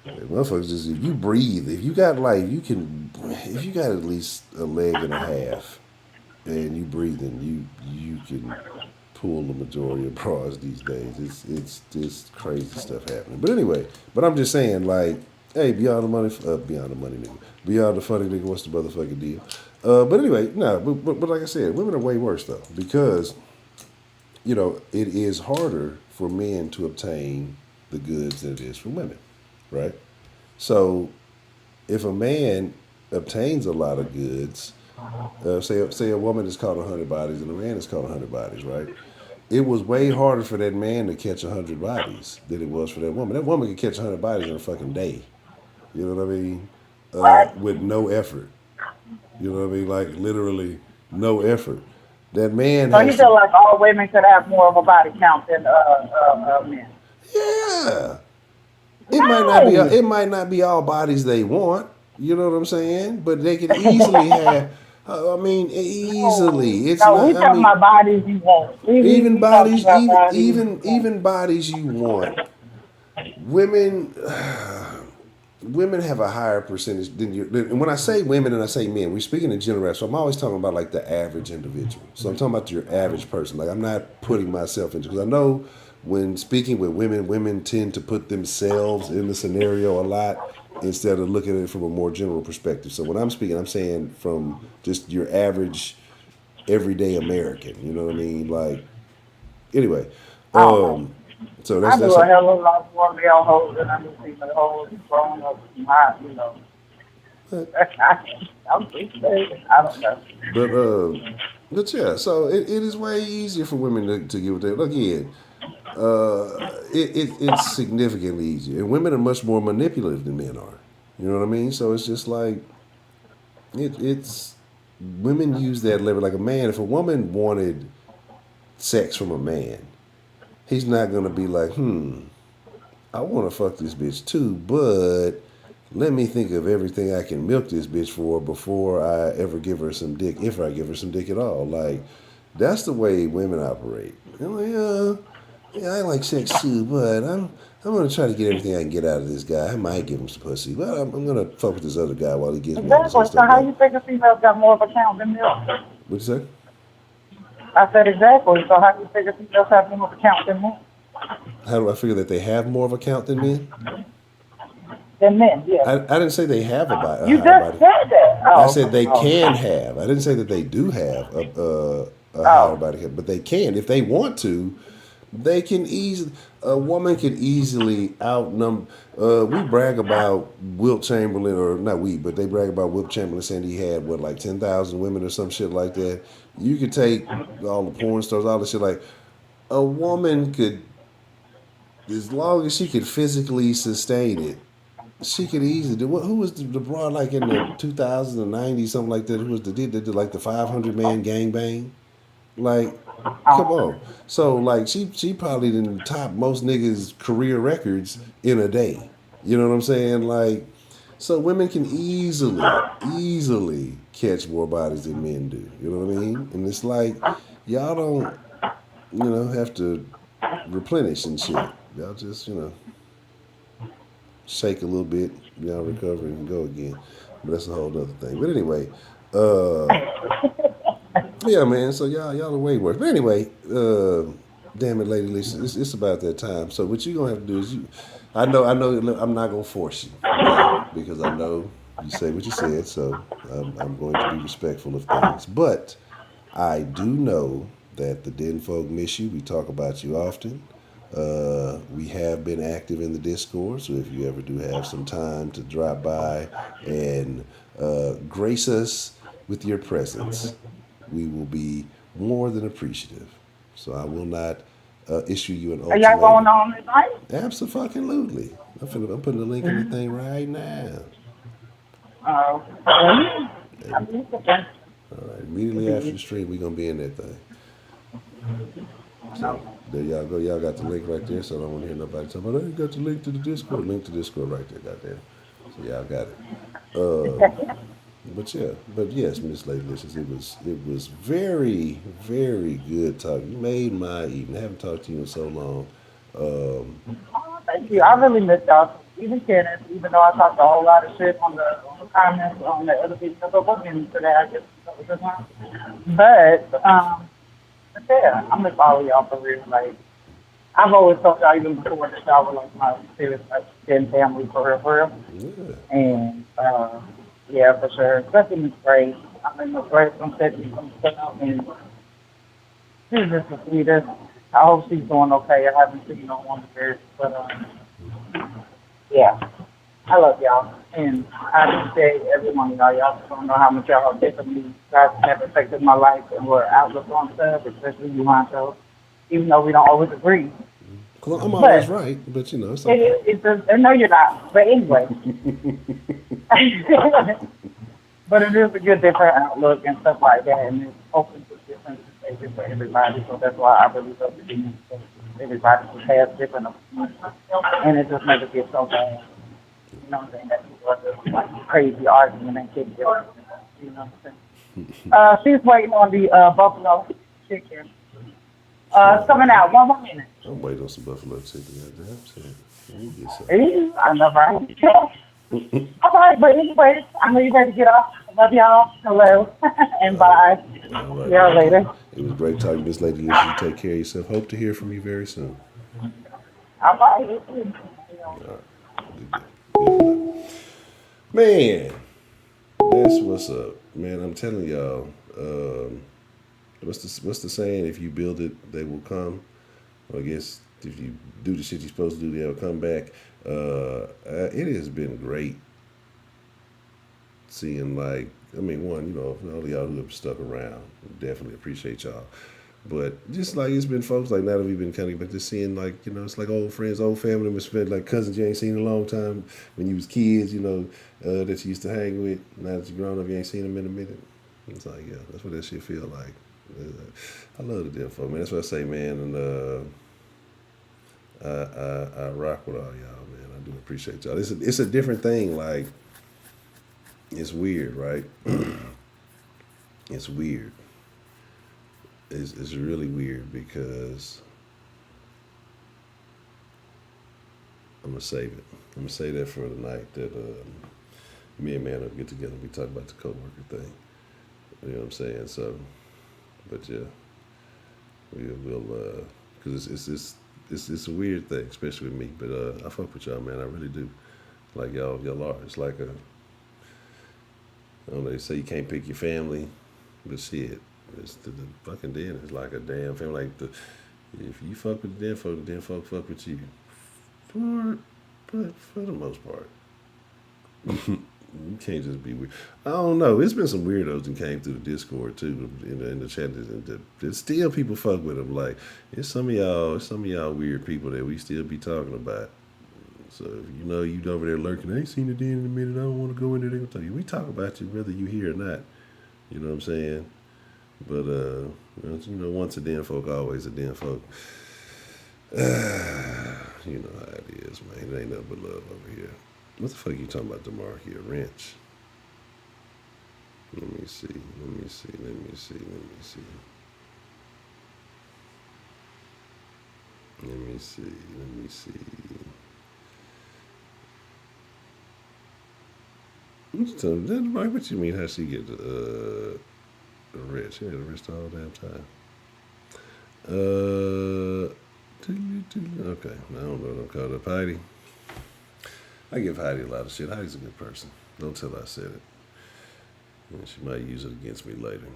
motherfuckers just if you breathe, if you got like you can, if you got at least a leg and a half, and you breathing, you can pull the majority of bras these days. It's just crazy stuff happening. But anyway, but I'm just saying like, hey, beyond the money, beyond the money, nigga, beyond the funny, nigga, what's the motherfucking deal? But anyway, no, but like I said, women are way worse though because it is harder for men to obtain the goods than it is for women, right? So if a man obtains a lot of goods, say a woman is caught 100 bodies and a man is caught 100 bodies, right? It was way harder for that man to catch 100 bodies than it was for that woman. That woman could catch 100 bodies in a fucking day. You know what I mean? With no effort. You know what I mean? Like literally no effort. That man So you has to. feel like all women could have more of a body count than men? Yeah. No. It might not be all bodies they want. You know what I'm saying? But they can easily have. I mean, easily. It's No, not. we I talking mean, about bodies you want. We talking about bodies you want. even bodies you want. Women. women have a higher percentage than you. And when I say women and I say men, we're speaking in general. So I'm always talking about like the average individual. So I'm talking about your average person. Like I'm not putting myself into, because I know when speaking with women, women tend to put themselves in the scenario a lot instead of looking at it from a more general perspective. So when I'm speaking, I'm saying from just your average everyday American. You know what I mean? Like anyway. I don't know. So I knew that's a hell of a lot more male hoes than I knew female hoes growing up in my, I'm just saying, I don't know. But yeah, so it is way easier for women to get with that. Again, it's significantly easier, and women are much more manipulative than men are. You know what I mean? So it's just like it's women use that lever like a man. If a woman wanted sex from a man, he's not gonna be like, I want to fuck this bitch too, but let me think of everything I can milk this bitch for before I ever give her some dick, if I give her some dick at all. Like, that's the way women operate. They're like, yeah, I like sex too, but I'm gonna try to get everything I can get out of this guy. I might give him some pussy, but I'm gonna fuck with this other guy while he gives me all this Exactly. other So stuff. how Like, you figure females got more of a count than males? what'd you say? I said exactly. So how you figure females have more of a count than men? How do I figure that they have more of a count than men? Than men, yeah. I didn't say they have a You higher just body. said that. I Oh. said they Oh. can have. I didn't say that they do have a higher Oh. body count, but they can if they want to. They can easily. A woman can easily outnumber. We brag about Wilt Chamberlain, or not we, but they brag about Wilt Chamberlain saying he had what, like 10,000 women or some shit like that. You could take all the porn stars, all the shit. Like a woman could, as long as she could physically sustain it, she could easily do. Who was the broad like in the 2000s and 90s, something like that? Who was the did like the 500-man gangbang? Like, come on. So like she probably didn't top most niggas' career records in a day. You know what I'm saying? Like, so women can easily catch more bodies than men do. You know what I mean? And it's like y'all don't, have to replenish and shit. Y'all just, shake a little bit, y'all recover and go again. But that's a whole other thing. But anyway, yeah, man. So y'all are way worse. But anyway, damn it, Lady Lisa, it's about that time. So what you gonna have to do is I know, I'm not gonna force you, okay? Because I know you say what you said. So I'm going to be respectful of things. But I do know that the Den folk miss you. We talk about you often. We have been active in the Discord, so if you ever do have some time to drop by and grace us with your presence, we will be more than appreciative. So I will not issue you an Are y'all going ultimatum. on tonight? Absolutely. I'm putting the link in the thing right now. I believe it. All right, immediately after the stream, we're gonna be in that thing. So there y'all go. Y'all got the link right there. So I don't want to hear nobody talk about, "Hey, you got the link to the Discord." Link to Discord right there. Goddamn. So y'all got it. But yes, Miss Lady Licious, it was very, very good talking. You made my evening. I haven't talked to you in so long. Oh, thank you. I really missed y'all. Even Kenneth, even though I talked a whole lot of shit on the comments on the other videos, but we'll get into that, I guess, this one. But yeah, I miss all of y'all for real. Like, I've always told y'all even before that y'all were like my serious like family for real. Yeah. And yeah, for sure. Especially Miss Grace. I mean, Miss Grace, I'm setting some stuff, and she's just the sweetest. I hope she's doing okay. I haven't seen no one there, but yeah, I love y'all, and I appreciate every one of y'all. Y'all just don't know how much y'all differently guys have affected my life and what outlook on stuff, especially you, Honcho. Even though we don't always agree. Well, I'm always right, but it's okay. I know you're not, but anyway. But it is a good different outlook and stuff like that, and it's open to different perspectives for everybody. So that's why I really love the game. Everybody just has different opinions, and it just makes it get so bad. You know what I'm saying? That people are just like crazy arguing and kicking. You know what I'm saying? She's waiting on the buffalo chicken. It's coming out. 1 more minute. I'm waiting on some buffalo chicken. Goddamn. Let me get some. I know, right? All right, but anyways, I know you ready to get off. Love y'all. Hello. And bye. All See right, y'all man. later. It was great talking, Miss Lady Lisa. You take care of yourself. Hope to hear from you very soon. All right. You too. Good deal. Good for now. Man, that's what's up. Man, I'm telling y'all. What's the saying? If you build it, they will come. Well, I guess if you do the shit you're supposed to do, they'll come back. It has been great seeing, like, I mean, one, all of y'all who have stuck around, definitely appreciate y'all. But just like it's been folks like now that we've been kind of, but just seeing, like, it's like old friends, old family members, like cousins you ain't seen in a long time when you was kids, that you used to hang with. Now that you're grown up, you ain't seen them in a minute. It's like, yeah, that's what that shit feel like. I love the damn folk, man. That's what I say, man. And I rock with all y'all, man. I do appreciate y'all. It's a different thing. Like, it's weird, right? It's weird. It's really weird because I'm gonna save it. I'm gonna say that for the night that me and man will get together. We talk about the coworker thing. You know what I'm saying? So, but yeah, we'll because it's a weird thing, especially with me. But I fuck with y'all, man. I really do. Like y'all are. It's like I don't know. They say you can't pick your family, but shit, it's the fucking den. It's like a damn family. Like if you fuck with the den folk fuck with you. But for the most part, you can't just be weird. I don't know. It's been some weirdos that came through the Discord too, in the chat. There's still people fuck with them. Like it's some of y'all weird people that we still be talking about. So if you over there lurking, I ain't seen the den in a minute. I don't want to go in there. They gonna tell you. We talk about you whether you here or not. You know what I'm saying? But once a den folk, always a den folk. You know how it is, man. It ain't nothing but love over here. What the fuck you talking about tomorrow here? Wrench. Let me see. Let me see. Let me see. Let me see. Let me see. Let me see. What you talking about? Mike, what you mean? How she get arrest? She had arrested all the damn time. Okay. I don't know what I'm called up. Heidi. I give Heidi a lot of shit. Heidi's a good person. Don't tell her I said it. And she might use it against me later.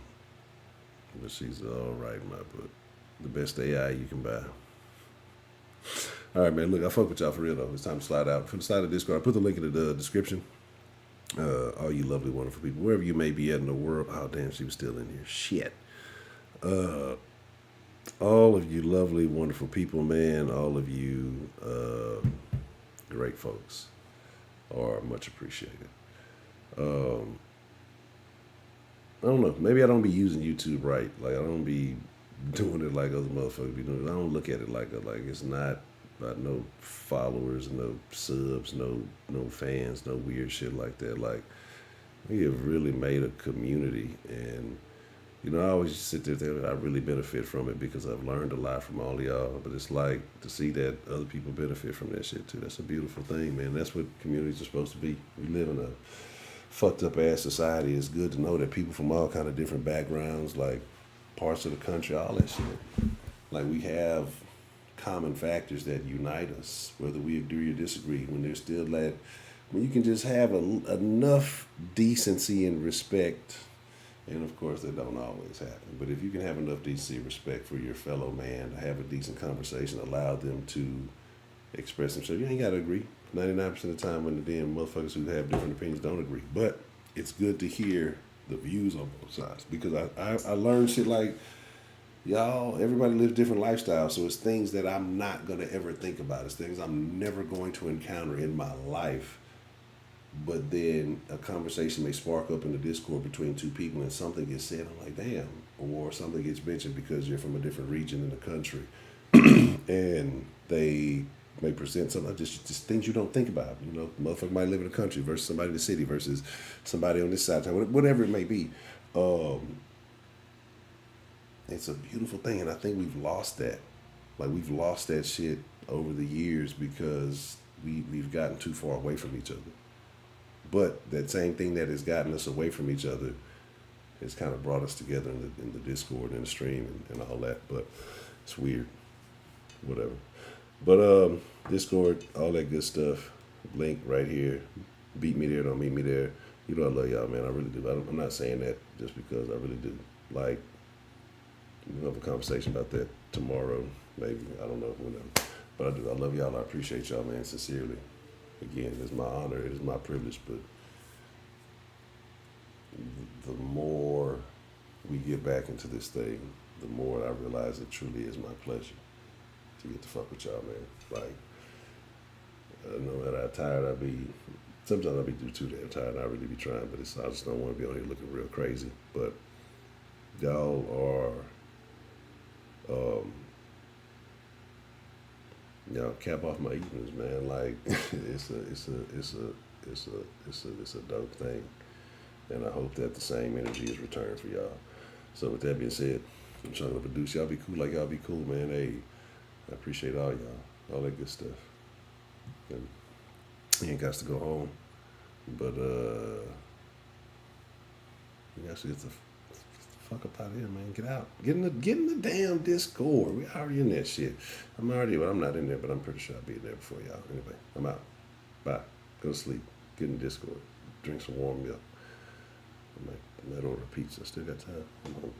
But she's all right in my book. The best AI you can buy. All right, man. Look, I fuck with y'all for real, though. It's time to slide out. For the slide of Discord, I put the link in the description. All you lovely, wonderful people, wherever you may be at in the world. Oh, damn, she was still in here. Shit. All of you lovely, wonderful people, man. All of you great folks are much appreciated. I don't know. Maybe I don't be using YouTube right. Like, I don't be doing it like other motherfuckers be doing it. I don't look at it like it's not about no followers, no subs, no fans, no weird shit like that. Like, we have really made a community, and I always sit there thinking I really benefit from it because I've learned a lot from all of y'all. But it's like to see that other people benefit from that shit too. That's a beautiful thing, man. That's what communities are supposed to be. We live in a fucked up ass society. It's good to know that people from all kind of different backgrounds, like parts of the country, all that shit. Like, we have common factors that unite us, whether we agree or disagree. When you can just have enough decency and respect. And of course, that don't always happen. But if you can have enough decency and respect for your fellow man to have a decent conversation, allow them to express themselves, you ain't got to agree. 99% of the time when the damn motherfuckers who have different opinions don't agree. But it's good to hear the views on both sides. Because I learned shit like, y'all, everybody lives different lifestyles. So it's things that I'm not going to ever think about. It's things I'm never going to encounter in my life. But then a conversation may spark up in the Discord between two people and something gets said. I'm like, damn. Or something gets mentioned because you're from a different region in the country. And they may present something, just things you don't think about. Motherfucker might live in the country versus somebody in the city versus somebody on this side of town, whatever it may be. It's a beautiful thing. And I think we've lost that. Like, we've lost that shit over the years because we've gotten too far away from each other. But that same thing that has gotten us away from each other has kind of brought us together in the Discord and the stream and all that. But it's weird. Whatever. But Discord, all that good stuff. Link right here. Beat me there, don't meet me there. You know I love y'all, man. I really do. I'm not saying that just because I really do. Like, we'll have a conversation about that tomorrow, maybe. I don't know, whenever. But I do. I love y'all. I appreciate y'all, man, sincerely. Again, it's my honor. It is my privilege. But the more we get back into this thing, the more I realize it truly is my pleasure to get to fuck with y'all, man. Like, no matter how tired I be, sometimes I be too damn tired and I really be trying, but I just don't want to be on here looking real crazy. But y'all are, y'all cap off my evenings, man. Like, it's a dope thing. And I hope that the same energy is returned for y'all. So with that being said, I'm trying to produce. Y'all be cool like y'all be cool, man. Hey, I appreciate all y'all. All that good stuff. And you ain't got to go home. But you guys get the fuck up out of here, man. Get out. Get in the damn Discord. We already in that shit. I'm not in there, but I'm pretty sure I'll be in there before y'all. Anyway, I'm out. Bye. Go to sleep. Get in Discord. Drink some warm milk. I might order a pizza. Still got time. I'm hungry.